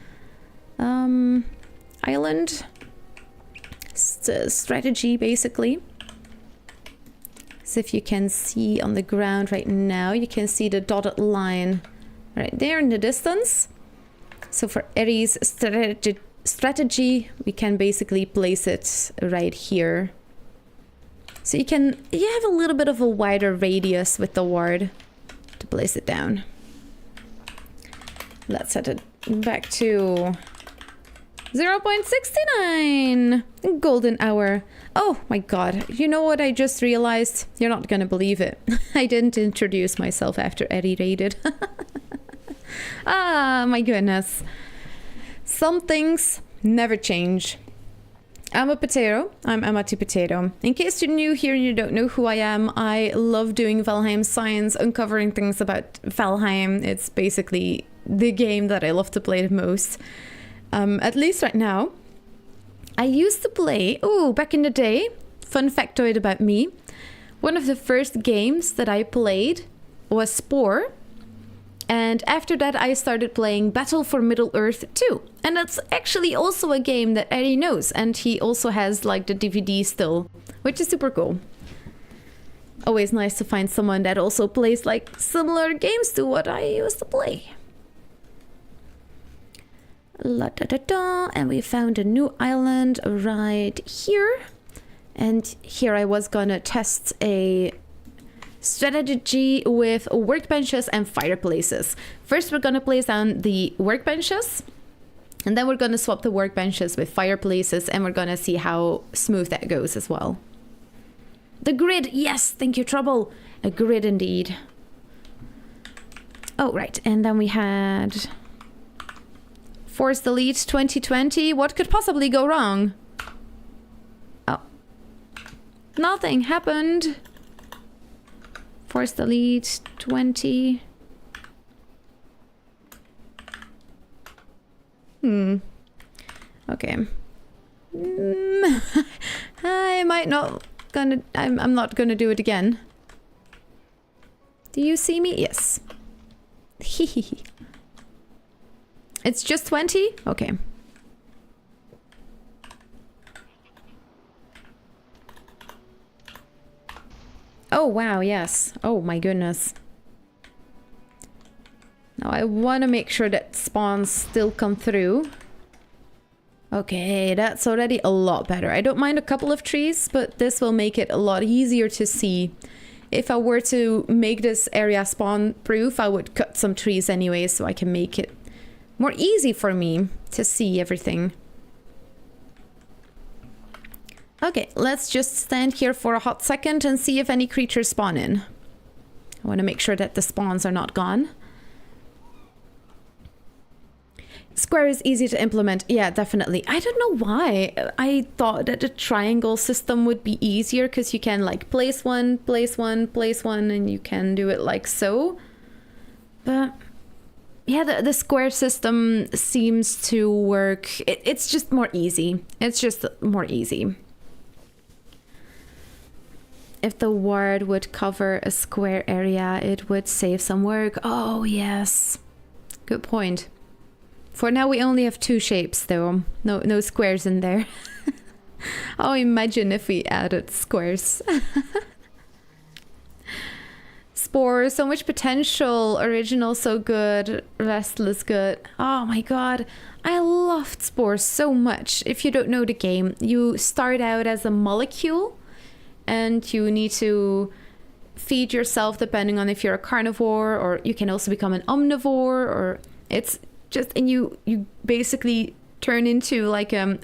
island strategy, basically. So if you can see on the ground right now, you can see the dotted line right there in the distance. So for Eddie's strategy, we can basically place it right here. So you have a little bit of a wider radius with the ward to place it down. Let's set it back to 0.69 golden hour. Oh my god, you know what I just realized? You're not gonna believe it. I didn't introduce myself after Eddie raided. Ah, my goodness. Some things never change. I'm a potato. I'm Emma to Potato. In case you're new here and you don't know who I am, I love doing Valheim science, uncovering things about Valheim. It's basically the game that I love to play the most. At least right now. I used to play, back in the day, fun factoid about me, one of the first games that I played was Spore. And after that, I started playing Battle for Middle-earth 2. And that's actually also a game that Eddie knows. And he also has like the DVD still, which is super cool. Always nice to find someone that also plays like similar games to what I used to play. La da da da, and we found a new island right here. And here I was gonna test a strategy with workbenches and fireplaces. First we're gonna place down the workbenches, and then we're gonna swap the workbenches with fireplaces, and we're gonna see how smooth that goes as well. The grid, yes, thank you, Trouble. A grid indeed. Oh, right, and then we had Force Delete 2020. What could possibly go wrong? Oh. Nothing happened. Force Delete 20. Okay. I'm not gonna do it again. Do you see me? Yes. It's just 20? Okay. Oh, wow, yes. Oh, my goodness. Now I want to make sure that spawns still come through. Okay, that's already a lot better. I don't mind a couple of trees, but this will make it a lot easier to see. If I were to make this area spawn proof, I would cut some trees anyway, so I can make it more easy for me to see everything. Okay, let's just stand here for a hot second and see if any creatures spawn in. I want to make sure that the spawns are not gone. Square is easy to implement. Yeah, definitely. I don't know why. I thought that the triangle system would be easier because you can like place one, place one, place one, and you can do it like so. But yeah, the square system seems to work. It's just more easy. It's just more easy. If the ward would cover a square area, it would save some work. Oh, yes. Good point. For now, we only have 2 shapes, though. No squares in there. Oh, imagine if we added squares. Spore, so much potential. Original, so good. Restless, good. Oh my god. I loved Spore so much. If you don't know the game, you start out as a molecule. And you need to feed yourself depending on if you're a carnivore, or you can also become an omnivore, or it's just, and you basically turn into like a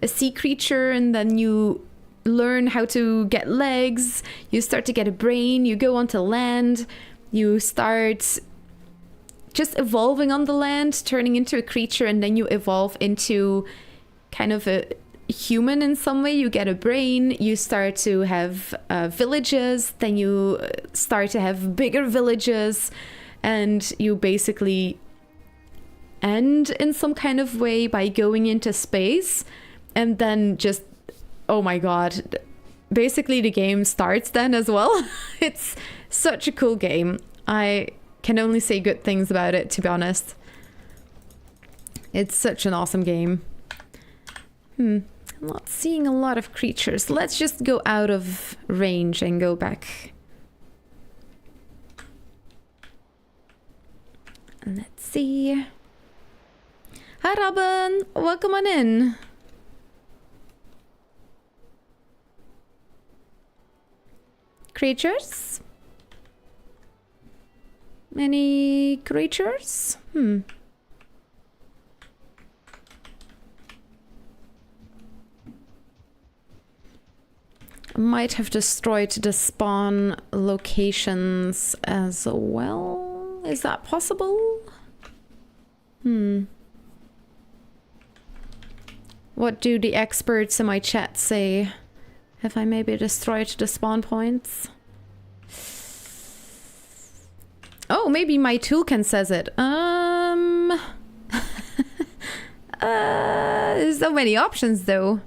sea creature, and then you learn how to get legs, you start to get a brain, you go onto land, you start just evolving on the land, turning into a creature, and then you evolve into kind of human in some way. You get a brain, you start to have villages, then you start to have bigger villages, and you basically end in some kind of way by going into space, and then just, oh my god, basically the game starts then as well. It's such a cool game. I can only say good things about it, to be honest. It's such an awesome game. I'm not seeing a lot of creatures. Let's just go out of range and go back. Let's see. Hi Robin, welcome on in. Creatures? Any creatures? Might have destroyed the spawn locations as well. Is that possible? What do the experts in my chat say? Have I maybe destroyed the spawn points? Oh, maybe my toolkit says it. There's so many options though.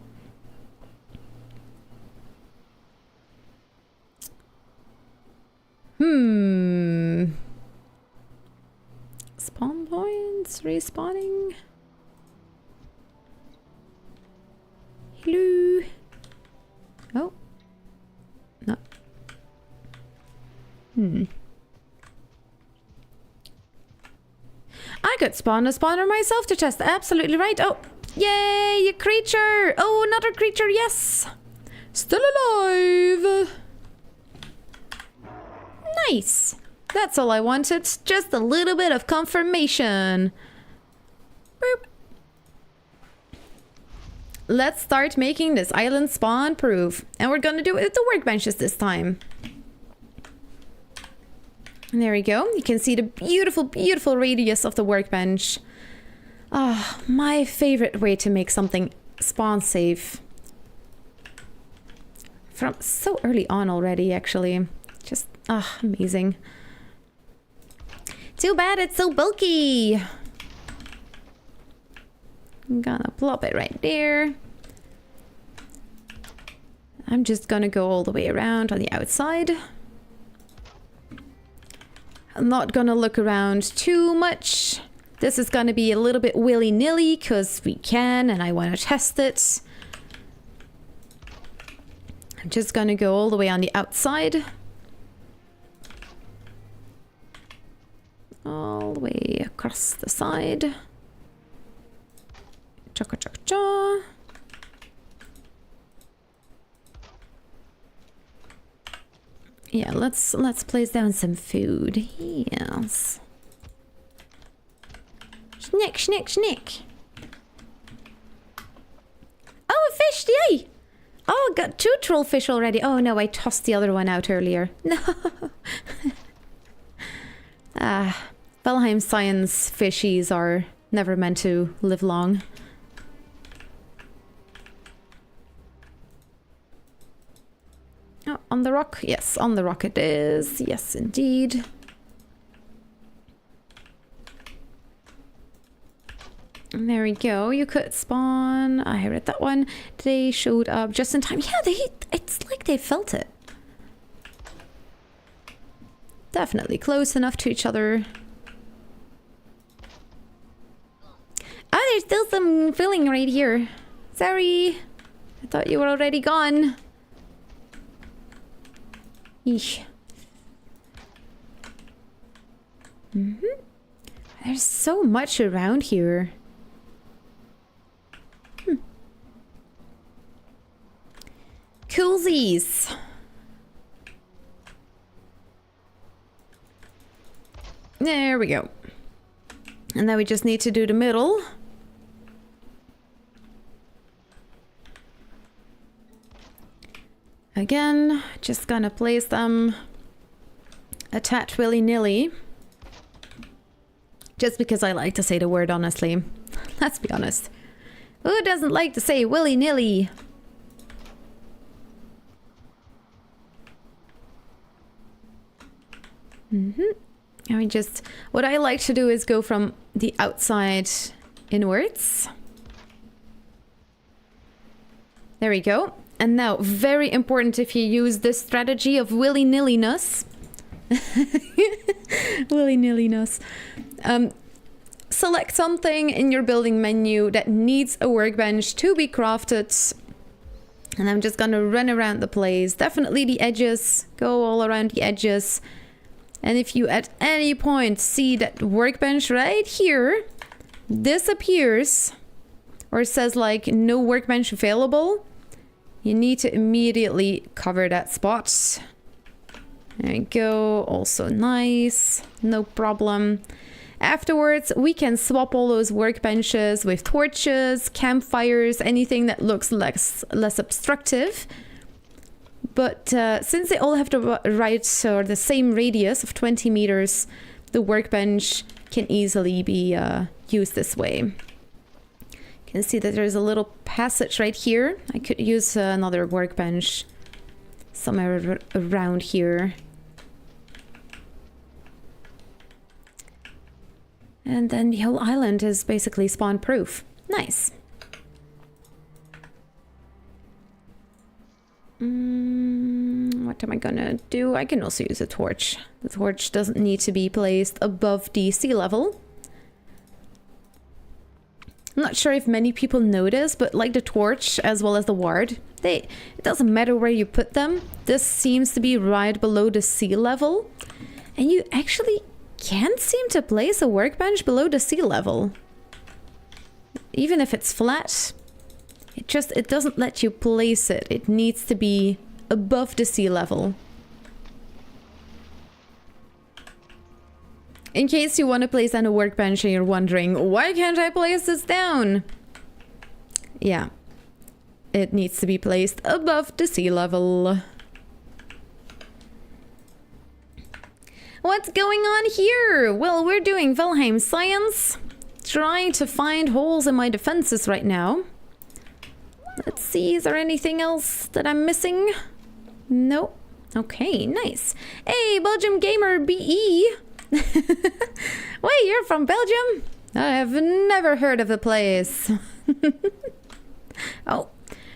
Spawn points, respawning. Hello. Oh. No. I could spawn a spawner myself to test. Absolutely right. Oh, yay, a creature. Oh, another creature, yes. Still alive. Nice. That's all I wanted. Just a little bit of confirmation. Boop. Let's start making this island spawn proof. And we're gonna do it with the workbenches this time. And there we go. You can see the beautiful, beautiful radius of the workbench. Ah, my favorite way to make something spawn safe. From so early on already, actually. Just, amazing. Too bad it's so bulky. I'm gonna plop it right there. I'm just gonna go all the way around on the outside. I'm not gonna look around too much. This is gonna be a little bit willy-nilly because we can and I want to test it. I'm just gonna go all the way on the outside. All the way across the side. Cha-cha-cha-cha. Yeah, let's place down some food. Yes. Schnick, schnick, schnick. Oh, a fish! Yay! Oh, I got 2 trollfish already. Oh no, I tossed the other one out earlier. No. Valheim science fishies are never meant to live long. Oh, on the rock? Yes, on the rock it is. Yes, indeed. And there we go. You could spawn. I read that one. They showed up just in time. Yeah, it's like they felt it. Definitely close enough to each other. Oh, there's still some filling right here. Sorry. I thought you were already gone. Eesh. There's so much around here. Coolsies. There we go. And now we just need to do the middle. Again, just gonna place them attached willy-nilly. Just because I like to say the word, honestly. Let's be honest. Who doesn't like to say willy-nilly? What I like to do is go from the outside inwards. There we go. And now, very important if you use this strategy of willy-nilly-ness. Willy-nilly-ness. Select something in your building menu that needs a workbench to be crafted. And I'm just gonna run around the place. Definitely the edges. Go all around the edges. And if you at any point see that workbench right here disappears, or says like no workbench available, you need to immediately cover that spot. There we go. Also nice. No problem. Afterwards, we can swap all those workbenches with torches, campfires, anything that looks less obstructive. But since they all have the right or the same radius of 20 meters, the workbench can easily be used this way. You can see that there's a little passage right here. I could use another workbench somewhere around here. And then the whole island is basically spawn-proof. Nice. What am I gonna do? I can also use a torch. The torch doesn't need to be placed above the sea level. I'm not sure if many people notice, but like the torch as well as the ward, it doesn't matter where you put them. This seems to be right below the sea level. And you actually can't seem to place a workbench below the sea level. Even if it's flat, it doesn't let you place it. It needs to be above the sea level. In case you want to place down a workbench and you're wondering, why can't I place this down? Yeah, it needs to be placed above the sea level. What's going on here? Well, we're doing Valheim science. Trying to find holes in my defenses right now. Let's see, is there anything else that I'm missing? Nope. Okay, nice. Hey, Belgium Gamer BE. Wait, you're from Belgium? I have never heard of the place. Oh,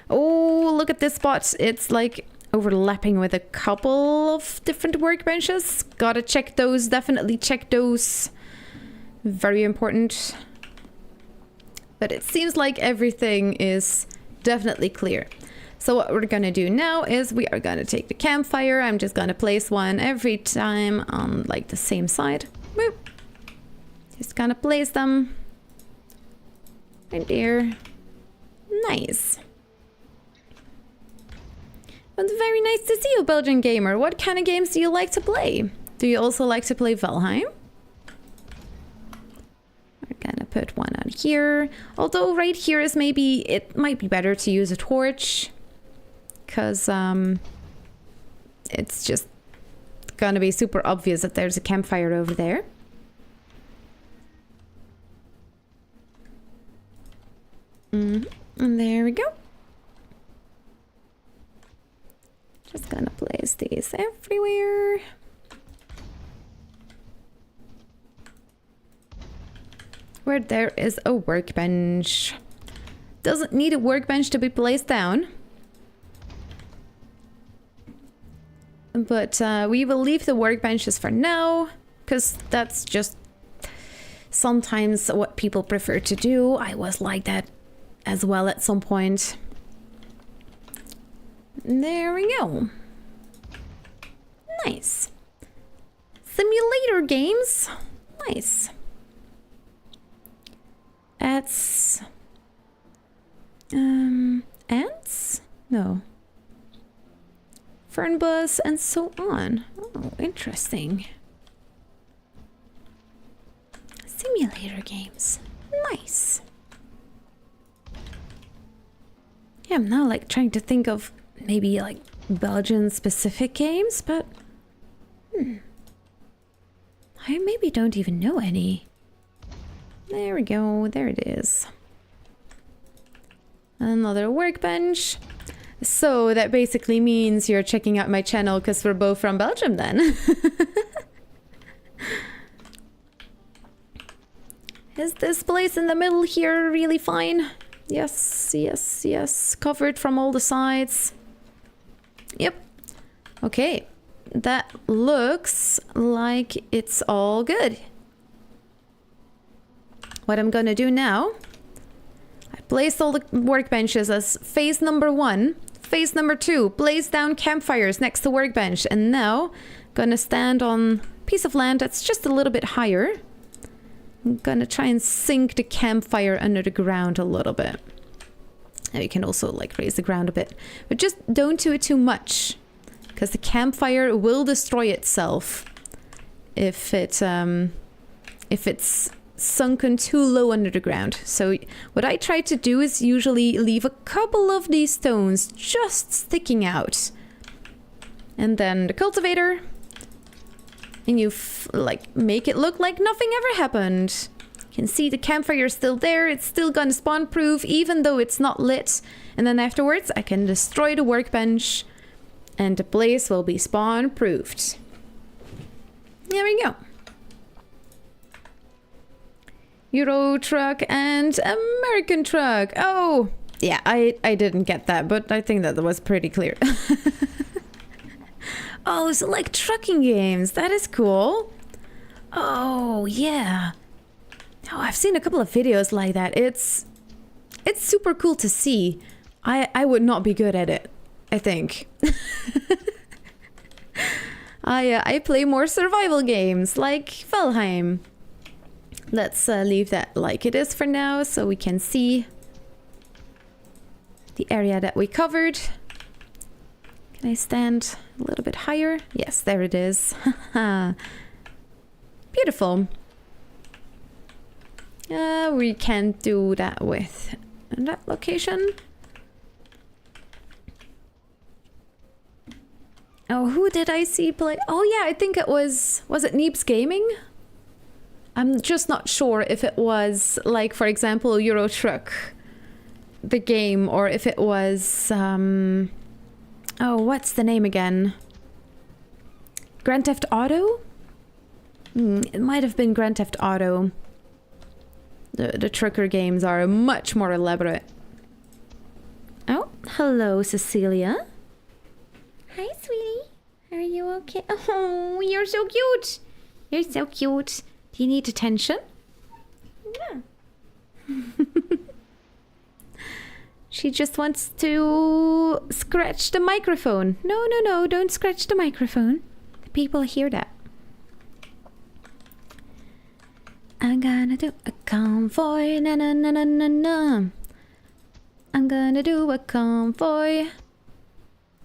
look at this spot. It's like overlapping with a couple of different workbenches. Gotta check those, definitely check those. Very important. But it seems like everything is definitely clear. So what we're gonna do now is we are gonna take the campfire. I'm just gonna place one every time on like the same side. Boop. Just gonna place them right there. Nice. It's very nice to see you, Belgian gamer. What kind of games do you like to play? Do you also like to play Valheim? We're gonna put one on here. Although right here is maybe, it might be better to use a torch. Because it's just gonna be super obvious that there's a campfire over there. And there we go. Just gonna place these everywhere. Where there is a workbench. Doesn't need a workbench to be placed down. But we will leave the workbenches for now, because that's just sometimes what people prefer to do. I was like that as well at some point. There we go. Nice. Simulator games. Nice. Ants? Ants? No. Fernbus and so on. Oh, interesting. Simulator games. Nice. Yeah, I'm now like trying to think of maybe like Belgian specific games, but I maybe don't even know any. There we go, there it is. Another workbench. So that basically means you're checking out my channel because we're both from Belgium then. Is this place in the middle here really fine? Yes, yes, yes. Covered from all the sides. Yep. Okay. That looks like it's all good. What I'm gonna do now, I placed all the workbenches as phase number 1. Phase number 2, place down campfires next to workbench. And now, gonna stand on a piece of land that's just a little bit higher. I'm gonna try and sink the campfire under the ground a little bit. Now you can also like raise the ground a bit, but just don't do it too much, because the campfire will destroy itself if it's sunken too low under the ground. So what I try to do is usually leave a couple of these stones just sticking out, and then the cultivator, and you like make it look like nothing ever happened. You can see the campfire is still there. It's still gonna spawn proof even though it's not lit. And then afterwards I can destroy the workbench and the place will be spawn proofed. There we go. Euro truck and American truck. Oh, yeah, I didn't get that, but I think that was pretty clear. Oh, so like trucking games. That is cool. Oh, yeah. Oh, I've seen a couple of videos like that. It's super cool to see. I would not be good at it, I think. I play more survival games like Valheim. Let's leave that like it is for now so we can see the area that we covered. Can I stand a little bit higher? Yes, there it is. Beautiful. We can't do that with that location. Oh, who did I see play? Oh yeah, I think it was it Neebs Gaming? I'm just not sure if it was, like, for example, Euro Truck, the game, or if it was, oh, what's the name again? Grand Theft Auto? It might have been Grand Theft Auto. The trucker games are much more elaborate. Oh, hello, Cecilia. Hi, sweetie. Are you okay? Oh, you're so cute. You're so cute. Do you need attention? Yeah. She just wants to scratch the microphone. No, no, no, don't scratch the microphone. The people hear that. I'm gonna do a convoy, na na na na na na. I'm gonna do a convoy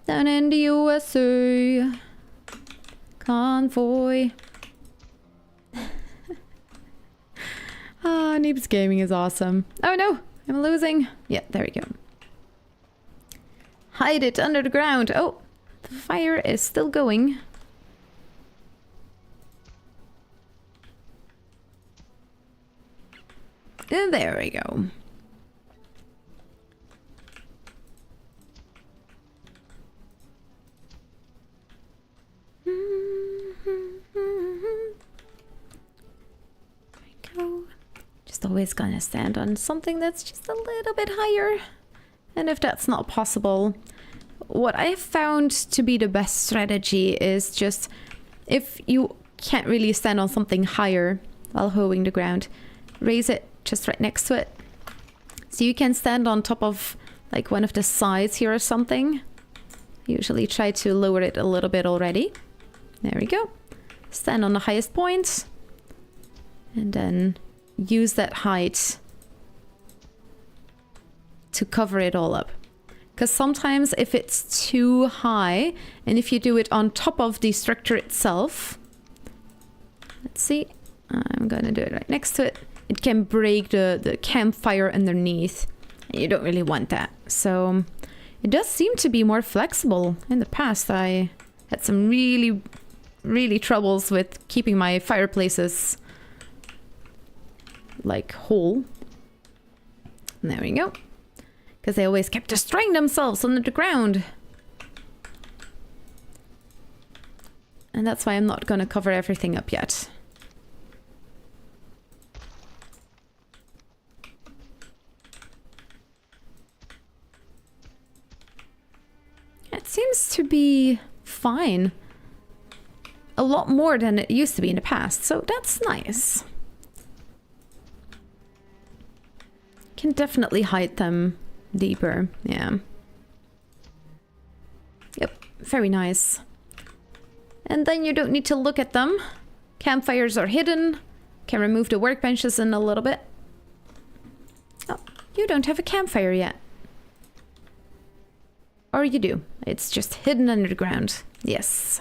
down in the USA. Convoy. Ah, Neebs Gaming is awesome. Oh no, I'm losing. Yeah, there we go. Hide it under the ground. Oh, the fire is still going. And there we go. Just always gonna stand on something that's just a little bit higher. And if that's not possible, what I've found to be the best strategy is just, if you can't really stand on something higher while hoeing the ground, raise it just right next to it. So you can stand on top of like one of the sides here or something. Usually try to lower it a little bit already. There we go. Stand on the highest point. And then use that height to cover it all up. Because sometimes if it's too high, and if you do it on top of the structure itself, let's see, I'm gonna do it right next to it, it can break the campfire underneath, and you don't really want that. So it does seem to be more flexible. In the past I had some really troubles with keeping my fireplaces like whole. And there we go. Because they always kept destroying themselves under the ground. And that's why I'm not going to cover everything up yet. It seems to be fine. A lot more than it used to be in the past, so that's nice. Can definitely hide them deeper, yeah. Yep, very nice. And then you don't need to look at them. Campfires are hidden. Can remove the workbenches in a little bit. Oh, you don't have a campfire yet. Or you do. It's just hidden under the ground. Yes.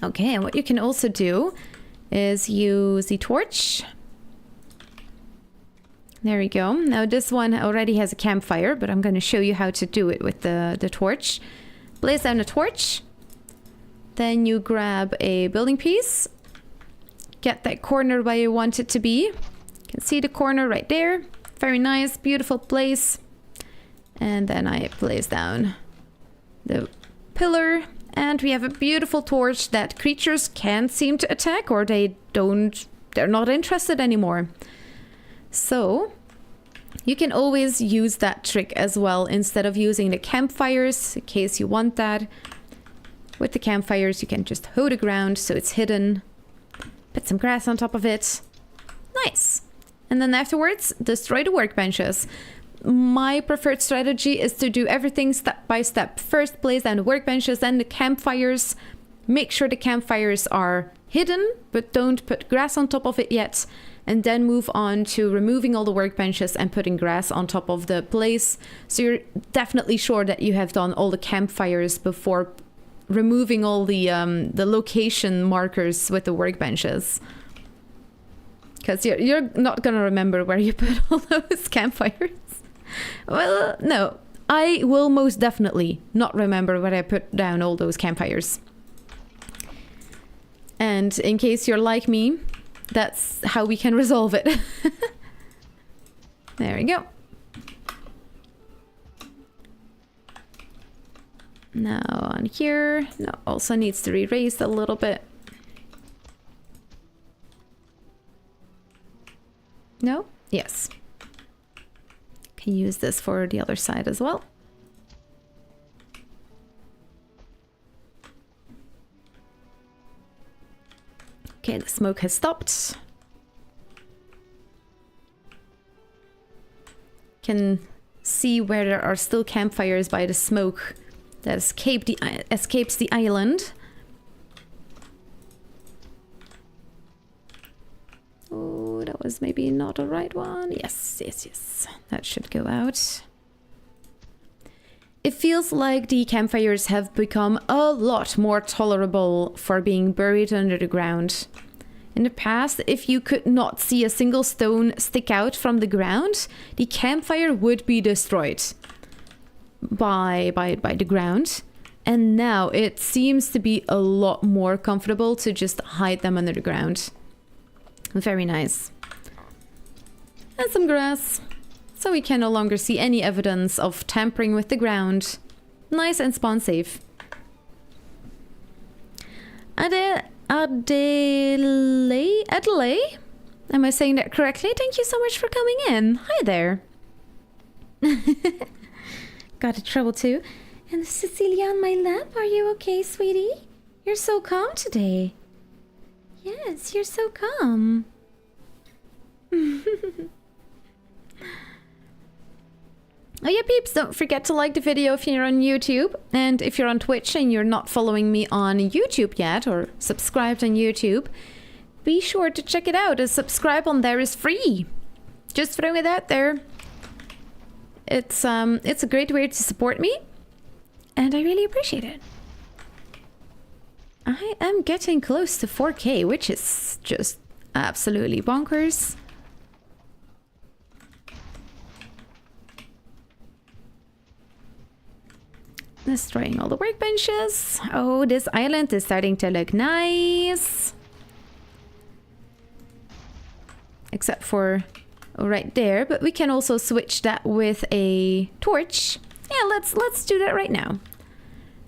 Okay, and what you can also do is use the torch. There we go. Now this one already has a campfire, but I'm going to show you how to do it with the torch. Blaze down a torch. Then you grab a building piece. Get that corner where you want it to be. You can see the corner right there. Very nice, beautiful place. And then I blaze down the pillar. And we have a beautiful torch that creatures can't seem to attack, or they're not interested anymore. So you can always use that trick as well instead of using the campfires in case you want that. With the campfires, you can just hoe the ground so it's hidden. Put some grass on top of it. Nice. And then afterwards, destroy the workbenches. My preferred strategy is to do everything step by step. First, blaze down the workbenches, then the campfires. Make sure the campfires are hidden, but don't put grass on top of it yet. And then move on to removing all the workbenches and putting grass on top of the place. So you're definitely sure that you have done all the campfires before removing all the location markers with the workbenches. Because you're not going to remember where you put all those campfires. Well, no. I will most definitely not remember where I put down all those campfires. And in case you're like me, that's how we can resolve it. There we go. Now on here, no, also needs to be raised a little bit. No? Yes. Can use this for the other side as well. Okay, the smoke has stopped. Can see where there are still campfires by the smoke that escapes the island. Oh, that was maybe not the right one. Yes, yes, yes. That should go out. It feels like the campfires have become a lot more tolerable for being buried under the ground. In the past, if you could not see a single stone stick out from the ground, the campfire would be destroyed by the ground. And now it seems to be a lot more comfortable to just hide them under the ground. Very nice. And some grass. So we can no longer see any evidence of tampering with the ground. Nice and spawn safe. Adelaide? Am I saying that correctly? Thank you so much for coming in. Hi there. Got in trouble too. And Cecilia on my lap, are you okay, sweetie? You're so calm today. Yes, you're so calm. Oh yeah, peeps, don't forget to like the video if you're on YouTube. And if you're on Twitch and you're not following me on YouTube yet, or subscribed on YouTube, be sure to check it out. A subscribe on there is free. Just throwing it out there. It's a great way to support me, and I really appreciate it. I am getting close to 4K, which is just absolutely bonkers. Destroying all the workbenches. Oh, this island is starting to look nice. Except for right there, but we can also switch that with a torch. Yeah, let's do that right now.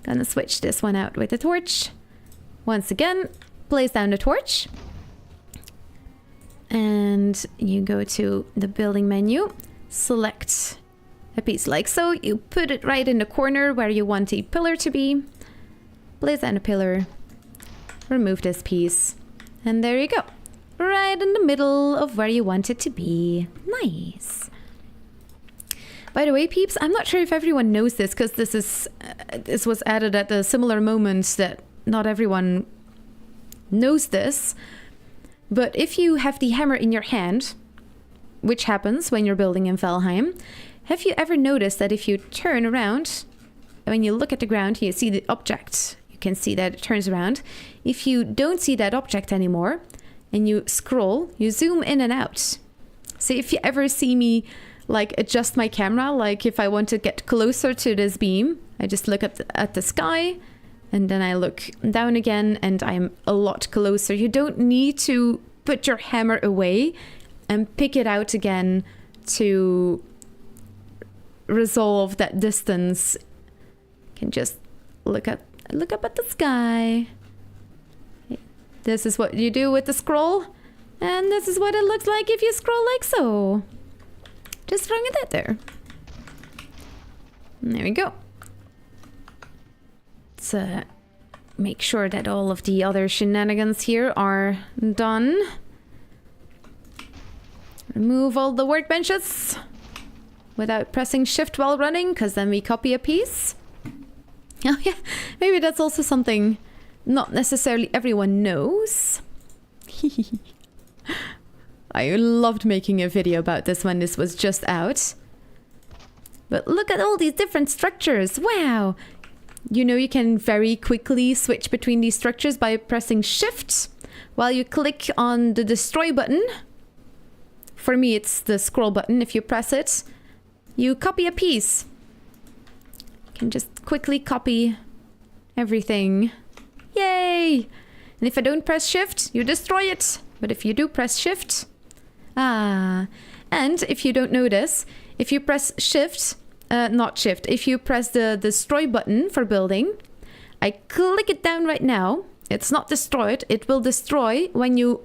Gonna switch this one out with a torch. Once again, place down the torch. And you go to the building menu, select a piece like so. You put it right in the corner where you want a pillar to be. Place down a pillar. Remove this piece. And there you go. Right in the middle of where you want it to be. Nice. By the way, peeps, I'm not sure if everyone knows this, because this was added at a similar moment that not everyone knows this. But if you have the hammer in your hand, which happens when you're building in Valheim, have you ever noticed that if you turn around, when you look at the ground, you see the object. You can see that it turns around. If you don't see that object anymore, and you scroll, you zoom in and out. So if you ever see me like adjust my camera, like if I want to get closer to this beam, I just look at the sky, and then I look down again, and I'm a lot closer. You don't need to put your hammer away and pick it out again to resolve that distance. You can just look up at the sky. This is what you do with the scroll, and this is what it looks like if you scroll like so. Just throwing it out there. There we go. Let's make sure that all of the other shenanigans here are done. Remove all the workbenches without pressing shift while running, because then we copy a piece. Oh yeah, maybe that's also something not necessarily everyone knows. I loved making a video about this when this was just out. But look at all these different structures. Wow! You know, you can very quickly switch between these structures by pressing shift while you click on the destroy button. For me, it's the scroll button. If you press it, you copy a piece. You can just quickly copy everything. Yay! And if I don't press shift, you destroy it. But if you do press shift... and if you don't notice, if you press shift, not shift, if you press the destroy button for building, I click it down right now. It's not destroyed. It will destroy when you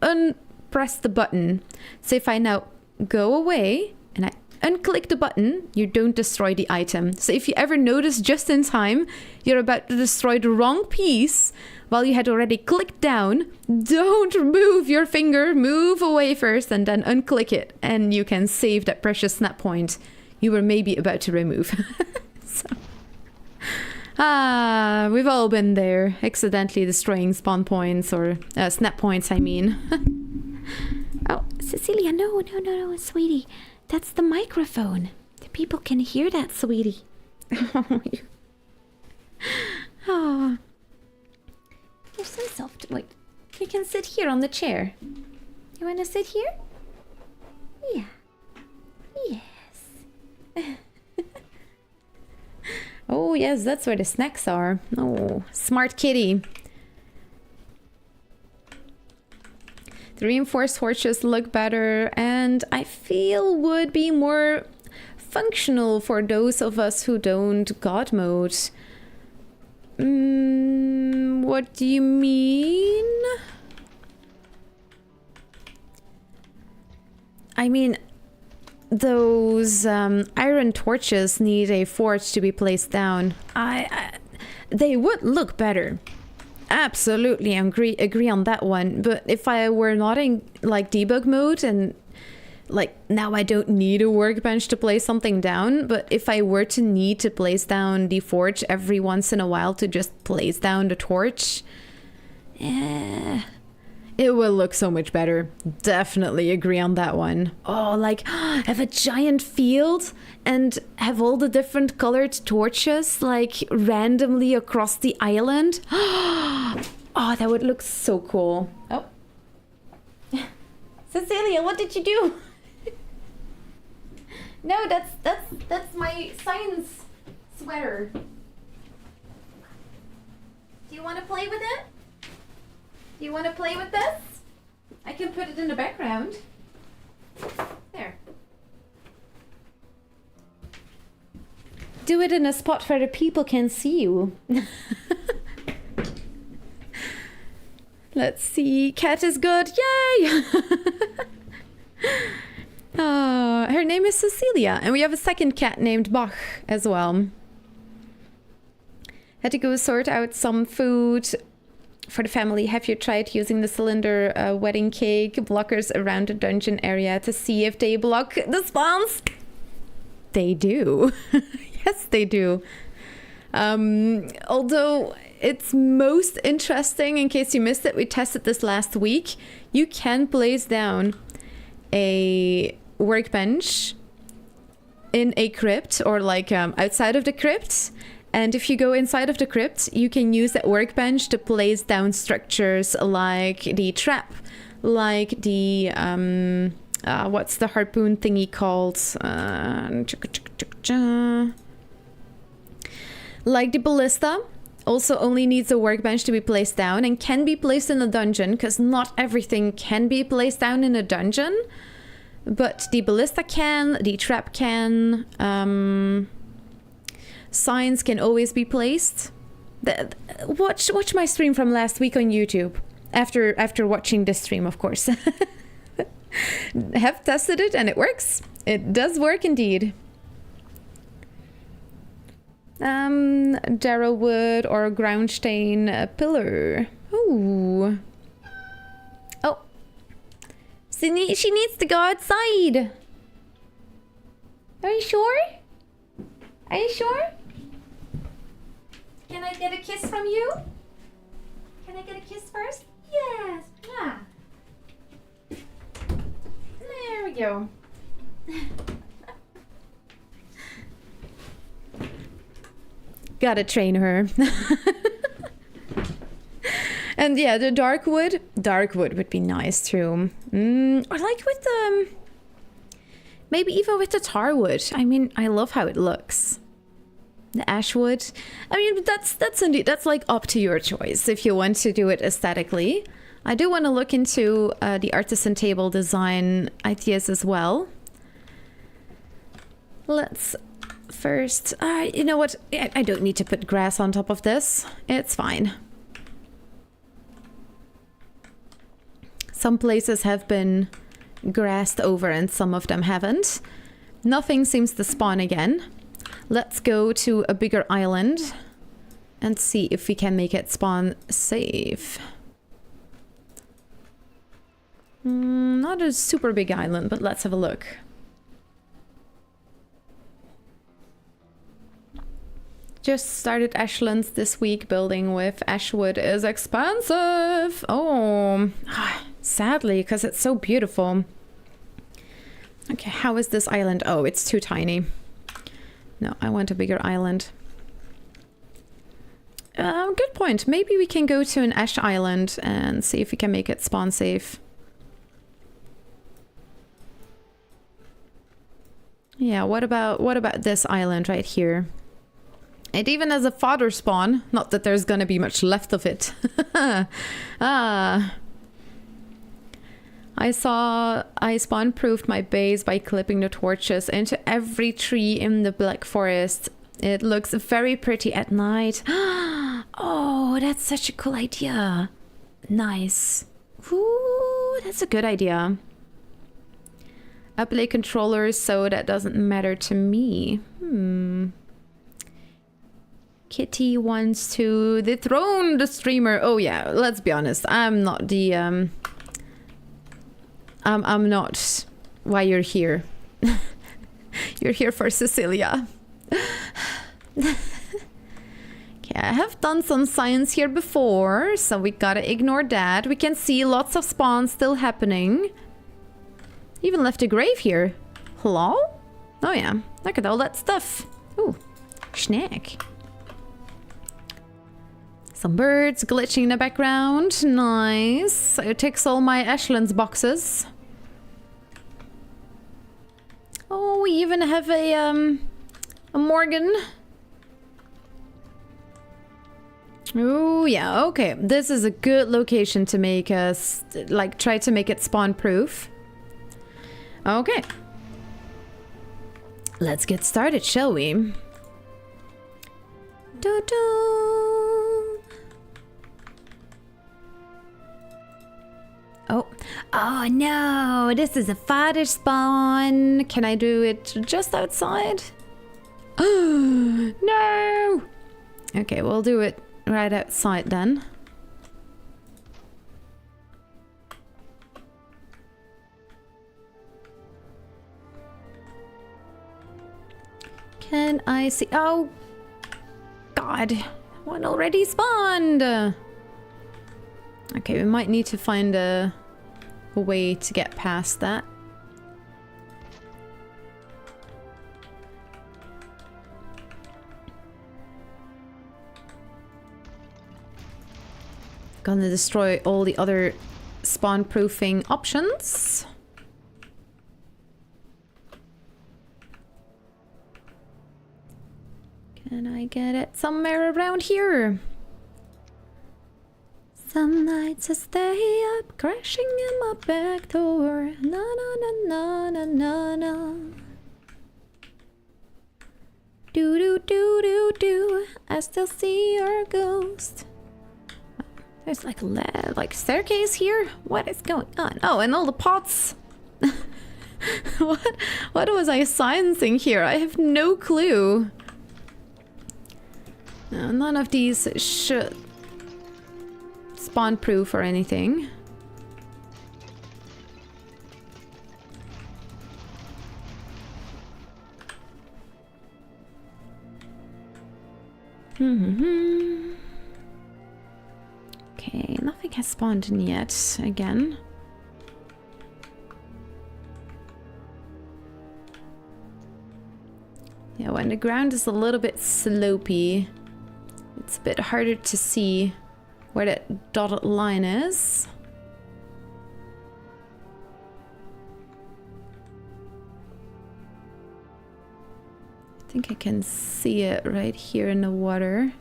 unpress the button. So if I now go away and I unclick the button, you don't destroy the item. So if you ever notice just in time you're about to destroy the wrong piece while you had already clicked down, don't move your finger, move away first and then unclick it, and you can save that precious snap point you were maybe about to remove. So. We've all been there, accidentally destroying spawn points, or snap points, I mean. Oh, Cecilia, no, sweetie. That's the microphone. The people can hear that, sweetie. Oh, you're so soft. Wait, you can sit here on the chair. You want to sit here? Yeah. Yes. Oh, yes, that's where the snacks are. Oh, smart kitty. The reinforced torches look better, and I feel would be more functional for those of us who don't God mode. What do you mean? I mean, those iron torches need a forge to be placed down. They would look better. Absolutely agree on that one. But if I were not in like debug mode and like now I don't need a workbench to place something down, but if I were to need to place down the forge every once in a while to just place down the torch, it will look so much better. Definitely agree on that one. Oh, like have a giant field and have all the different colored torches like randomly across the island. Oh, that would look so cool. Oh. Cecilia, what did you do? No, that's my science sweater. Do you want to play with it? Do you want to play with this? I can put it in the background. There. Do it in a spot where the people can see you. Let's see. Cat is good. Yay! Her name is Cecilia, and we have a second cat named Bach as well. Had to go sort out some food for the family. Have you tried using the cylinder wedding cake blockers around the dungeon area to see if they block the spawns? They do. Yes, they do. Although it's most interesting, in case you missed it, we tested this last week. You can place down a workbench in a crypt, or like outside of the crypt. And if you go inside of the crypt, you can use that workbench to place down structures like the trap, like the, what's the harpoon thingy called? Like the ballista. Also only needs a workbench to be placed down and can be placed in a dungeon, because not everything can be placed down in a dungeon. But the ballista can, the trap can, signs can always be placed. Watch my stream from last week on YouTube. After watching this stream, of course. Have tested it and it works. It does work indeed. Darrow wood or groundstain pillar. Ooh. Oh. She needs to go outside. Are you sure? Are you sure? Can I get a kiss from you? Can I get a kiss first? Yes. Yeah. There we go. Gotta train her. And yeah, the dark wood would be nice too. Or like with the, maybe even with the tar wood. I mean, I love how it looks. The ash wood. I mean, that's indeed, that's like up to your choice if you want to do it aesthetically. I do want to look into the artisan table design ideas as well. Let's first, you know what? I don't need to put grass on top of this. It's fine. Some places have been grassed over and some of them haven't. Nothing seems to spawn again. Let's go to a bigger island and see if we can make it spawn safe. Not a super big island, but let's have a look. Just started Ashlands this week. Building with ashwood is expensive. Oh, sadly, because it's so beautiful. Okay, how is this island? Oh, it's too tiny. No, I want a bigger island. Good point. Maybe we can go to an ash island and see if we can make it spawn safe. Yeah, what about this island right here? It even has a fodder spawn. Not that there's gonna be much left of it. I spawn-proofed my base by clipping the torches into every tree in the Black Forest. It looks very pretty at night. Oh, that's such a cool idea. Nice. Ooh, that's a good idea. Upplay controllers, so that doesn't matter to me. Kitty wants to dethrone the streamer. Oh yeah, let's be honest. I'm not the I'm not why you're here. You're here for Cecilia. Okay, I have done some science here before, so we gotta ignore that. We can see lots of spawns still happening. Even left a grave here. Hello? Oh yeah, look at all that stuff. Ooh, snack. Some birds glitching in the background. Nice. It takes all my Ashlands boxes. Oh, we even have a Morgan. Oh yeah, okay. This is a good location to make us, like, try to make it spawn proof. Okay. Let's get started, shall we? dun, dun. Oh, oh no, this is a fodder spawn. Can I do it just outside? Oh, no. Okay, we'll do it right outside then. Can I see? Oh, God, one already spawned. Okay, we might need to find a way to get past that. Gonna destroy all the other spawn-proofing options. Can I get it somewhere around here? Some nights I stay up, crashing in my back door. Na na na na na na na. Do do do do do. I still see your ghost. There's like a staircase here. What is going on? Oh, and all the pots. What was I sciencing here? I have no clue. No, none of these should spawn proof or anything. Okay, nothing has spawned in yet, again. Yeah, when the ground is a little bit slopey, it's a bit harder to see where that dotted line is. I think I can see it right here in the water.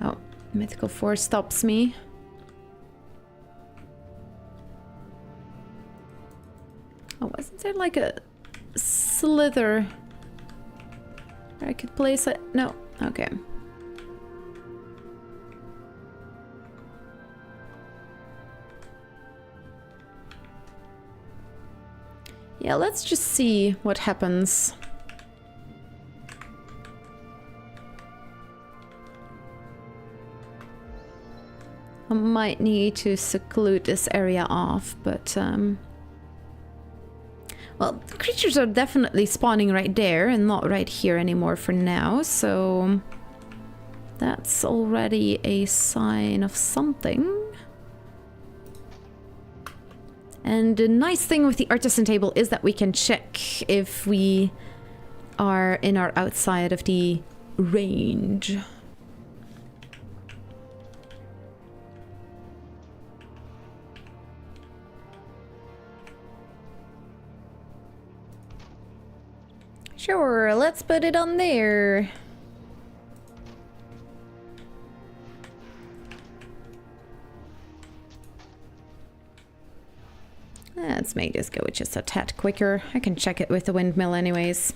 Oh, Mythical Force stops me. Oh, wasn't there like a slither where I could place it? No. Okay. Yeah, let's just see what happens. I might need to seclude this area off, but well, the creatures are definitely spawning right there and not right here anymore for now, so that's already a sign of something. And the nice thing with the Artisan table is that we can check if we are in or outside of the range. Sure, let's put it on there. Let's make this go just a tad quicker. I can check it with the windmill anyways.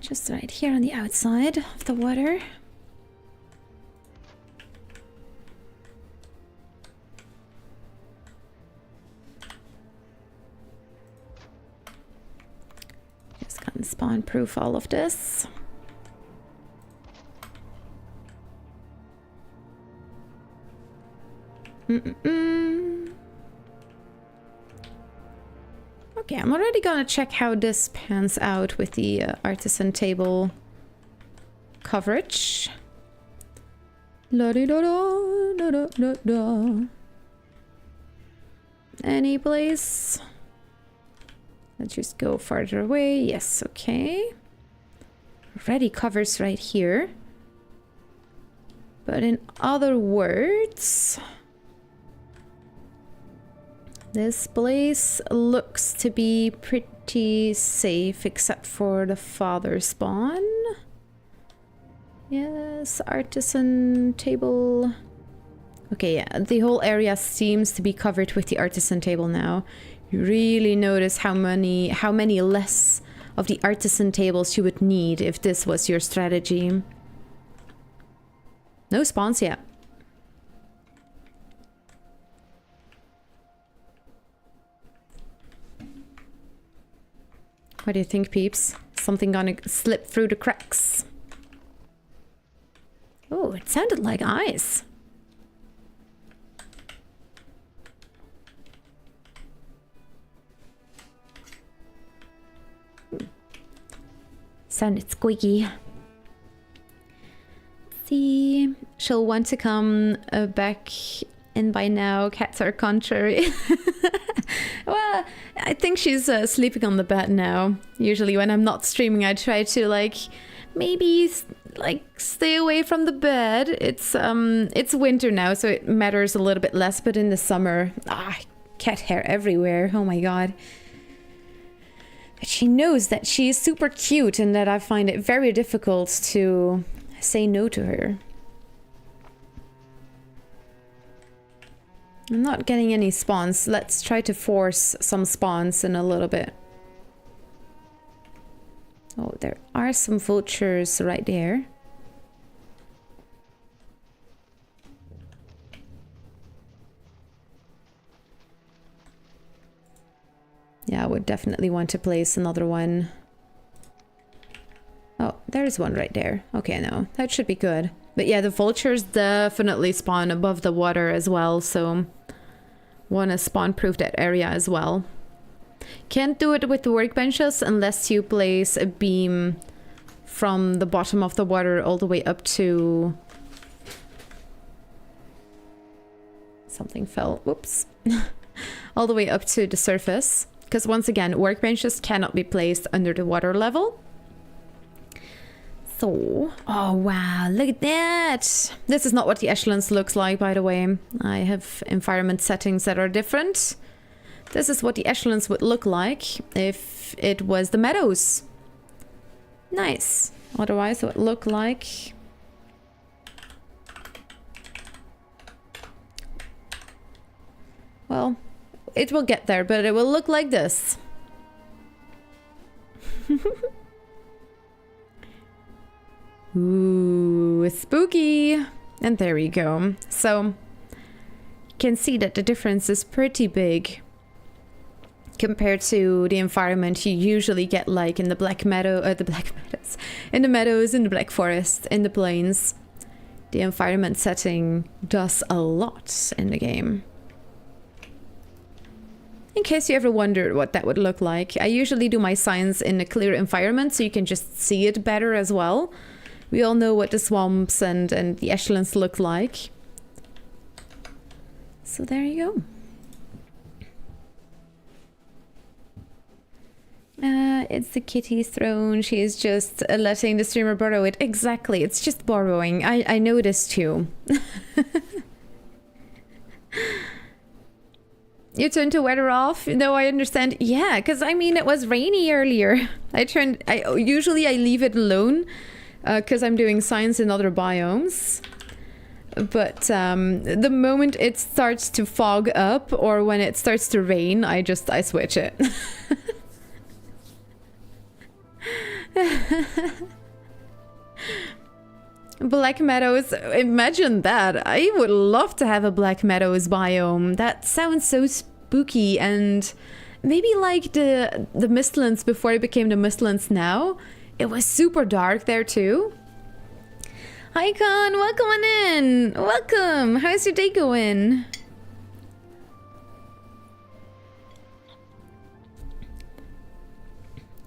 Just right here on the outside of the water. Just gonna spawn proof all of this. Okay, I'm already gonna check how this pans out with the Artisan table coverage. La-di-da-da-da-da-da-da. Any place? Let's just go farther away. Yes, okay. Already covers right here. But in other words, this place looks to be pretty safe except for the father spawn. Yes, Artisan table. Okay, yeah, the whole area seems to be covered with the Artisan table now. You really notice how many less of the artisan tables you would need if this was your strategy. No spawns yet. What do you think, peeps? Something gonna slip through the cracks? Oh, it sounded like ice. Sounded squeaky. See, she'll want to come back in by now. Cats are contrary. Well, I think she's sleeping on the bed now. Usually when I'm not streaming, I try to like maybe like stay away from the bed. It's winter now, so it matters a little bit less, but in the summer, cat hair everywhere. Oh my god. But she knows that she is super cute and that I find it very difficult to say no to her. I'm not getting any spawns. Let's try to force some spawns in a little bit. Oh, there are some vultures right there. Yeah, I would definitely want to place another one. Oh, there's one right there. Okay, no, that should be good. But yeah, the vultures definitely spawn above the water as well, so want to spawn-proof that area as well. Can't do it with the workbenches unless you place a beam from the bottom of the water all the way up to... Something fell. Whoops. All the way up to the surface. Because once again, workbenches cannot be placed under the water level. So, oh wow, look at that! This is not what the Ashlands looks like, by the way. I have environment settings that are different. This is what the Ashlands would look like if it was the meadows. Nice. Otherwise, it would look like... Well, it will get there, but it will look like this. Ooh, spooky! And there we go. So, you can see that the difference is pretty big compared to the environment you usually get, like in the Black Meadow, in the meadows, in the Black Forest, in the plains. The environment setting does a lot in the game. In case you ever wondered what that would look like, I usually do my signs in a clear environment so you can just see it better as well. We all know what the swamps and the Ashlands look like. So there you go. It's the kitty's throne. She's just letting the streamer borrow it. Exactly, it's just borrowing. I know this too. You turned the weather off? No, I understand. Yeah, because I mean, it was rainy earlier. Usually I leave it alone because I'm doing science in other biomes. But the moment it starts to fog up or when it starts to rain, I switch it. Black Meadows, imagine that. I would love to have a Black Meadows biome. That sounds so spooky, and maybe like the Mistlands before it became the Mistlands now. It was super dark there too. Hi Con, welcome on in. Welcome. How's your day going?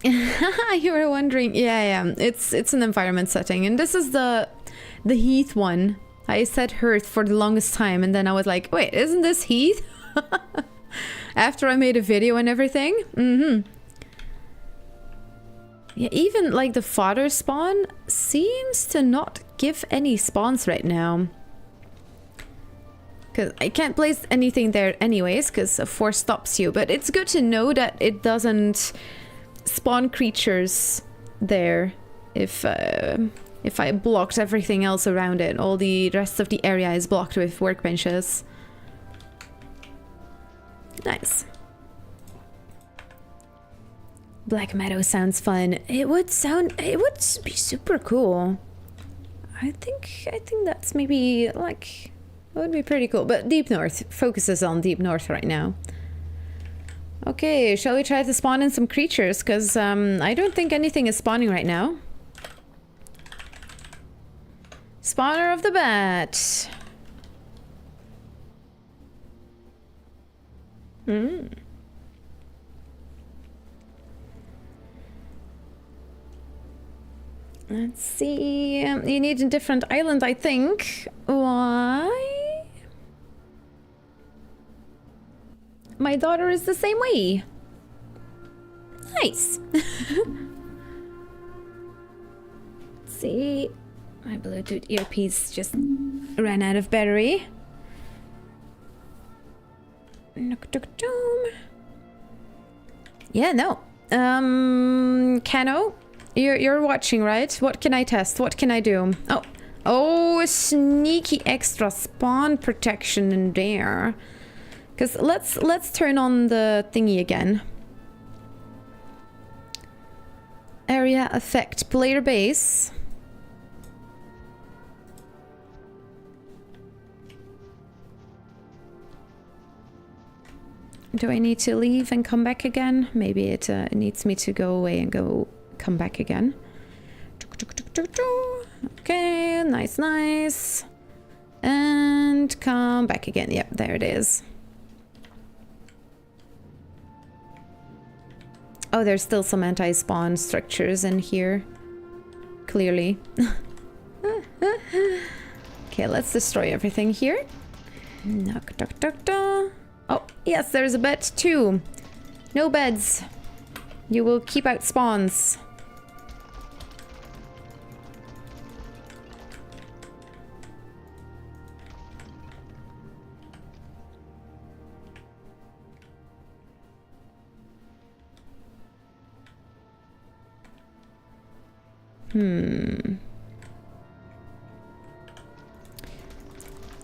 You were wondering. Yeah. It's an environment setting, and this is the heath one. I said hearth for the longest time, and then I was like, wait, isn't this heath? After I made a video and everything. Yeah, even like the fodder spawn seems to not give any spawns right now. Because I can't place anything there anyways, because a force stops you. But it's good to know that it doesn't spawn creatures there if I blocked everything else around it. All the rest of the area is blocked with workbenches. Nice. Black Meadow sounds fun. It would be super cool. I think that's maybe like, it would be pretty cool. But Deep North focuses on Deep North right now. Okay, shall we try to spawn in some creatures? Because I don't think anything is spawning right now. Spawner of the bat. Hmm. Let's see. You need a different island, I think. Why? My daughter is the same way. Nice. Let's see. My Bluetooth earpiece just ran out of battery. Yeah, no. Cano, you're watching, right? What can I test? What can I do? Oh, a sneaky extra spawn protection in there. Because let's turn on the thingy again. Area effect, player base. Do I need to leave and come back again? Maybe it needs me to go away and come back again. Okay, nice. And come back again. Yep, there it is. Oh, there's still some anti-spawn structures in here. Clearly. Okay, let's destroy everything here. Oh, yes, there's a bed too. No beds. You will keep out spawns.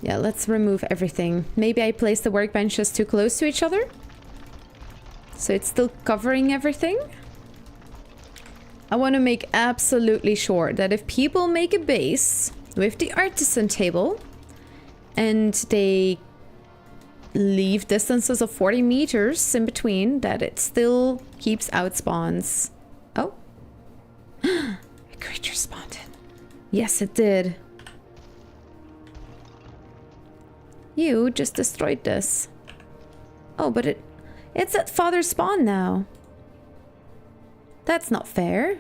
Yeah, let's remove everything. Maybe I placed the workbenches too close to each other, so it's still covering everything. I want to make absolutely sure that if people make a base with the artisan table and they leave distances of 40 meters in between, that it still keeps out spawns. Oh. A creature spawned in. Yes, it did. You just destroyed this. Oh, but it's at father's spawn now. That's not fair.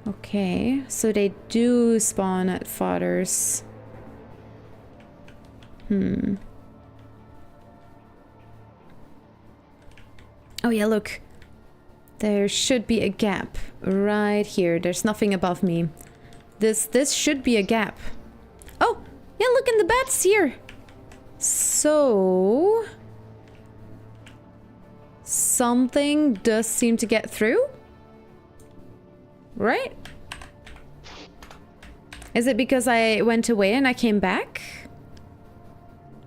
Okay, so they do spawn at father's. Oh yeah, look. There should be a gap right here. There's nothing above me. This should be a gap. Oh, yeah, look, in the bats here. So something does seem to get through, right? Is it because I went away and I came back?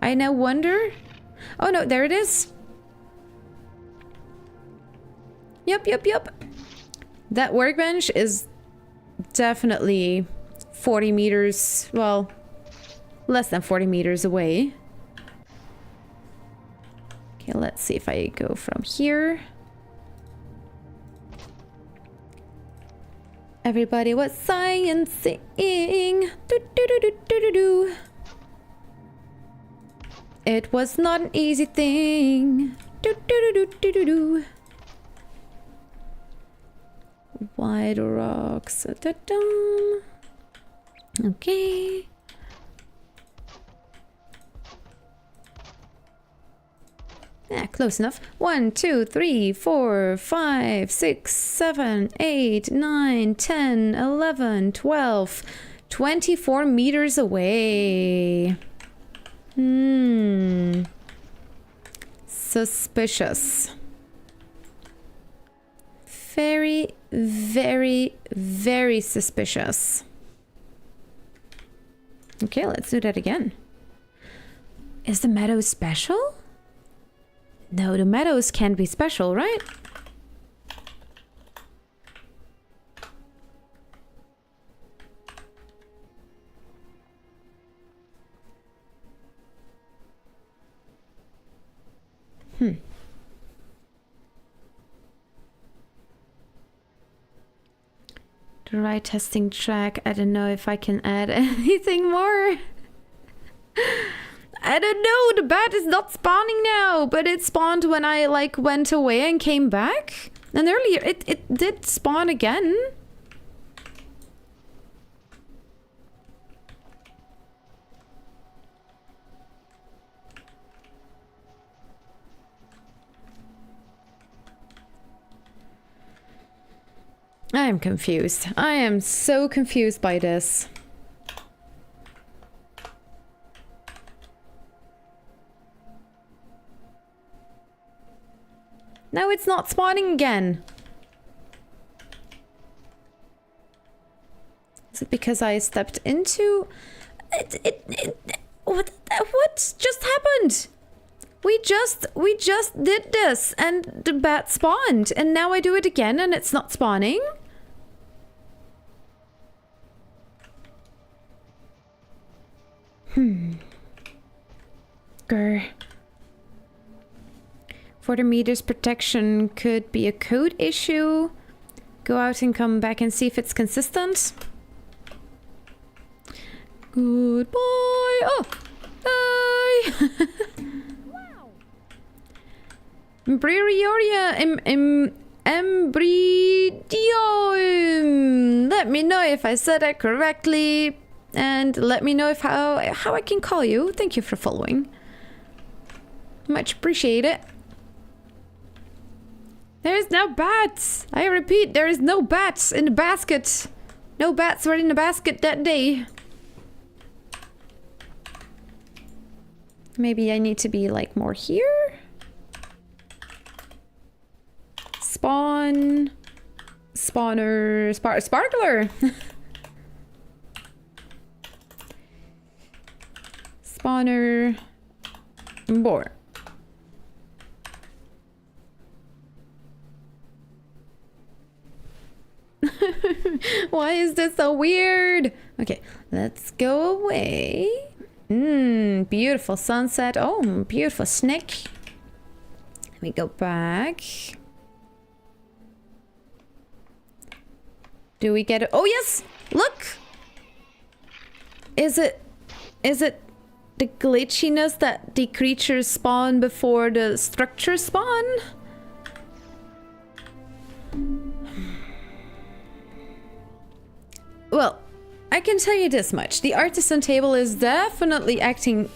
I now wonder. Oh no, there it is. Yep. That workbench is definitely 40 meters, well, less than 40 meters away. Okay, let's see if I go from here. Everybody was sciencing. Do. It was not an easy thing. Do. White rocks. Okay. Yeah, close enough. 1, 2, 3, 4, 5, 6, 7, 8, 9, 10, 11, 12, 24 meters away. Suspicious. Very, very, very suspicious. Okay, let's do that again. Is the meadow special? No, the meadows can't be special, right? The right testing track. I don't know if I can add anything more. I don't know. The bat is not spawning now, but it spawned when I like went away and came back. And earlier it did spawn again. I am confused. I am so confused by this. No, it's not spawning again. Is it because I stepped into... What just happened? We just did this and the bat spawned and now I do it again and it's not spawning? Grr. 40 meters protection could be a code issue. Go out and come back and see if it's consistent. Goodbye. Oh, bye. Embryoria, embrydium. Let me know if I said that correctly, and let me know if how I can call you. Thank you for following. Much appreciate it. There is no bats. I repeat, there is no bats in the basket. No bats were in the basket that day. Maybe I need to be like more here. Spawn. Spawner. Sparkler. Spawner. Boar. Why is this so weird? Okay, let's go away. Beautiful sunset. Oh, beautiful snake. Let me go back. Do we get it? Oh yes! Look! Is it the glitchiness that the creatures spawn before the structures spawn? Well, I can tell you this much. The artisan table is definitely acting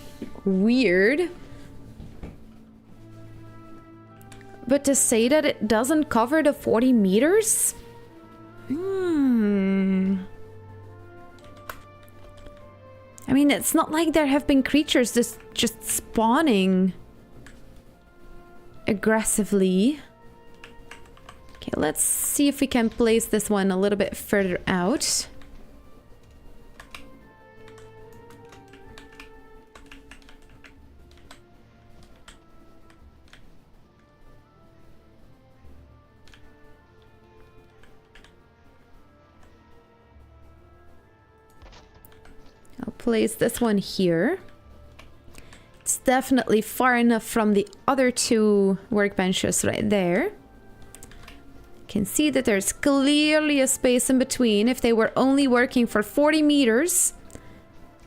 weird. But to say that it doesn't cover the 40 meters? I mean, it's not like there have been creatures just spawning aggressively. Okay, let's see if we can place this one a little bit further out. I'll place this one here. It's definitely far enough from the other two workbenches right there. You can see that there's clearly a space in between. If they were only working for 40 meters,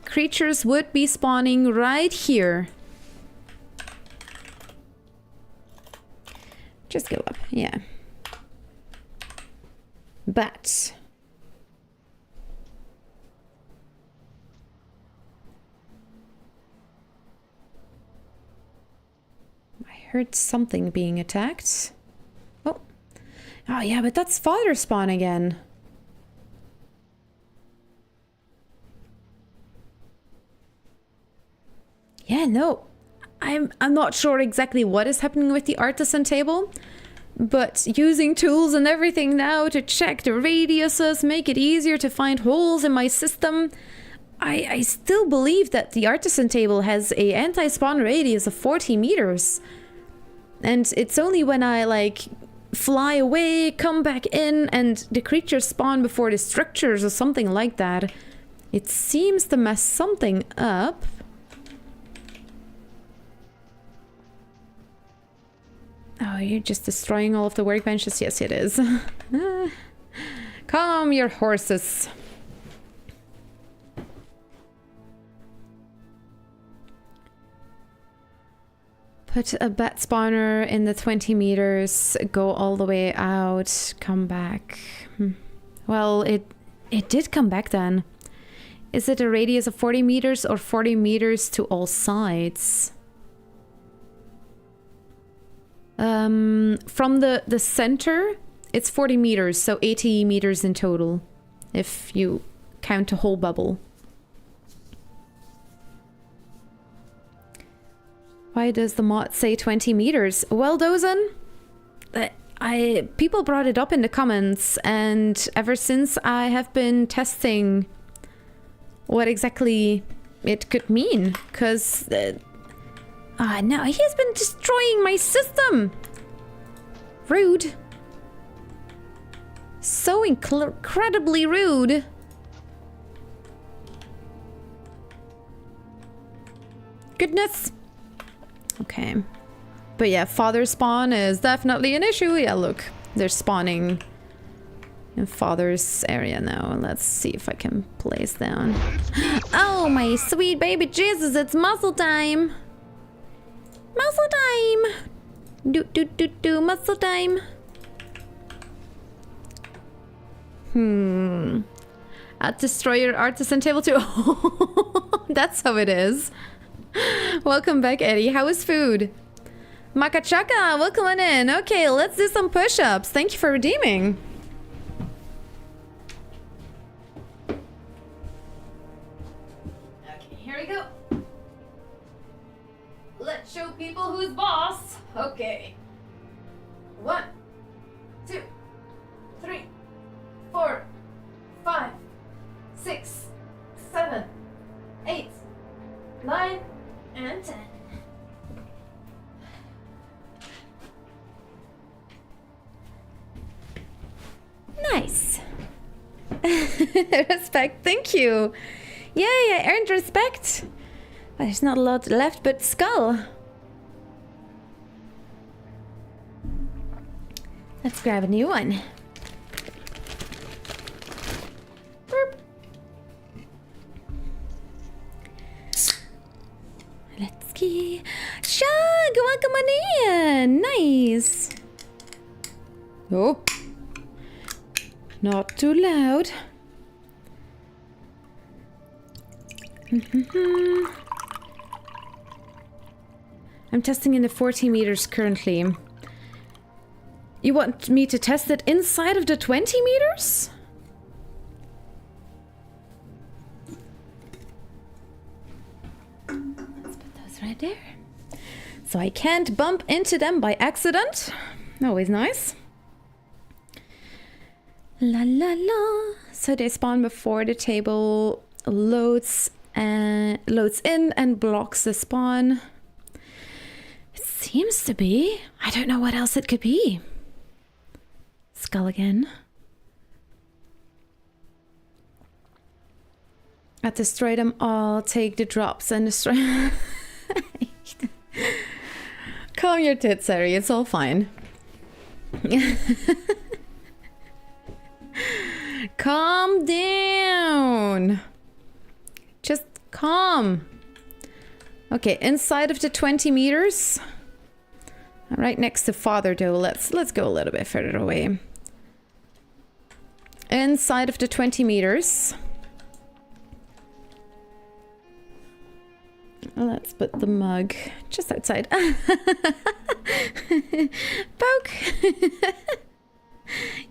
creatures would be spawning right here. Just go up, yeah. But I heard something being attacked. Oh. Oh yeah, but that's fodder spawn again. Yeah, no. I'm not sure exactly what is happening with the artisan table, but using tools and everything now to check the radiuses, make it easier to find holes in my system, I still believe that the Artisan table has a anti-spawn radius of 40 meters. And it's only when I, like, fly away, come back in, and the creatures spawn before the structures or something like that. It seems to mess something up. Oh, you're just destroying all of the workbenches? Yes, it is. Calm your horses. Put a bat spawner in the 20 meters, go all the way out, come back. Well, it did come back then. Is it a radius of 40 meters or 40 meters to all sides? From the center, it's 40 meters, so 80 meters in total, if you count a whole bubble. Why does the mod say 20 meters? Well, Dozan, people brought it up in the comments, and ever since I have been testing what exactly it could mean, because no, he has been destroying my system. Rude. So incredibly rude. Goodness. Okay. But yeah, father spawn is definitely an issue. Yeah, look. They're spawning in father's area now. Let's see if I can place down. Oh, my sweet baby Jesus, it's muscle time. Muscle time. Muscle time. I'll destroy your Artisan table too. That's how it is. Welcome back, Eddie. How is food? Makachaka, welcome on in. Okay, let's do some push-ups. Thank you for redeeming. Okay, here we go. Let's show people who's boss. Okay. 1, 2, 3, 4, 5, 6, 7, 8, 9, and 10. Nice. Respect, thank you. Yay, I earned respect. There's not a lot left but skull. Let's grab a new one. Burp. Let's get Shug, welcome on in. Nice. Oh. Not too loud. I'm testing in the 40 meters currently. You want me to test it inside of the 20 meters? Let's put those right there. So I can't bump into them by accident. Always nice. La la la. So they spawn before the table loads in and blocks the spawn. It seems to be. I don't know what else it could be. Skull again. I destroy them all, take the drops and destroy. Calm your tits, Harry. It's all fine. Calm down. Just calm. Okay, inside of the 20 meters. Right next to father though. Let's go a little bit further away. Inside of the 20 meters. Let's put the mug just outside. Poke.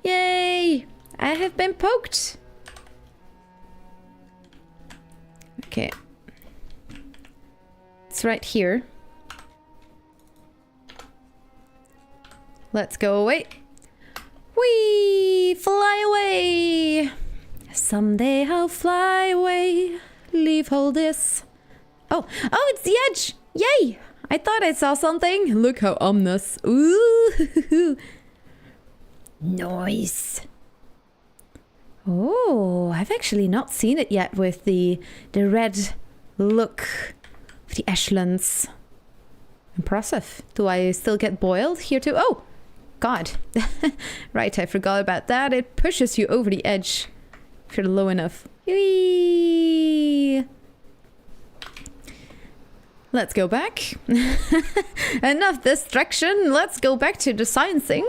Yay! I have been poked. Okay. It's right here. Let's go away. Whee! Fly away! Someday I'll fly away. Leave hold this. Oh, it's the edge! Yay! I thought I saw something. Look how ominous. Ooh! Nice. Oh, I've actually not seen it yet with the red look of the Ashlands. Impressive. Do I still get boiled here too? Oh, God. Right, I forgot about that. It pushes you over the edge if you're low enough. Whee! Let's go back. Enough distraction. Let's go back to the sciencing.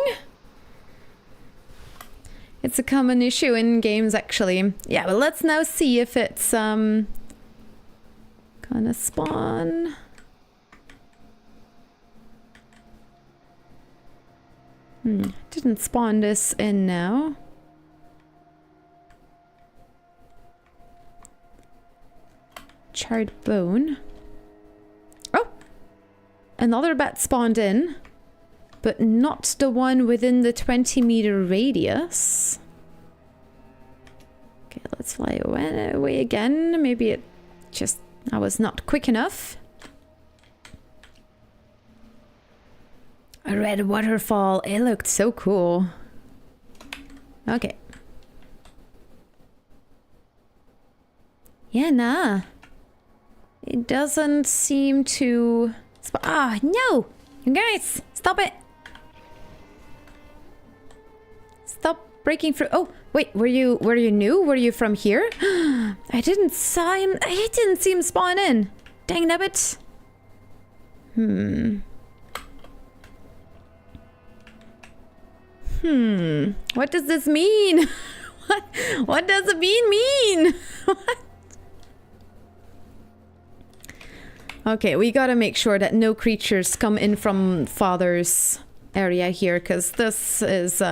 It's a common issue in games, actually. Yeah, but let's now see if it's gonna spawn. Didn't spawn this in now. Charred bone. Oh! Another bat spawned in. But not the one within the 20-meter radius. Okay, let's fly away again. Maybe it just... I was not quick enough. A red waterfall. It looked so cool. Okay. Yeah, nah. It doesn't seem to... Ah, no! You guys, stop it! Stop breaking through. Oh, wait, were you new? Were you from here? I didn't see him spawn in. Dang nabbit. What does this mean? What does it mean? What? Okay, we gotta make sure that no creatures come in from father's area here, because this is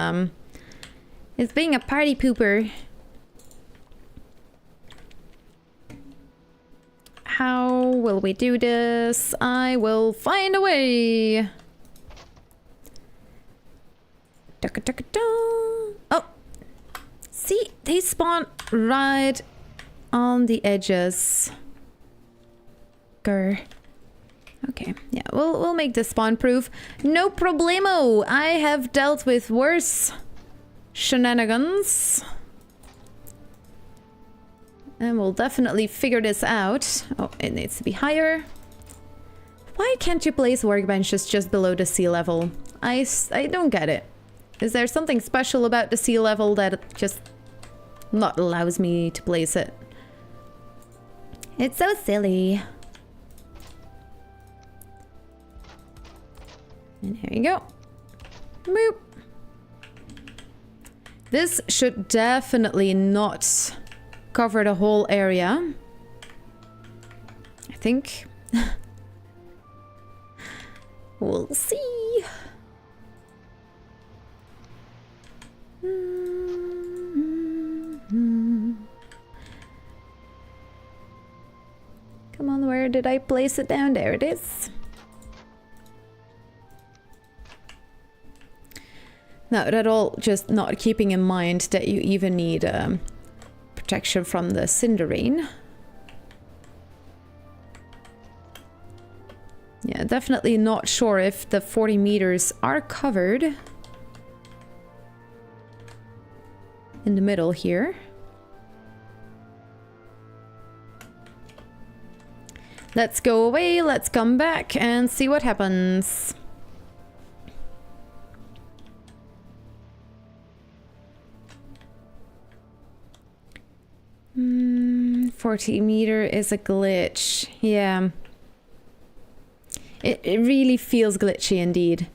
it's being a party pooper. How will we do this? I will find a way. Oh, see, they spawn right on the edges. Grr. Okay, yeah, we'll make this spawn proof. No problemo. I have dealt with worse shenanigans. And we'll definitely figure this out. Oh, it needs to be higher. Why can't you place workbenches just below the sea level? I don't get it. Is there something special about the sea level that just not allows me to place it? It's so silly. And here you go. Boop. This should definitely not cover the whole area. I think. We'll see. Come on, where did I place it down? There it is. Not at all, just not keeping in mind that you even need protection from the cinder rain. Yeah, definitely not sure if the 40 meters are covered. In the middle here. Let's go away, let's come back and see what happens. 40 meter is a glitch. Yeah. It really feels glitchy indeed.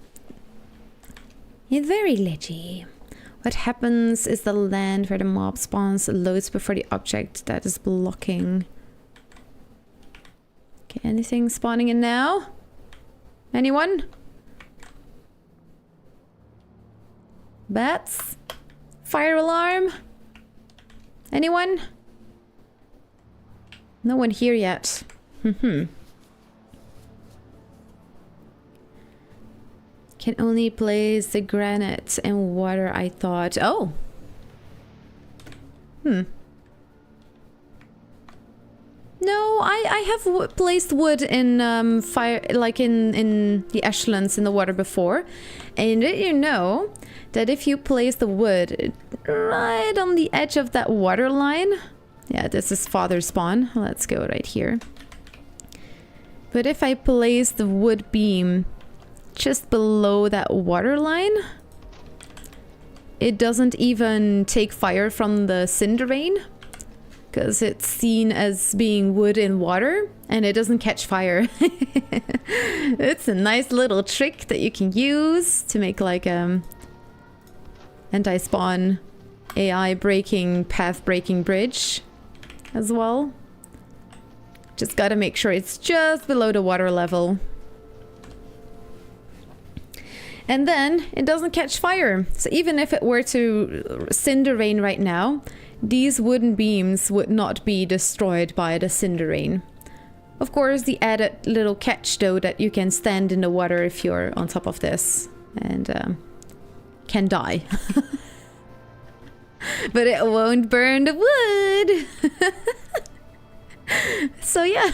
It's very glitchy. What happens is the land where the mob spawns loads before the object that is blocking. Okay, anything spawning in now? Anyone? Bats? Fire alarm? Anyone? No one here yet. Can only place the granite and water, I thought. Oh! I have placed wood in fire, like in the Ashlands in the water before, and did you know that if you place the wood right on the edge of that water line, yeah, this is father spawn. Let's go right here. But if I place the wood beam just below that water line, it doesn't even take fire from the cinder rain, because it's seen as being wood in water and it doesn't catch fire. It's a nice little trick that you can use to make like anti-spawn AI breaking, path breaking bridge as well. Just gotta make sure it's just below the water level. And then it doesn't catch fire. So even if it were to cinder rain right now, these wooden beams would not be destroyed by the cinder rain. Of course, the added little catch though, that you can stand in the water if you're on top of this and can die. But it won't burn the wood. So yeah.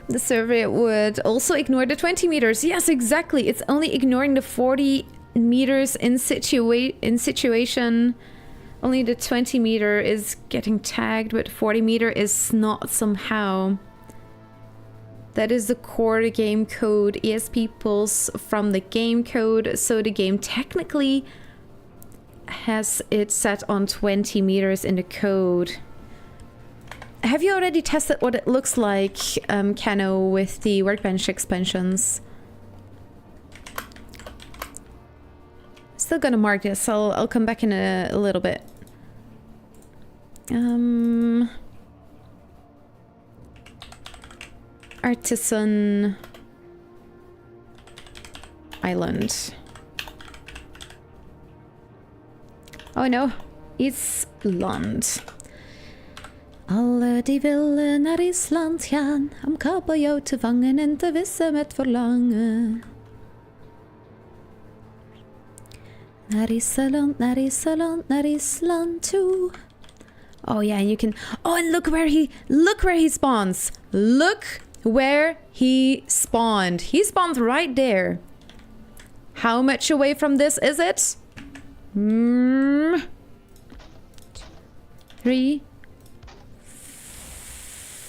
The survey would also ignore the 20 meters. Yes, exactly. It's only ignoring the 40 meters in situation. Only the 20 meter is getting tagged, but 40 meter is not somehow. That is the core game code. ESP pulls from the game code, so the game technically has it set on 20 meters in the code. Have you already tested what it looks like, Cano, with the Workbench expansions? Still gonna mark this. I'll come back in a little bit. Artisan Island. Oh no, Island. Alle de ville naar Island gaan, om kabeljauw te vangen en te vissen met verlangen. Naar Island, naar Island, naar Island toe. Oh yeah, you can. Oh, and look where he spawns. Look where he spawned. He spawned right there. How much away from this is it? 3,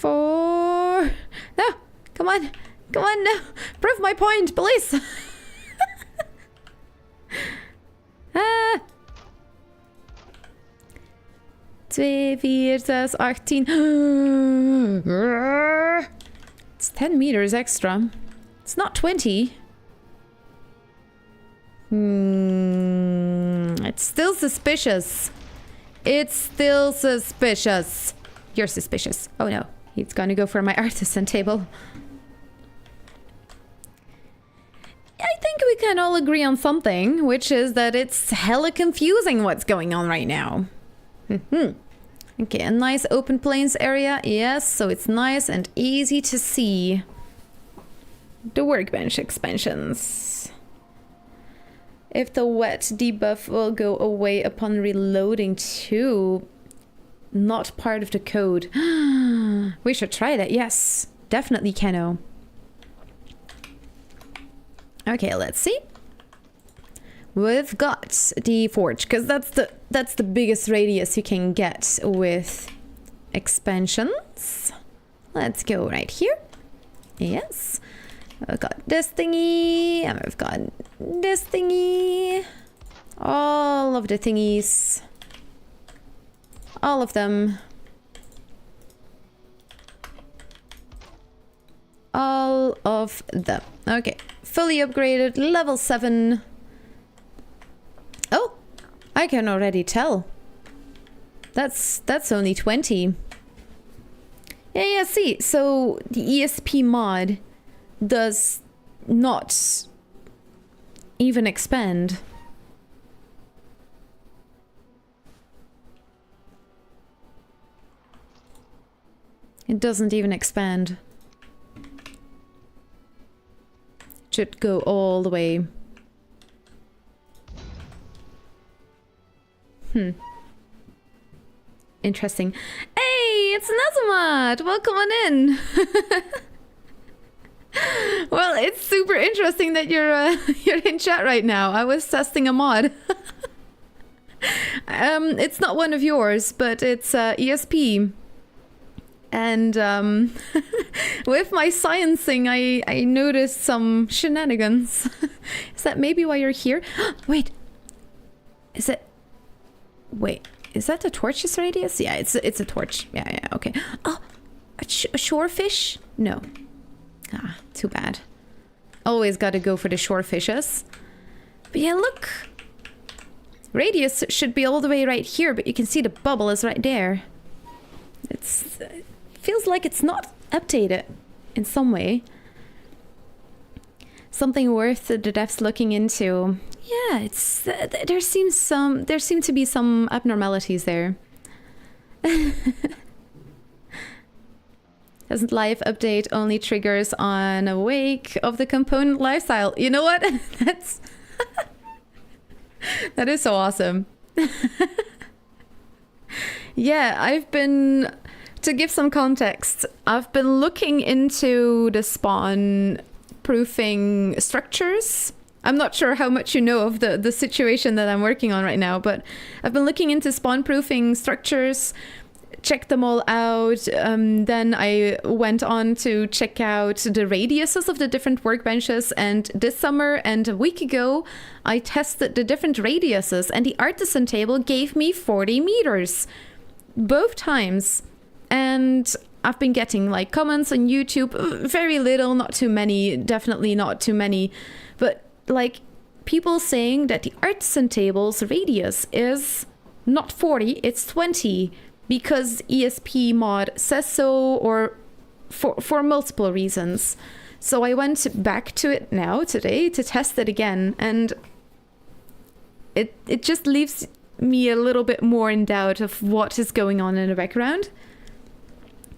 4. No, come on, no. Prove my point, please. Ah. 2, 4, 6, 18. It's 10 meters extra. It's not 20. It's still suspicious. It's still suspicious. You're suspicious. Oh no, he's gonna go for my artisan table. I think we can all agree on something, which is that it's hella confusing what's going on right now. Okay, a nice open plains area. Yes, so it's nice and easy to see. The Workbench expansions. If the wet debuff will go away upon reloading too. Not part of the code. We should try that. Yes, definitely, Keno. Okay, let's see. We've got the forge, because that's the biggest radius you can get with expansions. Let's go right here. Yes. I've got this thingy, and I've got this thingy. All of the thingies. All of them. All of them. Okay. Fully upgraded, level 7. Oh, I can already tell. That's only 20. Yeah, see. So the ESP mod does not even expand. It doesn't even expand. It should go all the way. interesting. Hey, it's Nazamat! Welcome on in! Well, it's super interesting that you're in chat right now. I was testing a mod. It's not one of yours, but it's ESP. And with my sciencing, I noticed some shenanigans. Is that maybe why you're here? Wait, is it? Wait, is that a torch's radius? Yeah, it's a torch. Yeah, okay. Oh, a shorefish? No. Ah, too bad. Always got to go for the shore fishes. But yeah, look. Radius should be all the way right here, but you can see the bubble is right there. It feels like it's not updated in some way. Something worth the devs looking into. Yeah, it's there seem to be some abnormalities there. Doesn't live update only triggers on a wake of the component lifestyle? You know what? That is so awesome. Yeah, to give some context, I've been looking into the spawn proofing structures. I'm not sure how much you know of the situation that I'm working on right now, but I've been looking into spawn proofing structures, checked them all out. Then I went on to check out the radiuses of the different workbenches, and this summer and a week ago I tested the different radiuses, and the Artisan table gave me 40 meters both times. And I've been getting like comments on YouTube, very little, not too many, definitely not too many, but like people saying that the Artisan table's radius is not 40, it's 20. Because ESP mod says so, or for multiple reasons. So I went back to it now today to test it again, and it just leaves me a little bit more in doubt of what is going on in the background.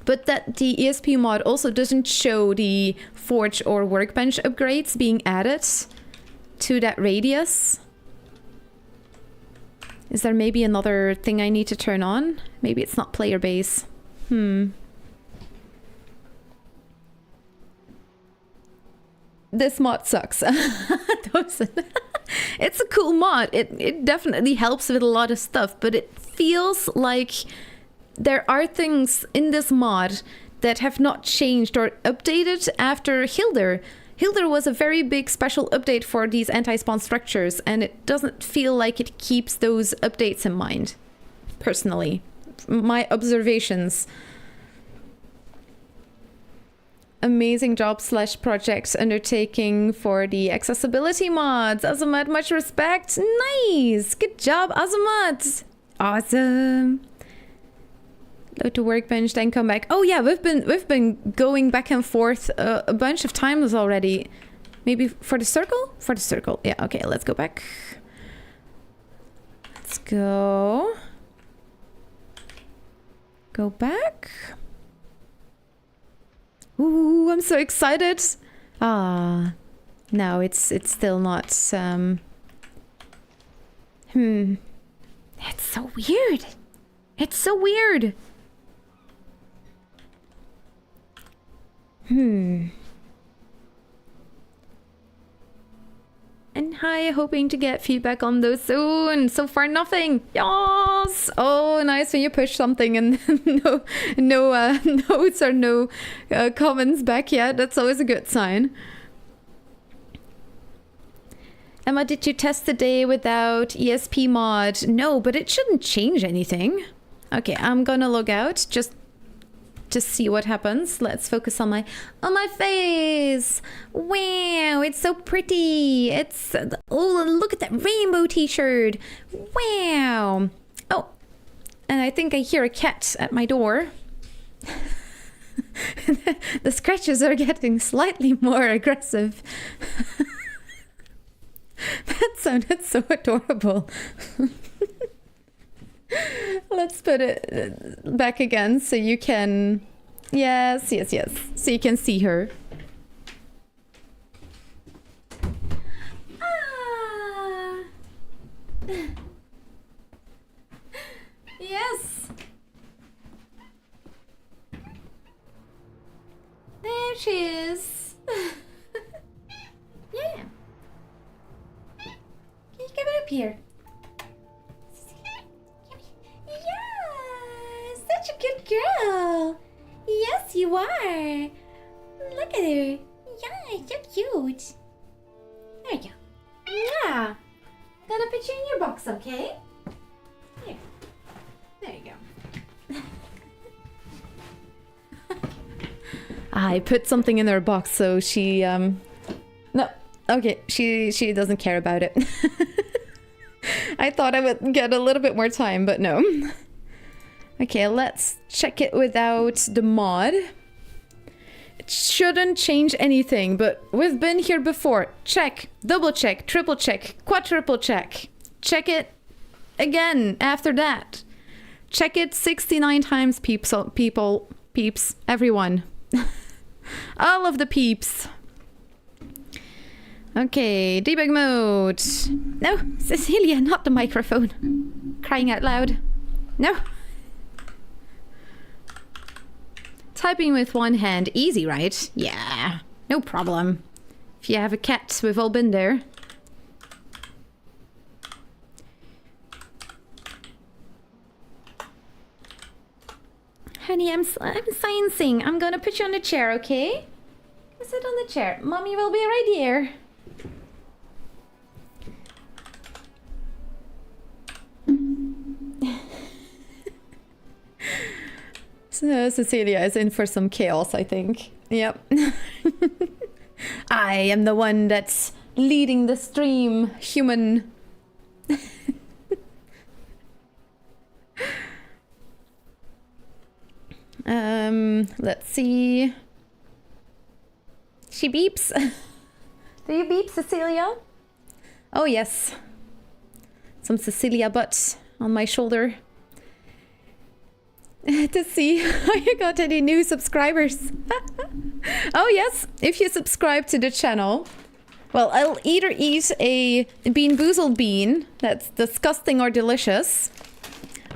But that the ESP mod also doesn't show the forge or workbench upgrades being added to that radius. Is there maybe another thing I need to turn on? Maybe it's not player base. This mod sucks. It's a cool mod. It definitely helps with a lot of stuff, but it feels like there are things in this mod that have not changed or updated after Hilder. Hilder was a very big special update for these anti-spawn structures, and it doesn't feel like it keeps those updates in mind, personally. My observations. Amazing job / project undertaking for the accessibility mods. Azamat, much respect. Nice. Good job, Azamat. Awesome. Go to Workbench, then come back. Oh yeah, we've been going back and forth a bunch of times already. Maybe for the circle? For the circle. Yeah, okay, let's go back. Let's go. Go back. Ooh, I'm so excited. Ah, no, it's still not. It's so weird. It's so weird. And hi, hoping to get feedback on those soon. So far, nothing. Yes. Oh, nice when you push something and no notes or no comments back yet. That's always a good sign. Emma, did you test the day without ESP mod? No, but it shouldn't change anything. Okay, I'm gonna log out just to see what happens. Let's focus on my face. Wow, it's so pretty. It's oh, look at that rainbow t-shirt. Wow. Oh, and I think I hear a cat at my door. The scratches are getting slightly more aggressive. That sounded so adorable. Let's put it back again so you can... Yes. So you can see her. Ah. Yes. here. Yeah, such a good girl. Yes, you are. Look at her. Yeah, so cute. There you go. Yeah. Gonna put you in your box, okay? Here. There you go. I put something in her box so she no. Okay, she doesn't care about it. I thought I would get a little bit more time, but no. Okay, let's check it without the mod. It shouldn't change anything, but we've been here before. Check, double check, triple check, quadruple check. Check it again after that. Check it 69 times, peeps, people, peeps, everyone. All of the peeps. Okay, debug mode. No, Cecilia, not the microphone. Crying out loud. No. Typing with one hand, easy, right? Yeah, no problem. If you have a cat, we've all been there. Honey, I'm sciencing. I'm gonna put you on the chair, okay? Sit on the chair. Mommy will be right here. So Cecilia is in for some chaos, I think. Yep. I am the one that's leading the stream, human. Let's see. She beeps. Do you beep, Cecilia? Oh, yes. Some Cecilia butt on my shoulder. To see how you got any new subscribers. Oh, yes. If you subscribe to the channel, well, I'll either eat a Bean Boozled bean that's disgusting or delicious,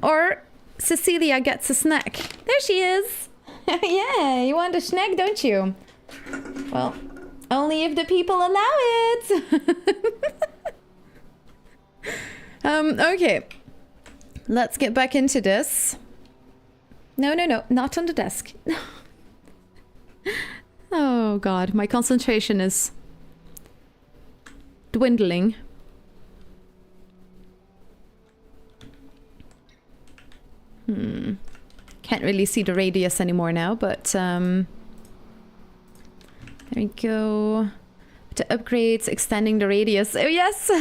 or Cecilia gets a snack. There she is. Yeah, you want a snack, don't you? Well, only if the people allow it. Okay. Let's get back into this. No, not on the desk. Oh god, my concentration is dwindling. Can't really see the radius anymore now, but there we go. To upgrades, extending the radius. Oh yes!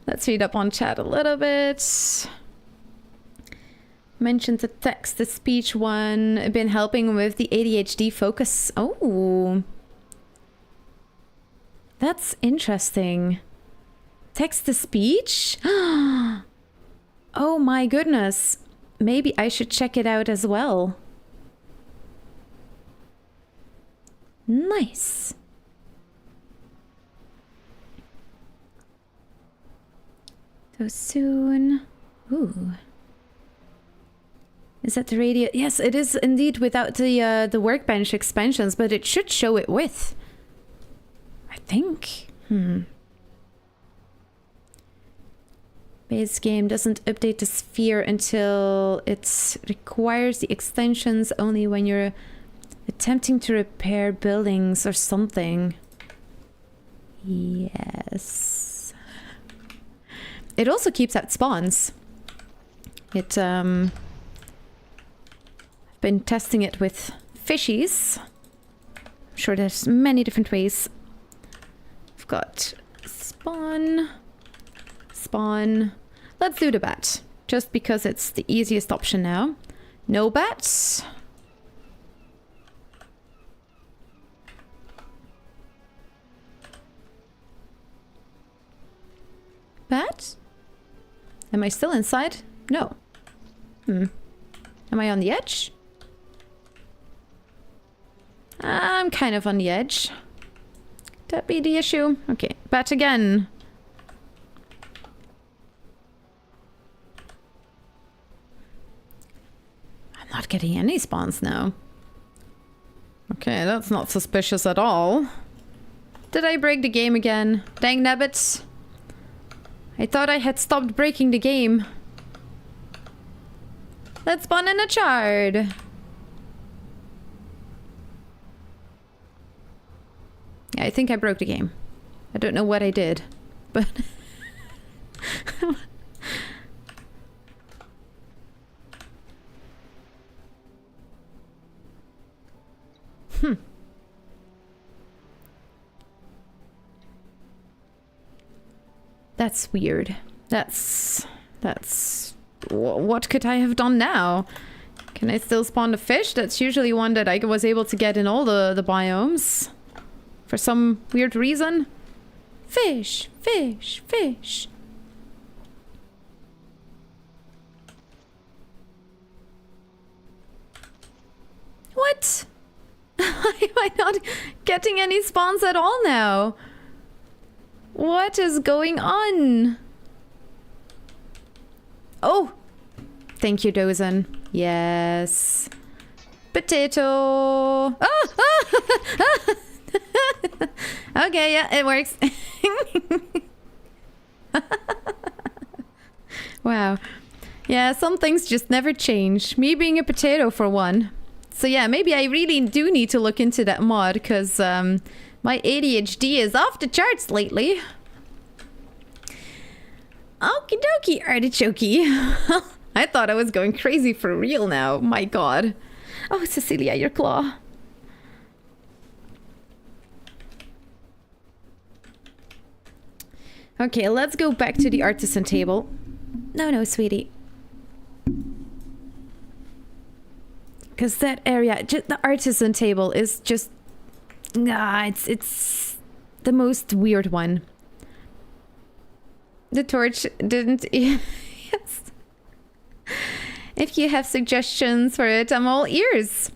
Let's read up on chat a little bit. Mentioned the text to speech one. Been helping with the ADHD focus. Oh. That's interesting. Text to speech? Oh my goodness. Maybe I should check it out as well. Nice. So soon. Ooh. Is that the radio? Yes, it is indeed without the Workbench expansions, but it should show it with. I think. Base game doesn't update the sphere until it requires the extensions only when you're attempting to repair buildings or something. Yes. It also keeps out spawns. It I've been testing it with fishies. I'm sure there's many different ways. I've got spawn. Let's do the bat, just because it's the easiest option now. No bats. Bat? Am I still inside? No. Am I on the edge? I'm kind of on the edge. Could that be the issue? Okay, bat again. I'm not getting any spawns now. Okay, that's not suspicious at all. Did I break the game again? Dang nabbits. I thought I had stopped breaking the game. Let's spawn in a chard. Yeah, I think I broke the game. I don't know what I did, but... That's weird. That's... What could I have done now? Can I still spawn the fish? That's usually one that I was able to get in all the biomes. For some weird reason. Fish, fish, fish. What? Why am I not getting any spawns at all now? What is going on? Oh! Thank you, Dozen. Yes. Potato. Oh! Ah! Okay, yeah, it works. Wow. Yeah, some things just never change. Me being a potato for one. So yeah, maybe I really do need to look into that mod, because my ADHD is off the charts lately. Okie dokie, artichoke. I thought I was going crazy for real now. My god. Oh, Cecilia, your claw. Okay, let's go back to the artisan table. No, sweetie. Because that area, the artisan table is just... it's the most weird one. The torch didn't... Yes. If you have suggestions for it, I'm all ears.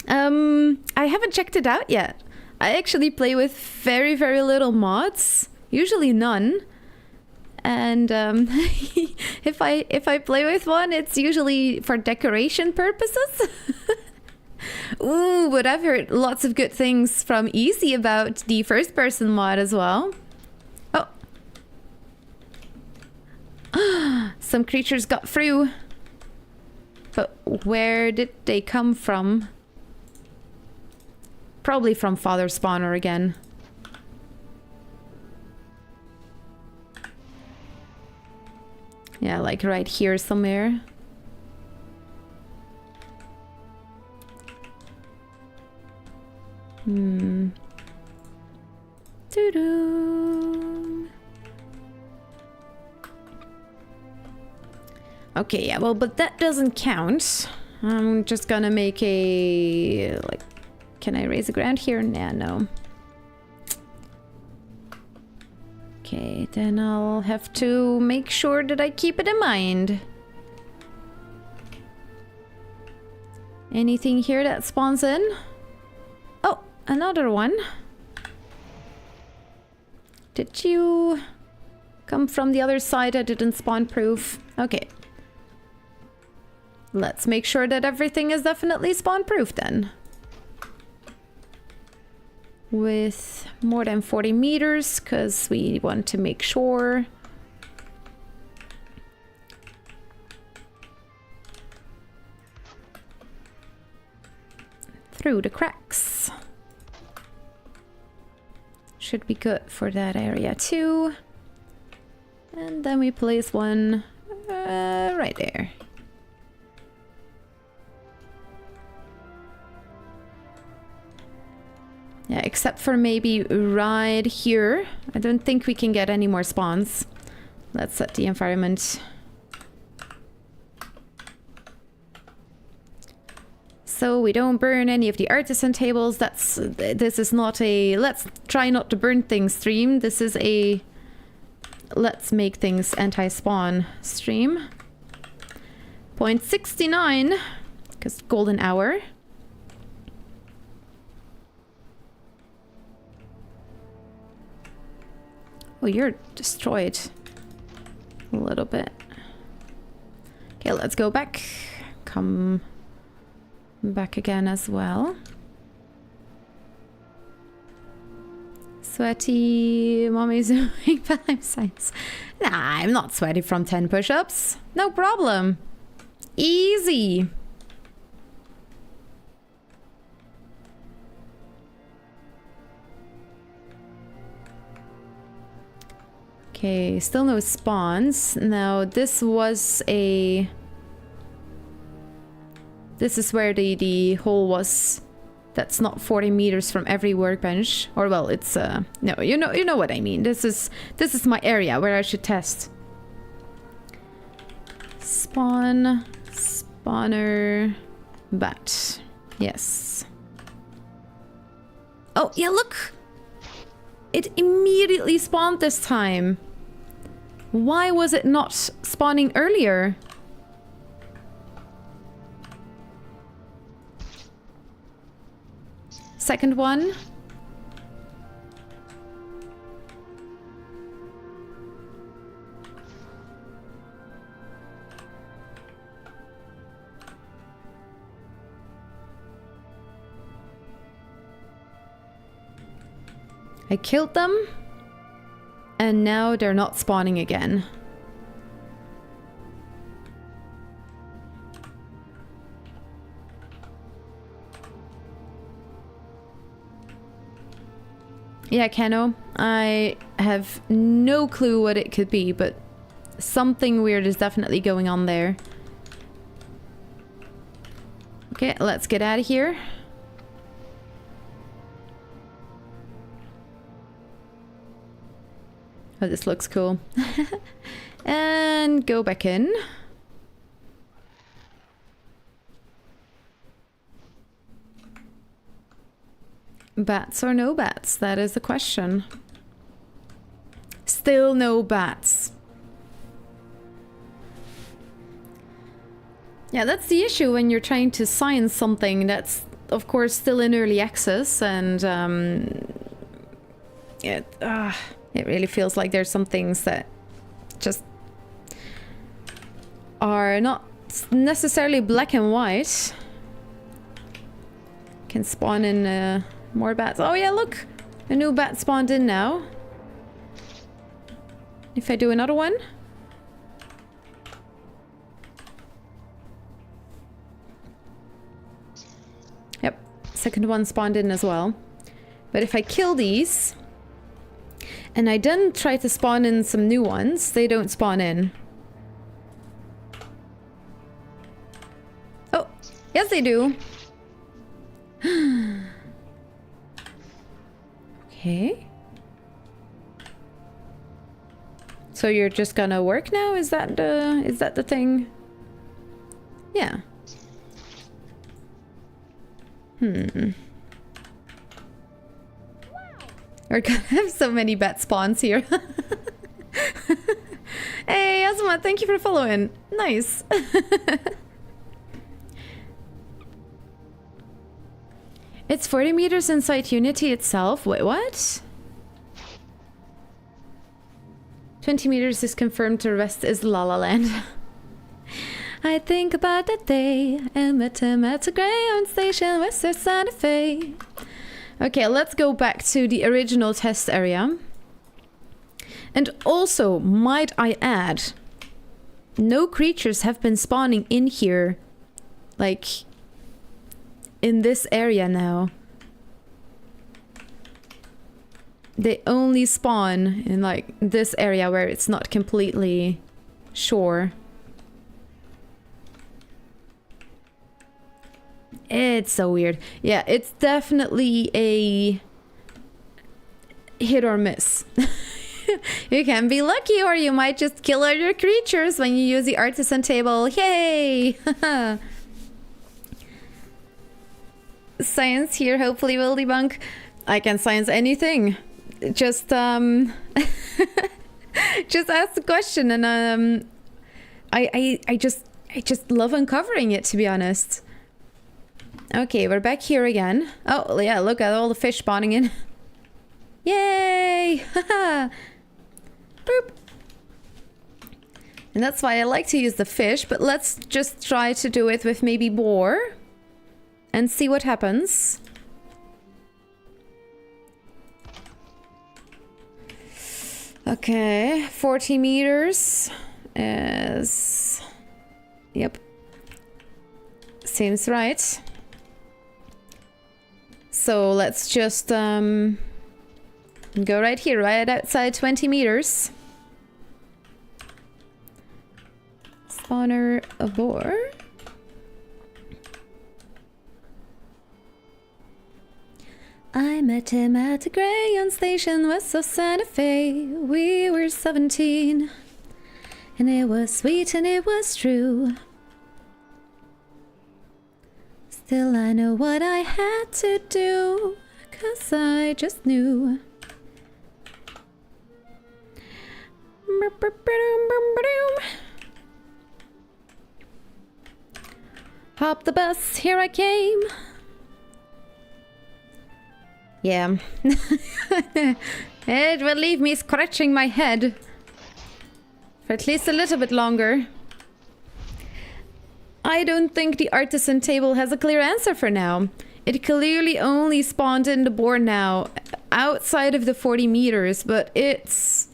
I haven't checked it out yet. I actually play with very, very little mods. Usually none. And if I play with one, it's usually for decoration purposes. Ooh, but I've heard lots of good things from Easy about the first person mod as well. Oh. Some creatures got through. But where did they come from? Probably from Father Spawner again. Yeah, like right here somewhere. Doo-doo. Okay, yeah, well, but that doesn't count. I'm just gonna make a... like, can I raise the ground here? Nah, no. Okay, then I'll have to make sure that I keep it in mind. Anything here that spawns in? Oh, another one. Did you come from the other side? I didn't spawn proof. Okay. Let's make sure that everything is definitely spawn proof then. With more than 40 meters, because we want to make sure. Through the cracks. Should be good for that area too. And then we place one right there. Yeah, except for maybe right here. I don't think we can get any more spawns. Let's set the environment. So we don't burn any of the artisan tables. This is not a let's try not to burn things stream. This is a let's make things anti-spawn stream. 0.69, because golden hour. Oh, you're destroyed a little bit. Okay, let's go back. Come back again as well. Sweaty mommy's doing Valheim science. Nah, I'm not sweaty from 10 push-ups. No problem. Easy. Okay, still no spawns. Now, this was a... This is where the hole was. That's not 40 meters from every workbench. Or, well, it's, no, you know what I mean. This is my area where I should test. Spawn, spawner, bat. Yes. Oh, yeah, look! It immediately spawned this time. Why was it not spawning earlier? Second one. I killed them, and now they're not spawning again. Yeah, Keno, I have no clue what it could be, but something weird is definitely going on there. Okay, let's get out of here. Oh, this looks cool. And go back in. Bats or no bats? That is the question. Still no bats. Yeah, that's the issue when you're trying to science something that's, of course, still in early access, and it really feels like there's some things that just are not necessarily black and white. Can spawn in more bats. Oh yeah, look! A new bat spawned in now. If I do another one. Yep, second one spawned in as well. But if I kill these, and I then try to spawn in some new ones, they don't spawn in. Oh, yes they do. Okay. So you're just gonna work now? Is that the thing? Yeah. We're gonna have so many bat spawns here. Hey, Asma, thank you for following. Nice. It's 40 meters inside Unity itself. Wait, what? 20 meters is confirmed, the rest is La La Land. I think about that day I met him at a Greyhound station, Western Santa Fe. Okay, let's go back to the original test area. And also, might I add, no creatures have been spawning in here, like, in this area now. They only spawn in, like, this area where it's not completely sure. It's so weird. Yeah, it's definitely a hit or miss. You can be lucky, or you might just kill all your creatures when you use the artisan table. Yay! Science here hopefully will debunk. I can science anything. Just just ask the question, and I just love uncovering it, to be honest. Okay, we're back here again. Oh yeah, look at all the fish spawning in. Yay! Haha. Boop. And that's why I like to use the fish, but let's just try to do it with maybe boar and see what happens. Okay, 40 meters is... Yep. Seems right. So let's just go right here, right outside 20 meters. Spawner aboard. I met him at the Crayon Station west of Santa Fe. We were 17, and it was sweet and it was true. Still I know what I had to do, 'cause I just knew. Hop the bus, here I came. Yeah. It will leave me scratching my head for at least a little bit longer. I don't think the Artisan table has a clear answer for now. It clearly only spawned in the board now, outside of the 40 meters, but it's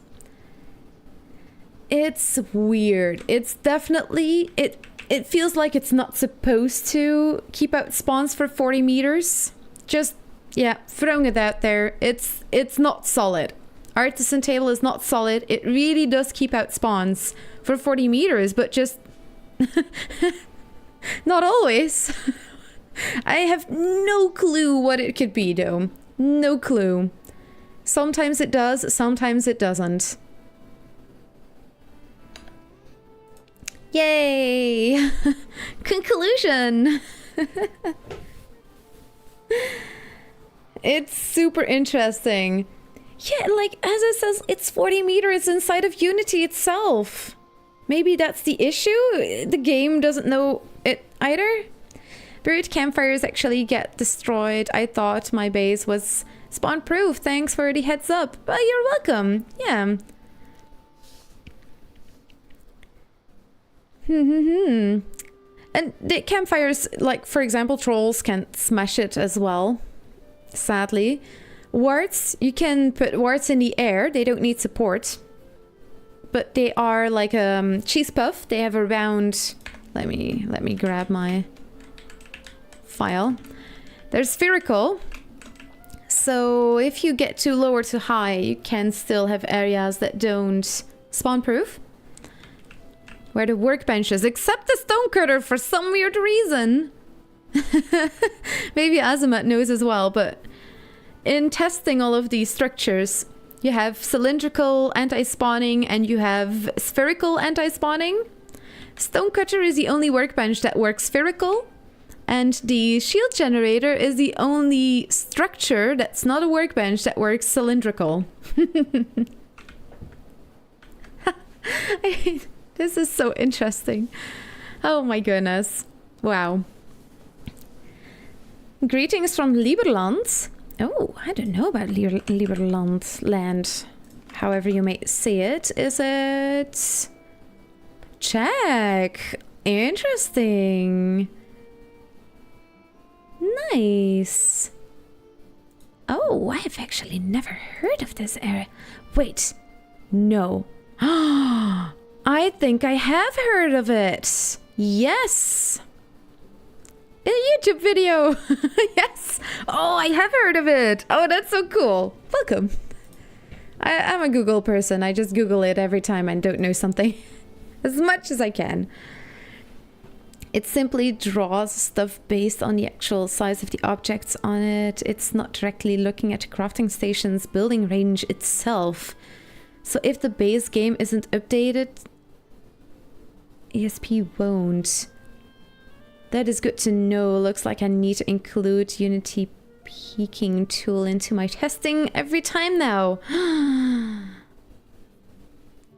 weird. It's definitely... It feels like it's not supposed to keep out spawns for 40 meters. Just... yeah, throwing it out there. It's not solid. Artisan table is not solid. It really does keep out spawns for 40 meters, but just not always. I have no clue what it could be though. No clue. Sometimes it does, sometimes it doesn't. Yay! Conclusion! It's super interesting. Yeah, like, as it says, it's 40 meters inside of Unity itself. Maybe that's the issue? The game doesn't know it either? Buried campfires actually get destroyed. I thought my base was spawn-proof. Thanks for the heads up. Well, you're welcome. Yeah. And the campfires, like, for example, trolls can smash it as well. Sadly. Warts, you can put warts in the air. They don't need support. But they are like cheese puff. They have a round... Let me grab my file. They're spherical. So if you get too low or too high, you can still have areas that don't spawn-proof. Where the workbench is, except the stonecutter for some weird reason. Maybe Azimuth knows as well, but in testing all of these structures, you have cylindrical anti-spawning and you have spherical anti-spawning. Stonecutter is the only workbench that works spherical, and the shield generator is the only structure that's not a workbench that works cylindrical. This is so interesting. Oh my goodness. Wow. Greetings from Liberland. Oh, I don't know about Liberland land. However you may say it. Is it... Czech. Interesting. Nice. Oh, I have actually never heard of this area. Wait. No. I think I have heard of it. Yes. A YouTube video. Yes. Oh, I have heard of it. Oh, that's so cool. Welcome. I'm a Google person. I just Google it every time I don't know something. As much as I can. It simply draws stuff based on the actual size of the objects on it. It's not directly looking at the crafting station's building range itself. So if the base game isn't updated, ESP won't. That is good to know. Looks like I need to include Unity peeking tool into my testing every time now.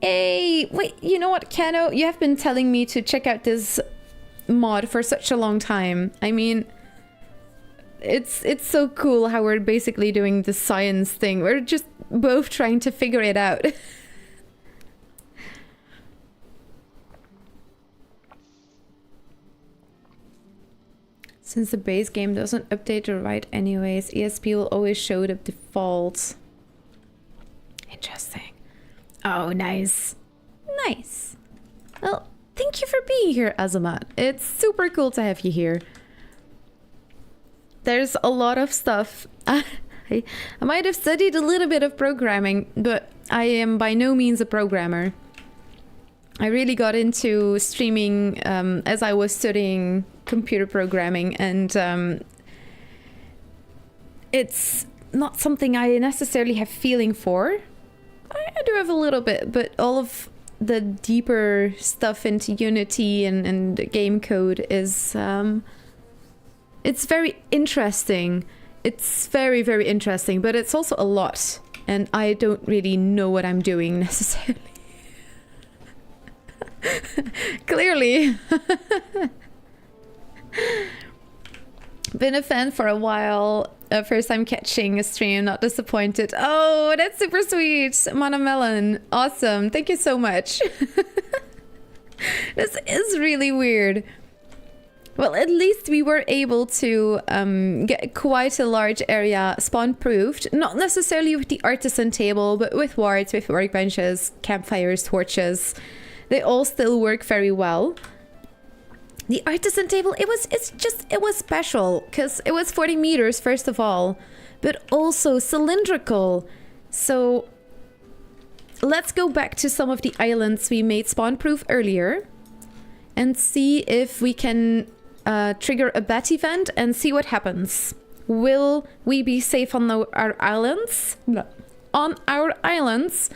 Hey, wait, you know what, Kano? You have been telling me to check out this mod for such a long time. I mean, it's so cool how we're basically doing the science thing. We're just both trying to figure it out. Since the base game doesn't update or write anyways, ESP will always show the default. Interesting. Oh, nice. Nice. Well, thank you for being here, Azamat. It's super cool to have you here. There's a lot of stuff. I might have studied a little bit of programming, but I am by no means a programmer. I really got into streaming as I was studying computer programming, and it's not something I necessarily have feeling for. I do have a little bit, but all of the deeper stuff into Unity and game code is it's very interesting. It's very, very interesting, but it's also a lot, and I don't really know what I'm doing necessarily. Clearly. Been a fan for a while. First time catching a stream, not disappointed. Oh, that's super sweet. Mana Melon. Awesome. Thank you so much. This is really weird. Well, at least we were able to get quite a large area spawn-proofed. Not necessarily with the Artisan table, but with wards, with workbenches, campfires, torches. They all still work very well. The Artisan table, it was special because it was 40 meters first of all, but also cylindrical. So let's go back to some of the islands we made spawn-proof earlier and see if we can trigger a bat event and see what happens. Will we be safe on our islands? No. On our islands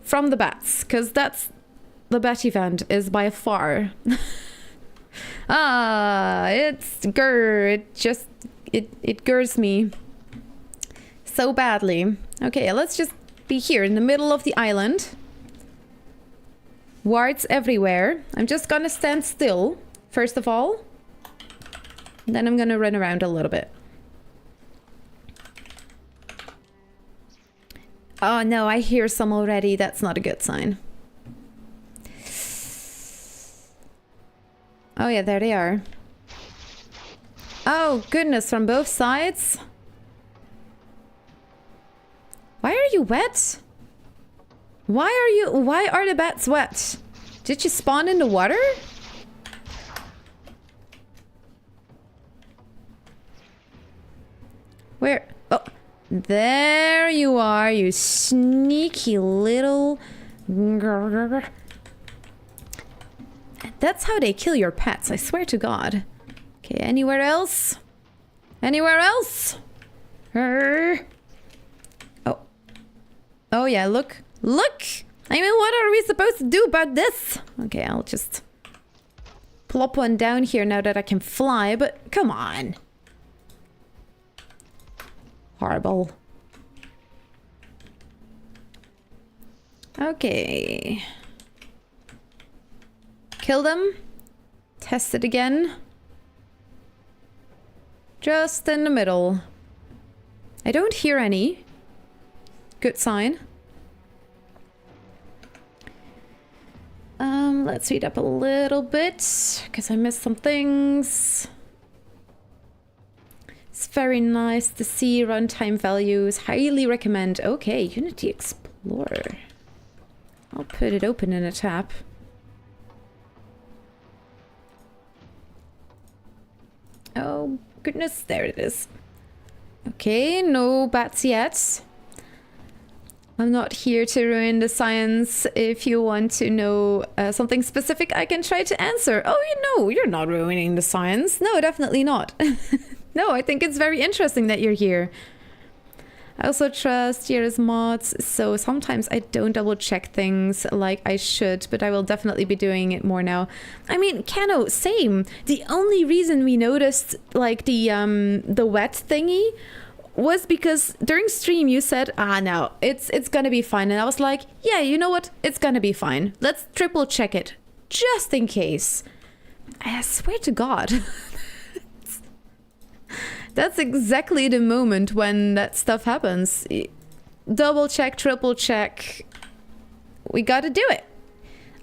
from the bats, because that's the bat event is by far. It's grr. It gurs me so badly. Okay, let's just be here in the middle of the island. Wards everywhere. I'm just gonna stand still, first of all. Then I'm gonna run around a little bit. Oh no, I hear some already. That's not a good sign. Oh yeah, there they are. Oh goodness, from both sides? Why are you wet? Why are the bats wet? Did you spawn in the water? Where? Oh, there you are, you sneaky little... That's how they kill your pets, I swear to God. Okay, anywhere else? Anywhere else? Oh. Oh yeah, look. Look! I mean, what are we supposed to do about this? Okay, I'll just plop one down here now that I can fly, but come on. Horrible. Okay. Kill them. Test it again. Just in the middle. I don't hear any. Good sign. Let's read up a little bit, because I missed some things. It's very nice to see runtime values. Highly recommend. Okay, Unity Explorer. I'll put it open in a tab. Oh, goodness, there it is. Okay, no bats yet. I'm not here to ruin the science. If you want to know something specific, I can try to answer. Oh, no, you're not ruining the science. No, definitely not. No, I think it's very interesting that you're here. I also trust Jira's mods, so sometimes I don't double check things like I should, but I will definitely be doing it more now. I mean, Kano, same. The only reason we noticed like the wet thingy was because during stream you said, no, it's gonna be fine. And I was like, yeah, you know what? It's gonna be fine. Let's triple check it, just in case. I swear to God. That's exactly the moment when that stuff happens. Double check, triple check. We gotta do it.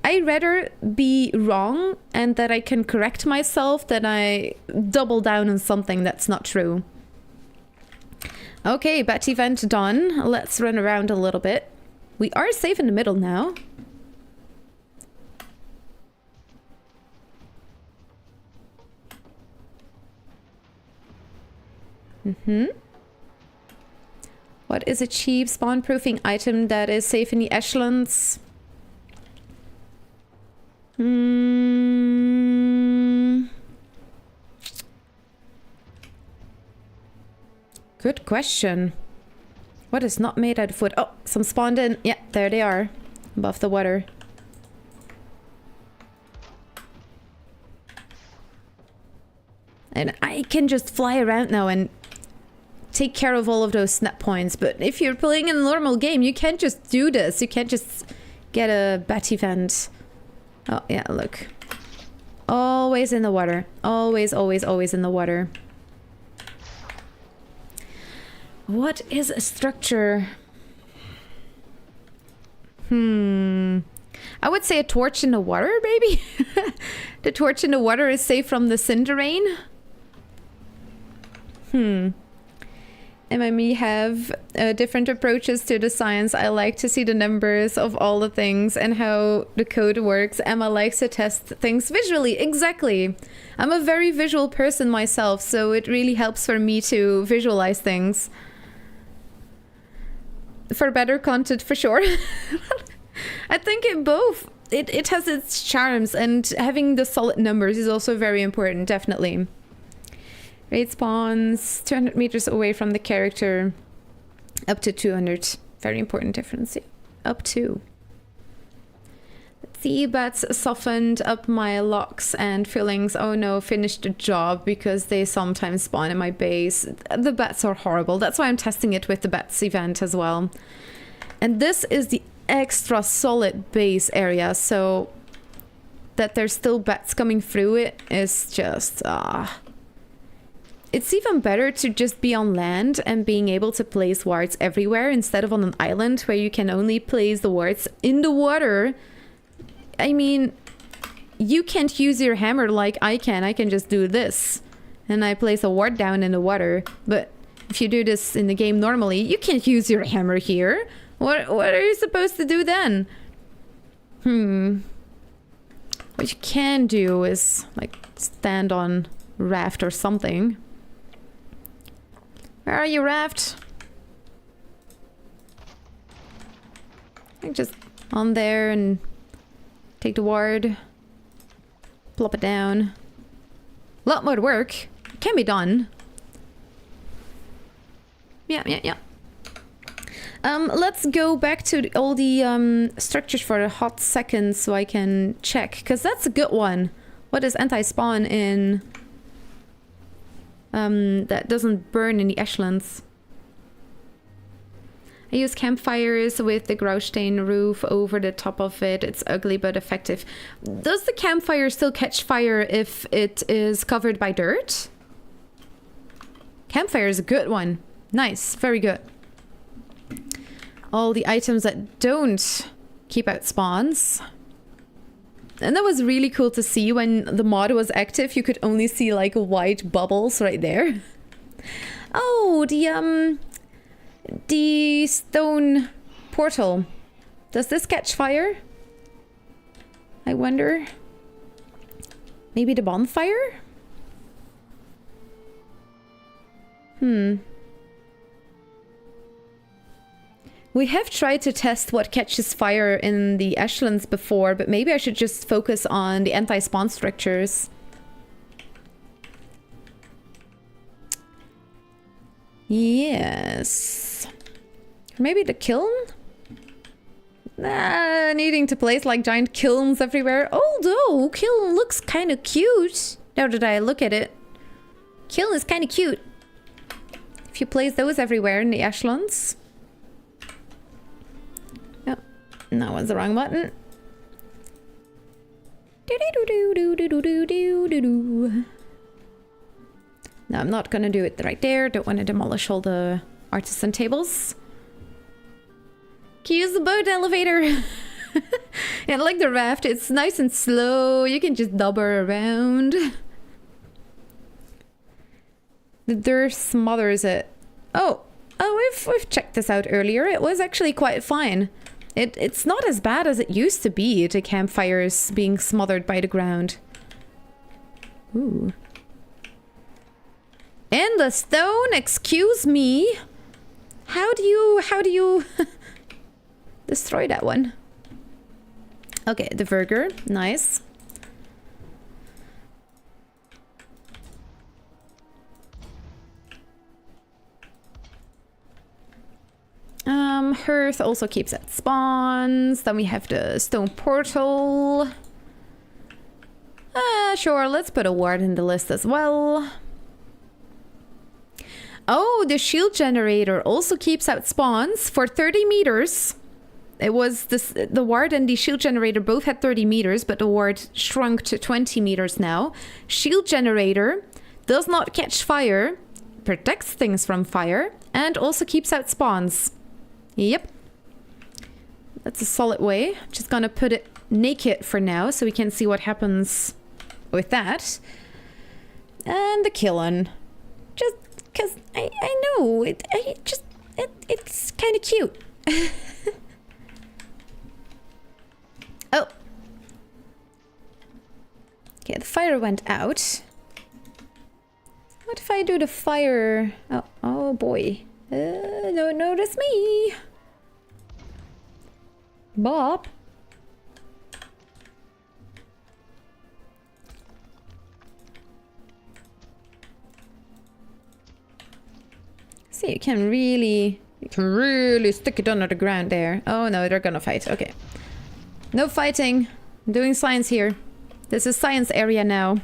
I'd rather be wrong and that I can correct myself than I double down on something that's not true. Okay, bat event done. Let's run around a little bit. We are safe in the middle now. What is a cheap spawn-proofing item that is safe in the Ashlands? Good question. What is not made out of wood? Oh, some spawned in. Yeah, there they are. Above the water. And I can just fly around now and take care of all of those snap points. But if you're playing in a normal game, you can't just do this. You can't just get a bat event. Oh, yeah, look. Always in the water. Always, always, always in the water. What is a structure? I would say a torch in the water, maybe? The torch in the water is safe from the cinder rain. MME have different approaches to the science. I like to see the numbers of all the things and how the code works. Emma likes to test things visually. Exactly. I'm a very visual person myself, so it really helps for me to visualize things. For better content, for sure. I think it both. It has its charms, and having the solid numbers is also very important, definitely. Raid spawns 200 meters away from the character, up to 200. Very important difference. Up to. Sea bats softened up my locks and feelings. Oh no, finished the job because they sometimes spawn in my base. The bats are horrible. That's why I'm testing it with the bats event as well. And this is the extra solid base area, so that there's still bats coming through it is just It's even better to just be on land and being able to place wards everywhere instead of on an island where you can only place the wards in the water. I mean, you can't use your hammer like I can. I can just do this and I place a ward down in the water. But if you do this in the game normally, you can't use your hammer here. What are you supposed to do then? What you can do is like stand on raft or something. Where are you, raft? Just on there and take the ward. Plop it down. A lot more work. Can be done. Yeah. Let's go back to all the structures for a hot second so I can check. Because that's a good one. What is anti-spawn in... that doesn't burn in the Ashlands. I use campfires with the Graustein roof over the top of it. It's ugly but effective. Does the campfire still catch fire if it is covered by dirt? Campfire is a good one. Nice, very good. All the items that don't keep out spawns. And that was really cool to see when the mod was active. You could only see like white bubbles right there. Oh, the stone portal. Does this catch fire? I wonder. Maybe the bonfire? We have tried to test what catches fire in the Ashlands before, but maybe I should just focus on the anti-spawn structures. Yes. Maybe the kiln? Needing to place like giant kilns everywhere. Although, kiln looks kind of cute. Now that I look at it. Kiln is kind of cute. If you place those everywhere in the Ashlands. That was the wrong button. No, I'm not gonna do it right there. Don't want to demolish all the artisan tables. Can you use the boat elevator? Yeah, like the raft. It's nice and slow. You can just double around. The dirt smothers it. Oh, we've checked this out earlier. It was actually quite fine. It's not as bad as it used to be, the campfires being smothered by the ground. Ooh. And the stone, excuse me. How do you destroy that one? Okay, the burger, nice. Hearth also keeps at spawns. Then we have the stone portal. Sure, let's put a ward in the list as well. Oh, the shield generator also keeps out spawns for 30 meters. It was this, the ward and the shield generator both had 30 meters, but the ward shrunk to 20 meters now. Shield generator does not catch fire, protects things from fire, and also keeps out spawns. Yep. That's a solid way. Just gonna put it naked for now so we can see what happens with that. And the kiln. Just because I know, it's kind of cute. Oh. Okay, the fire went out. What if I do the fire? Oh boy. Don't notice me. Bob. See, you can really stick it under the ground there. Oh no, they're gonna fight. Okay. No fighting. I'm doing science here. This is science area now.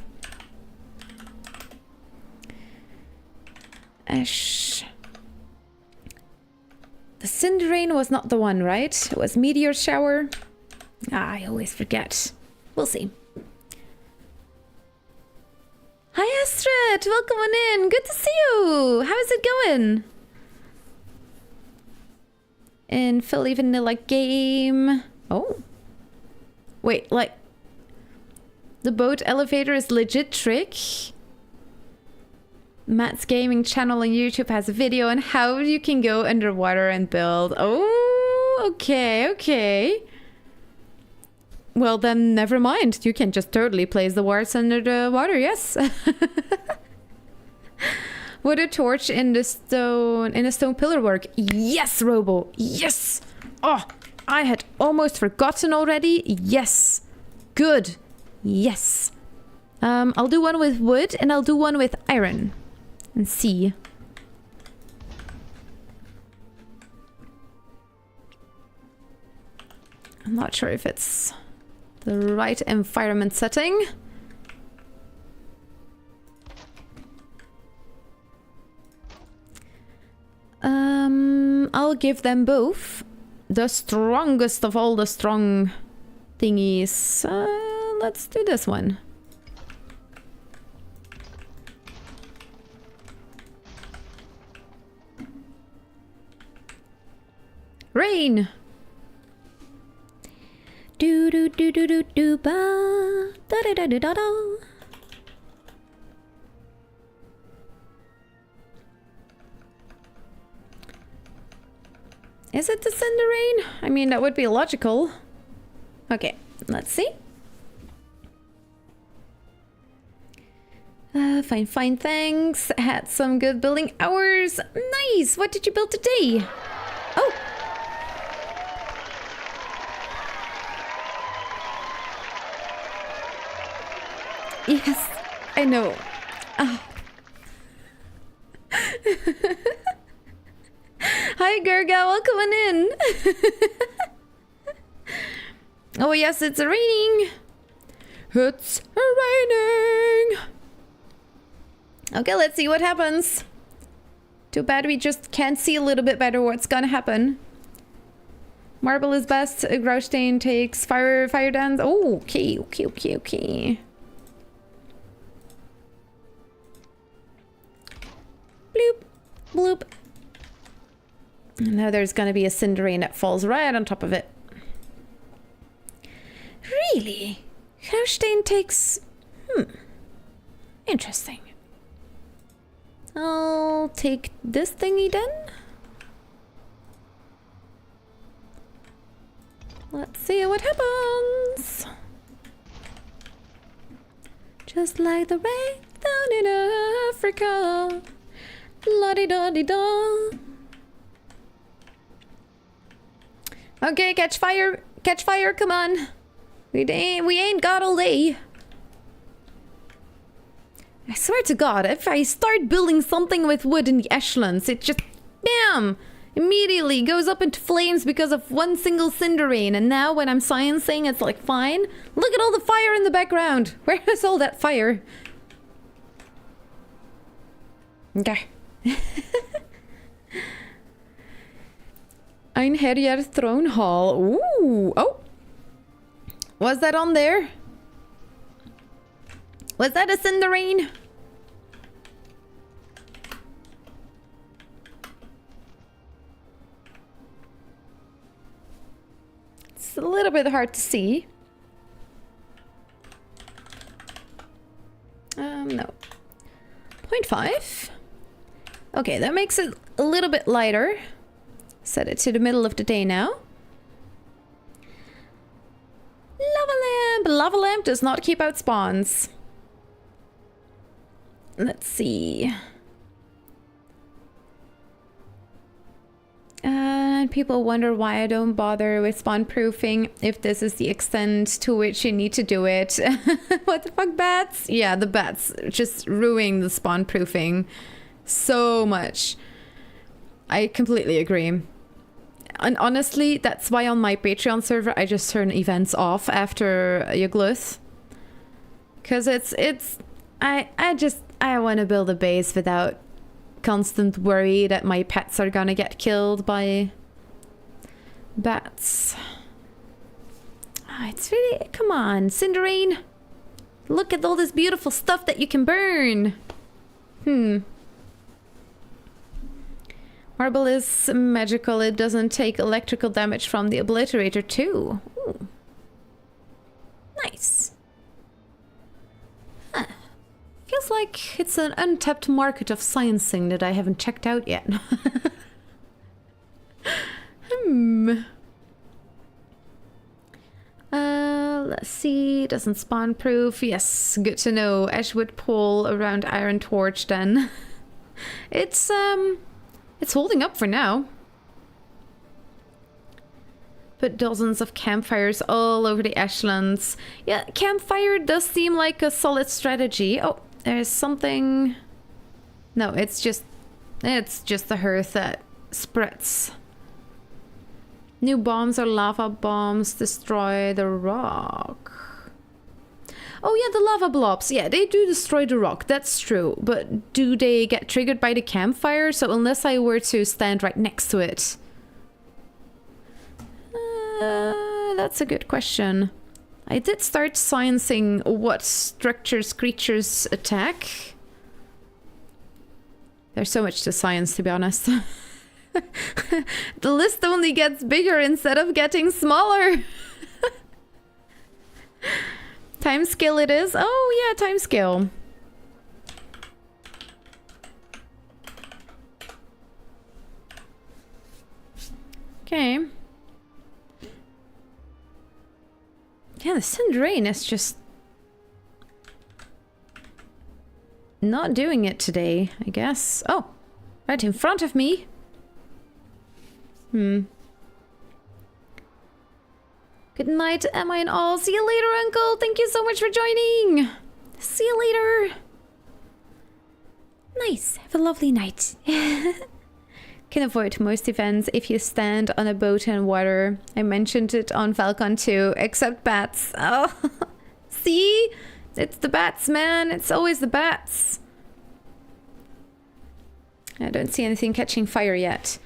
Ash. The Cinder Rain was not the one, right? It was Meteor Shower. Ah, I always forget. We'll see. Hi Astrid! Welcome on in! Good to see you! How's it going? In Philly Vanilla game. Oh. Wait, like... The boat elevator is legit trick? Matt's gaming channel on YouTube has a video on how you can go underwater and build. Oh, okay, okay. Well, then never mind. You can just totally place the wards under the water, yes. Would a torch in the stone pillar work? Yes, Robo. Yes. Oh, I had almost forgotten already. Yes. Good. Yes. I'll do one with wood and I'll do one with iron. And see. I'm not sure if it's the right environment setting. I'll give them both the strongest of all the strong thingies. Let's do this one. Rain. Do do do do do do ba da da da da da da. Is it the Cinder Rain? I mean, that would be logical. Okay, let's see. Fine, thanks. Had some good building hours. Nice. What did you build today? Oh. Yes, I know. Oh. Hi, Gerga. Welcome on in. Oh, yes, it's raining. It's raining. Okay, let's see what happens. Too bad we just can't see a little bit better what's gonna happen. Marble is best. Graustein takes fire dance. Oh, okay. Bloop, bloop. And now there's gonna be a Cinder Rain that falls right on top of it. Really? Graustein takes... Interesting. I'll take this thingy then. Let's see what happens. Just like the rain down in Africa. La-di-da-di-da. Okay, catch fire. Catch fire, come on. We ain't got all day. I swear to God, if I start building something with wood in the Ashlands, it just, bam, immediately goes up into flames because of one single cinder rain. And now when I'm sciencing, it's like, fine. Look at all the fire in the background. Where is all that fire? Okay. Einherjar Throne Hall. Ooh, oh. Was that on there? Was that a cinder rain? It's a little bit hard to see. No. 0.5. Okay, that makes it a little bit lighter. Set it to the middle of the day now. Lava lamp! Lava lamp does not keep out spawns. Let's see. And people wonder why I don't bother with spawn proofing if this is the extent to which you need to do it. What the fuck, bats? Yeah, the bats just ruining the spawn proofing so much. I completely agree. And honestly, that's why on my Patreon server I just turn events off after Yugluth. Cause I want to build a base without constant worry that my pets are gonna get killed by bats. It's really, come on, Cinderine. Look at all this beautiful stuff that you can burn. Marble is magical. It doesn't take electrical damage from the obliterator too. Ooh. Nice. Huh. Feels like it's an untapped market of sciencing that I haven't checked out yet. Let's see. Doesn't spawn proof. Yes, good to know. Ashwood pole around Iron Torch then. It's holding up for now. Put dozens of campfires all over the Ashlands. Yeah, campfire does seem like a solid strategy. Oh, there's something... No, it's just the hearth that spreads. New bombs or lava bombs destroy the rock. Oh yeah, the lava blobs. Yeah, they do destroy the rock. That's true. But do they get triggered by the campfire? So unless I were to stand right next to it. That's a good question. I did start sciencing what structures creatures attack. There's so much to science, to be honest. The list only gets bigger instead of getting smaller. Timescale it is? Oh yeah, timescale. Okay. Yeah, the Cinderine is just not doing it today, I guess. Oh, right in front of me. Good night, Emma and all. See you later, Uncle. Thank you so much for joining. See you later. Nice. Have a lovely night. Can avoid most events if you stand on a boat in water. I mentioned it on Falcon too, except bats. Oh, see? It's the bats, man. It's always the bats. I don't see anything catching fire yet.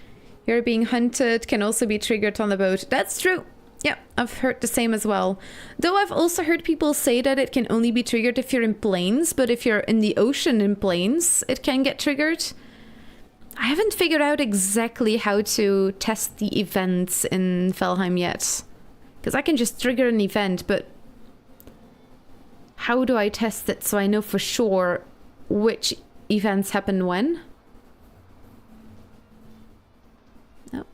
You're being hunted can also be triggered on the boat. That's true. Yeah, I've heard the same as well. Though I've also heard people say that it can only be triggered if you're in planes, but if you're in the ocean in planes, it can get triggered. I haven't figured out exactly how to test the events in Valheim yet. Because I can just trigger an event, but how do I test it so I know for sure which events happen when? No.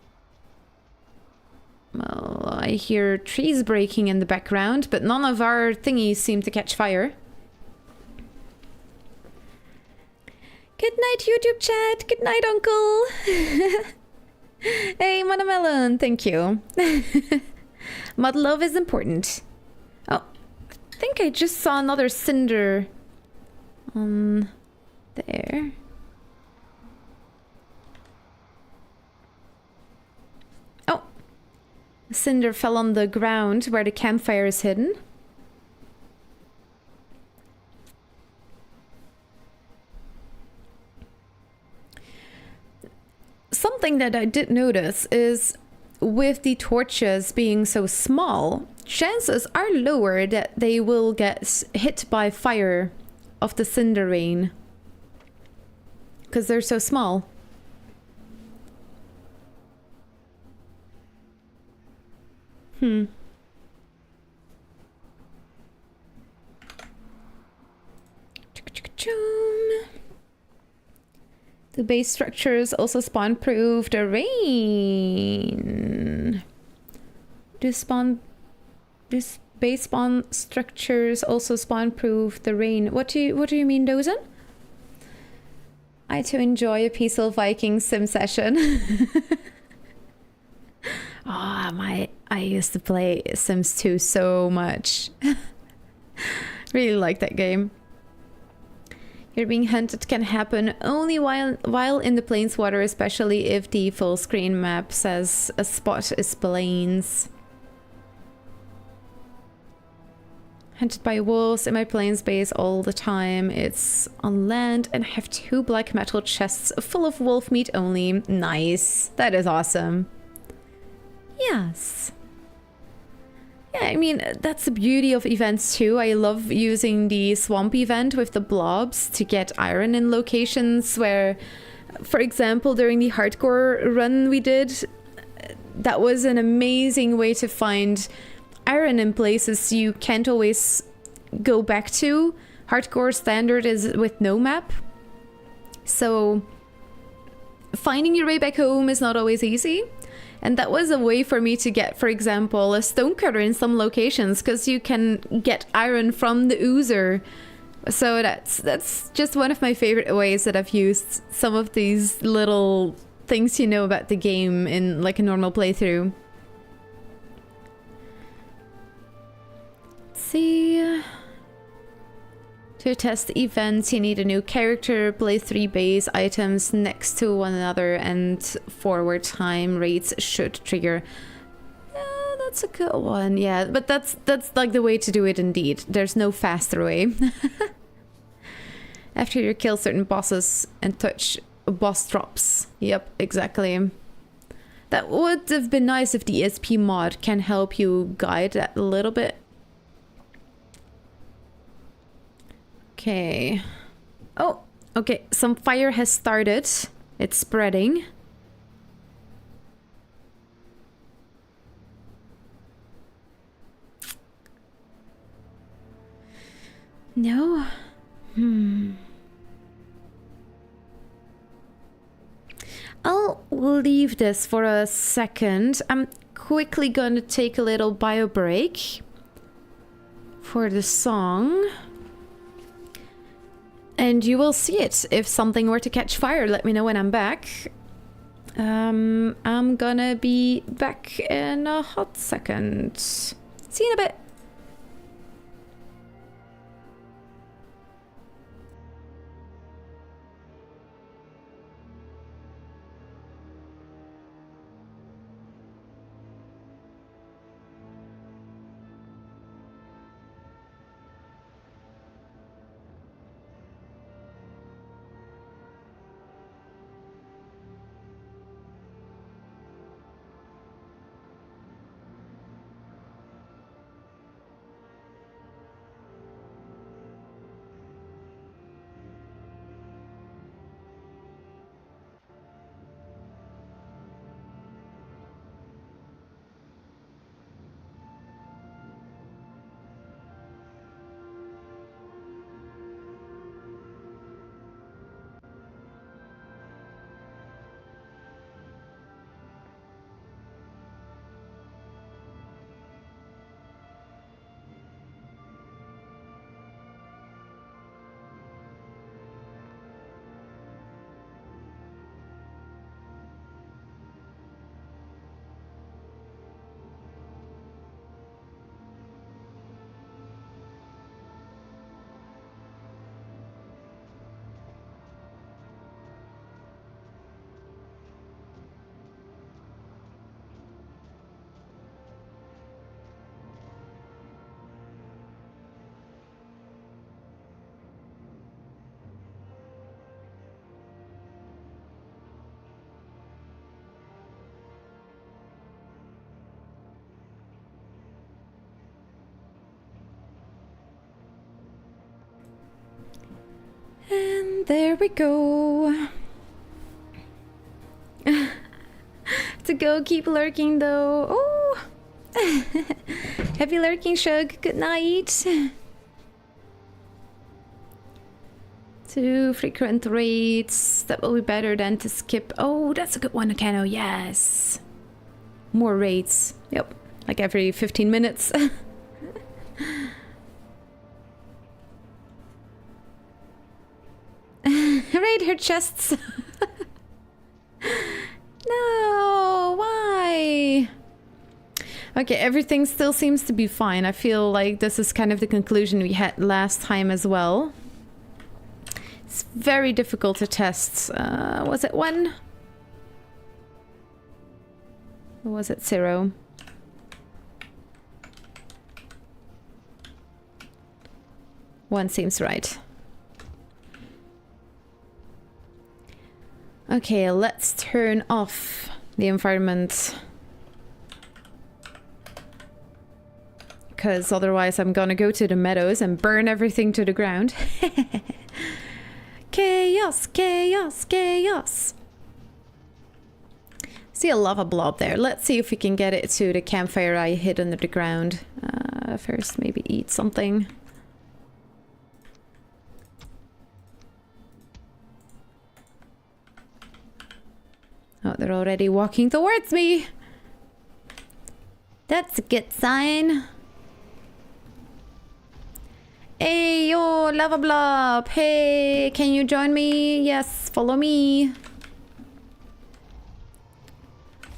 Well, I I hear trees breaking in the background, but none of our thingies seem to catch fire. Good night, YouTube chat. Good night, Uncle. Hey, Manamelon. Thank you. Mud love is important. Oh, I think I just saw another cinder on there. Oh, a cinder fell on the ground where the campfire is hidden. Something that I did notice is with the torches being so small, chances are lower that they will get hit by fire of the cinder rain. Because they're so small. The base structures also spawn-proof the rain. This base spawn structures also spawn-proof the rain. What do you mean, Dozen? I too enjoy a peaceful Viking sim session. I used to play Sims 2 so much. Really like that game. You're being hunted can happen only while in the plains water, especially if the full screen map says a spot is plains. Hunted by wolves in my plains base all the time. It's on land and I have 2 black metal chests full of wolf meat only. Nice. That is awesome. Yes. Yeah, I mean, that's the beauty of events too. I love using the swamp event with the blobs to get iron in locations where, for example, during the hardcore run we did, that was an amazing way to find iron in places you can't always go back to. Hardcore standard is with no map. So finding your way back home is not always easy. And that was a way for me to get, for example, a stonecutter in some locations, because you can get iron from the oozer. So that's just one of my favorite ways that I've used some of these little things you know about the game in like a normal playthrough. Let's see. To test events, you need a new character, play 3 base items next to one another, and forward time rates should trigger. Yeah, that's a good one. Yeah, but that's like the way to do it indeed. There's no faster way. After you kill certain bosses and touch boss drops. Yep, exactly. That would have been nice if the ESP mod can help you guide that a little bit. Okay. Oh, okay. Some fire has started. It's spreading. No? I'll leave this for a second. I'm quickly gonna take a little bio break for the song. And you will see it if something were to catch fire. Let me know when I'm back. I'm gonna be back in a hot second. See you in a bit. There we go. To go, keep lurking though. Oh! Happy lurking, Shug. Good night. Too frequent raids. That will be better than to skip. Oh, that's a good one, Akano. Yes. More raids. Yep. Like every 15 minutes. Raid her chests. No, why? Okay, everything still seems to be fine. I feel like this is kind of the conclusion we had last time as well. It's very difficult to test. Was it 1? Or was it 0? One seems right. Okay, let's turn off the environment. Because otherwise I'm gonna go to the meadows and burn everything to the ground. Chaos, chaos, chaos. See a lava blob there. Let's see if we can get it to the campfire I hid under the ground. First, maybe eat something. Oh, they're already walking towards me. That's a good sign. Hey, yo, lava blob. Hey, can you join me? Yes, follow me.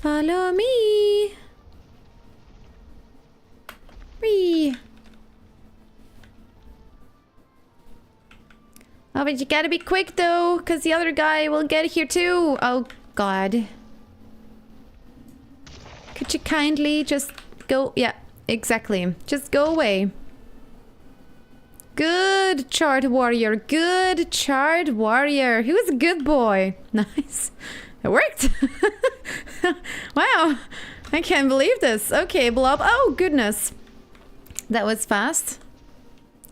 Follow me. Whee. Oh, but you gotta be quick though, because the other guy will get here too. Oh, God. Could you kindly just go? Yeah, exactly. Just go away. Good charred warrior. Good charred warrior. He was a good boy. Nice. It worked. Wow. I can't believe this. Okay, blob. Oh, goodness. That was fast.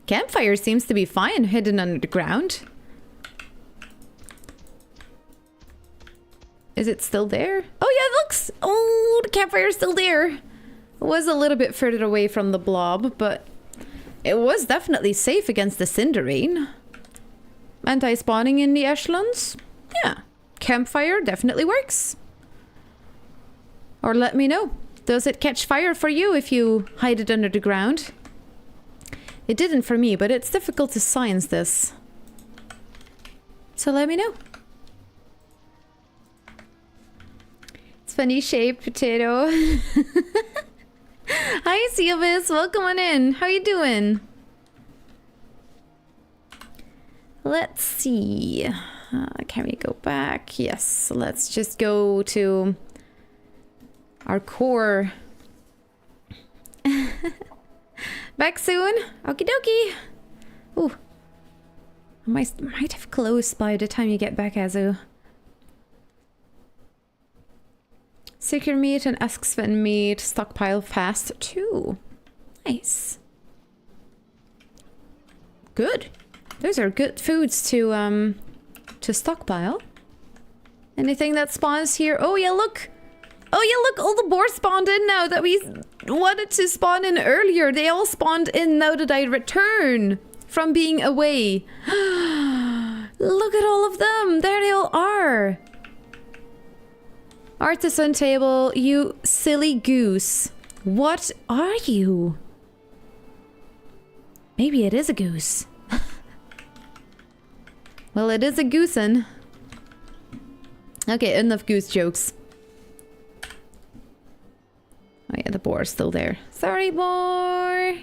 Campfire seems to be fine hidden under the ground. Is it still there? Oh, yeah, it looks... Oh, the campfire's still there. It was a little bit further away from the blob, but it was definitely safe against the cinder rain. Anti-spawning in the Ashlands? Yeah. Campfire definitely works. Or let me know. Does it catch fire for you if you hide it under the ground? It didn't for me, but it's difficult to science this. So let me know. It's funny shaped potato. Hi, Silvis. Welcome on in. How you doing? Let's see. Can we go back? Yes. Let's just go to our core. Back soon. Okie dokie. Ooh. I might have closed by the time you get back, Azu. Secure meat and ask Sven meat. Stockpile fast too. Nice. Good. Those are good foods to stockpile. Anything that spawns here? Oh yeah, look. Oh yeah, look. All the boars spawned in now that we wanted to spawn in earlier. They all spawned in now that I return from being away. Look at all of them. There they all are. Artisan table, you silly goose. What are you? Maybe it is a goose. Well, it is a goosen. Okay, enough goose jokes. Oh yeah, the boar's still there. Sorry, boar.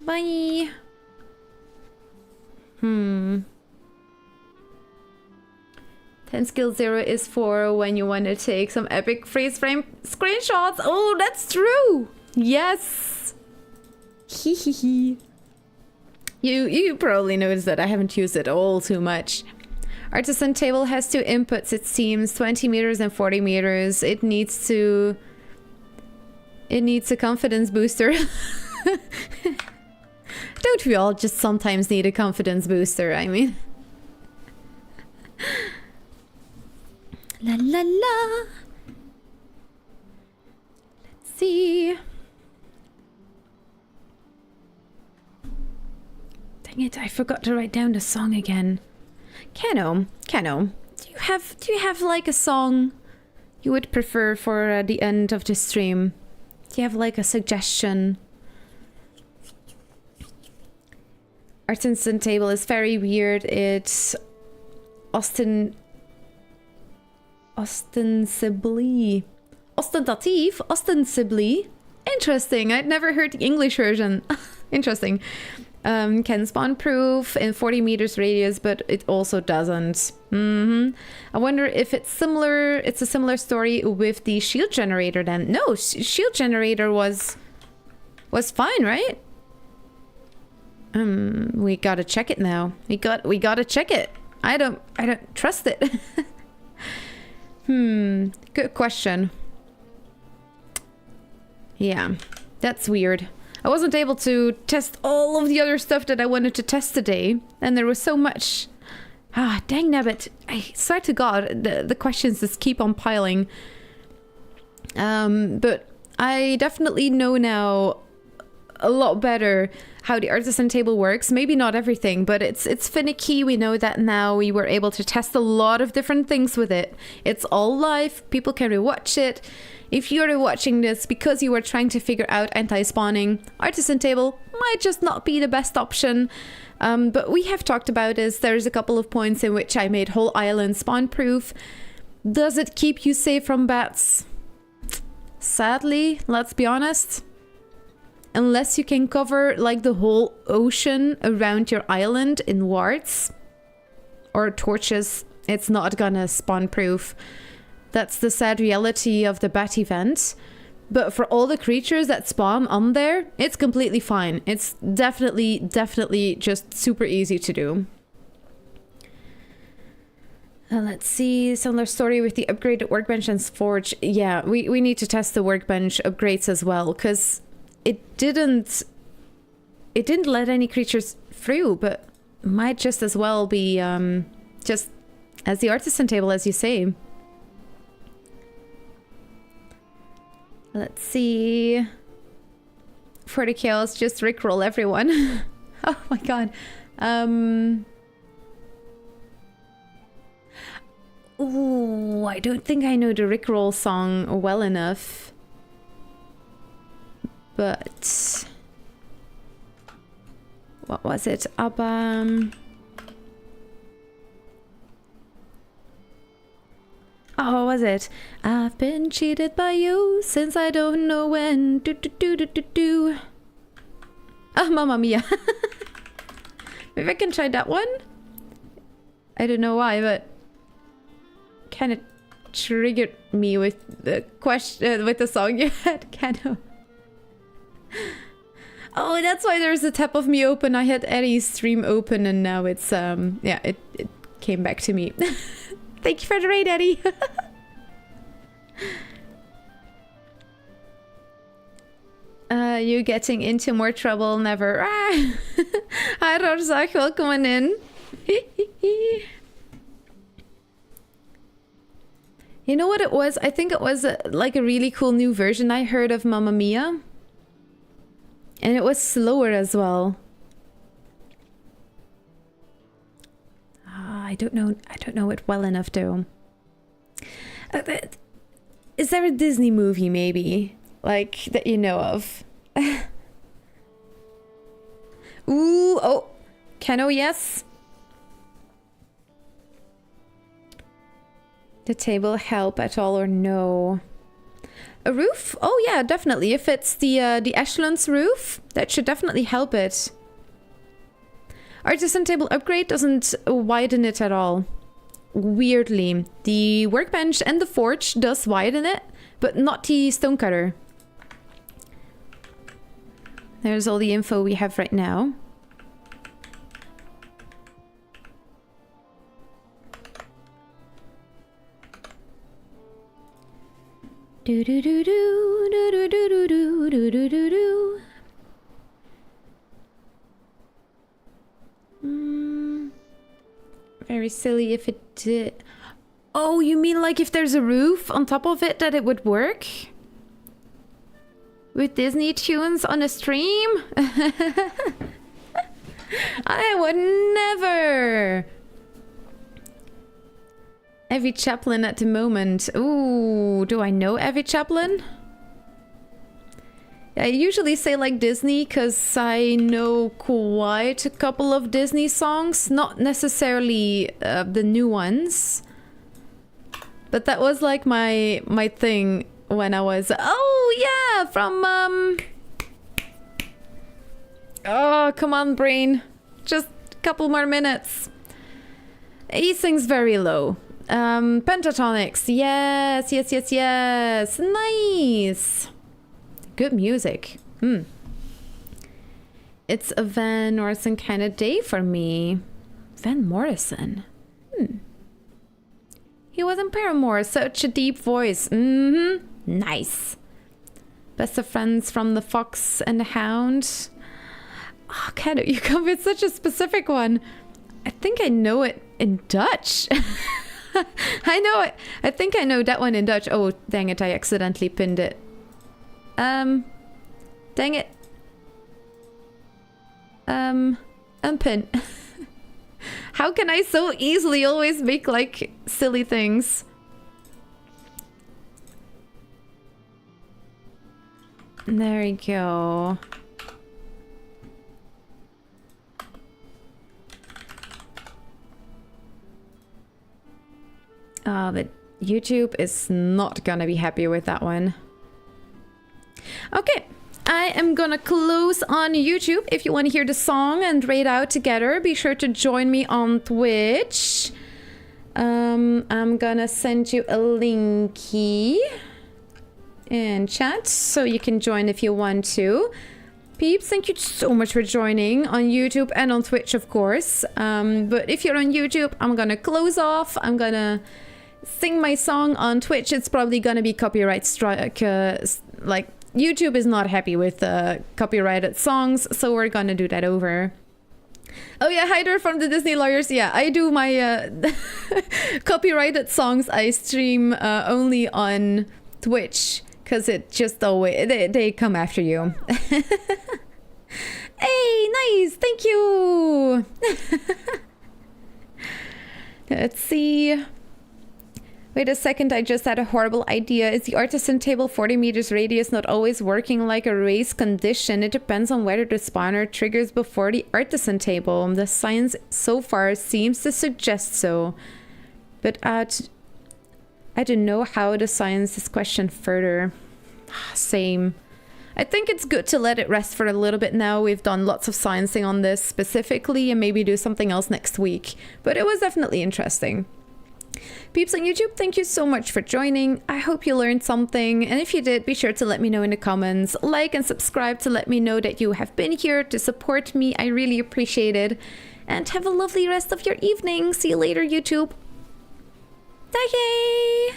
Bye. 10 skill 0 is for when you want to take some epic freeze frame screenshots. Oh, that's true. Yes. Hehehe. You probably noticed that I haven't used it all too much. Artisan table has 2 inputs, it seems. 20 meters and 40 meters. It needs a confidence booster. Don't we all just sometimes need a confidence booster? I mean... La la la. Let's see. Dang it, I forgot to write down the song again. Kano, do you have like a song you would prefer for the end of the stream? Do you have like a suggestion? Artisan table is very weird. It's ostentative. Interesting. I'd never heard the English version. Interesting. Can spawnproof in 40 meters radius, but it also doesn't. I wonder if it's similar. It's a similar story with the shield generator then. No, shield generator was fine, right? We gotta check it now. We gotta check it. I don't trust it. Good question. Yeah, that's weird. I wasn't able to test all of the other stuff that I wanted to test today, and there was so much. Ah, dang nabbit. I swear to God, the questions just keep on piling. But I definitely know now a lot better how the artisan table works. Maybe not everything, but it's finicky. We know that now. We were able to test a lot of different things with it. It's all live. People can rewatch it. If you're rewatching this because you were trying to figure out anti-spawning, artisan table might just not be the best option. But we have talked about this. There's a couple of points in which I made whole island spawn proof. Does it keep you safe from bats? Sadly, let's be honest. Unless you can cover like the whole ocean around your island in wards or torches, it's not gonna spawn proof. That's the sad reality of the bat event. But for all the creatures that spawn on there, it's completely fine. It's definitely just super easy to do. Let's see, similar story with the upgraded workbench and forge. Yeah, we need to test the workbench upgrades as well, because it didn't let any creatures through, but might just as well be just as the artisan table, as you say. Let's see. For the chaos, just rickroll everyone. Oh my god. Ooh, I don't think I know the rickroll song well enough. But what was it? Oh, what was it? I've been cheated by you since I don't know when. Oh, Mamma Mia. Maybe I can try that one. I don't know why, but kind of triggered me with the question, with the song you had, Kano. Oh, that's why there's a tab of me open. I had Eddie's stream open, and now it's yeah, it came back to me. Thank you for the raid, Eddie. You getting into more trouble? Never. Ah. Hi, Rorzak. Welcome in. You know what it was? I think it was like a really cool new version I heard of Mamma Mia. And it was slower as well. I don't know it well enough though. Is there a Disney movie maybe, like, that you know of? Ooh, oh, Kano, yes. The table help at all or no? A roof? Oh yeah, definitely. If it's the Ashlands roof, that should definitely help it. Artisan table upgrade doesn't widen it at all. Weirdly. The workbench and the forge does widen it, but not the stonecutter. There's all the info we have right now. Do do do do do do do do do do do do. Very silly if it did. Oh, you mean like if there's a roof on top of it that it would work? With Disney tunes on a stream? I would never! Evie Chaplin at the moment. Ooh, do I know Evie Chaplin? I usually say like Disney because I know quite a couple of Disney songs. Not necessarily the new ones. But that was like my thing when I was... Oh, yeah! From... Oh, come on, brain. Just a couple more minutes. He sings very low. Pentatonics. Yes, yes, yes, yes. Nice. Good music. It's a Van Morrison kind of day for me. Van Morrison. He was in Paramore. Such a deep voice. Nice. Best of friends from The Fox and the Hound. Oh, kind of. You come with such a specific one. I think I know it in Dutch. I know it. I think I know that one in Dutch. Oh, dang it. I accidentally pinned it. Dang it. Unpin. How can I so easily always make like silly things? There we go. But YouTube is not gonna be happy with that one. Okay, I am gonna close on YouTube. If you want to hear the song and raid out together, be sure to join me on Twitch. I'm gonna send you a linky in chat so you can join if you want to. Peeps, thank you so much for joining on YouTube and on Twitch, of course. But if you're on YouTube, I'm gonna close off. I'm gonna sing my song on Twitch. It's probably gonna be copyright strike. Like, YouTube is not happy with copyrighted songs, so we're gonna do that over. Oh yeah, Hyder from the Disney Lawyers. Yeah, I do my copyrighted songs. I stream only on Twitch because it just always they come after you. Hey, nice, thank you. Let's see. Wait a second, I just had a horrible idea. Is the Artisan table 40 meters radius not always working like a race condition? It depends on whether the spawner triggers before the Artisan table. The science so far seems to suggest so. But I don't know how the science is questioned further. Same. I think it's good to let it rest for a little bit now. We've done lots of sciencing on this specifically and maybe do something else next week. But it was definitely interesting. Peeps on YouTube, thank you so much for joining. I hope you learned something, and if you did, be sure to let me know in the comments. Like and subscribe to let me know that you have been here to support me. I really appreciate it. And have a lovely rest of your evening. See you later, YouTube. Bye.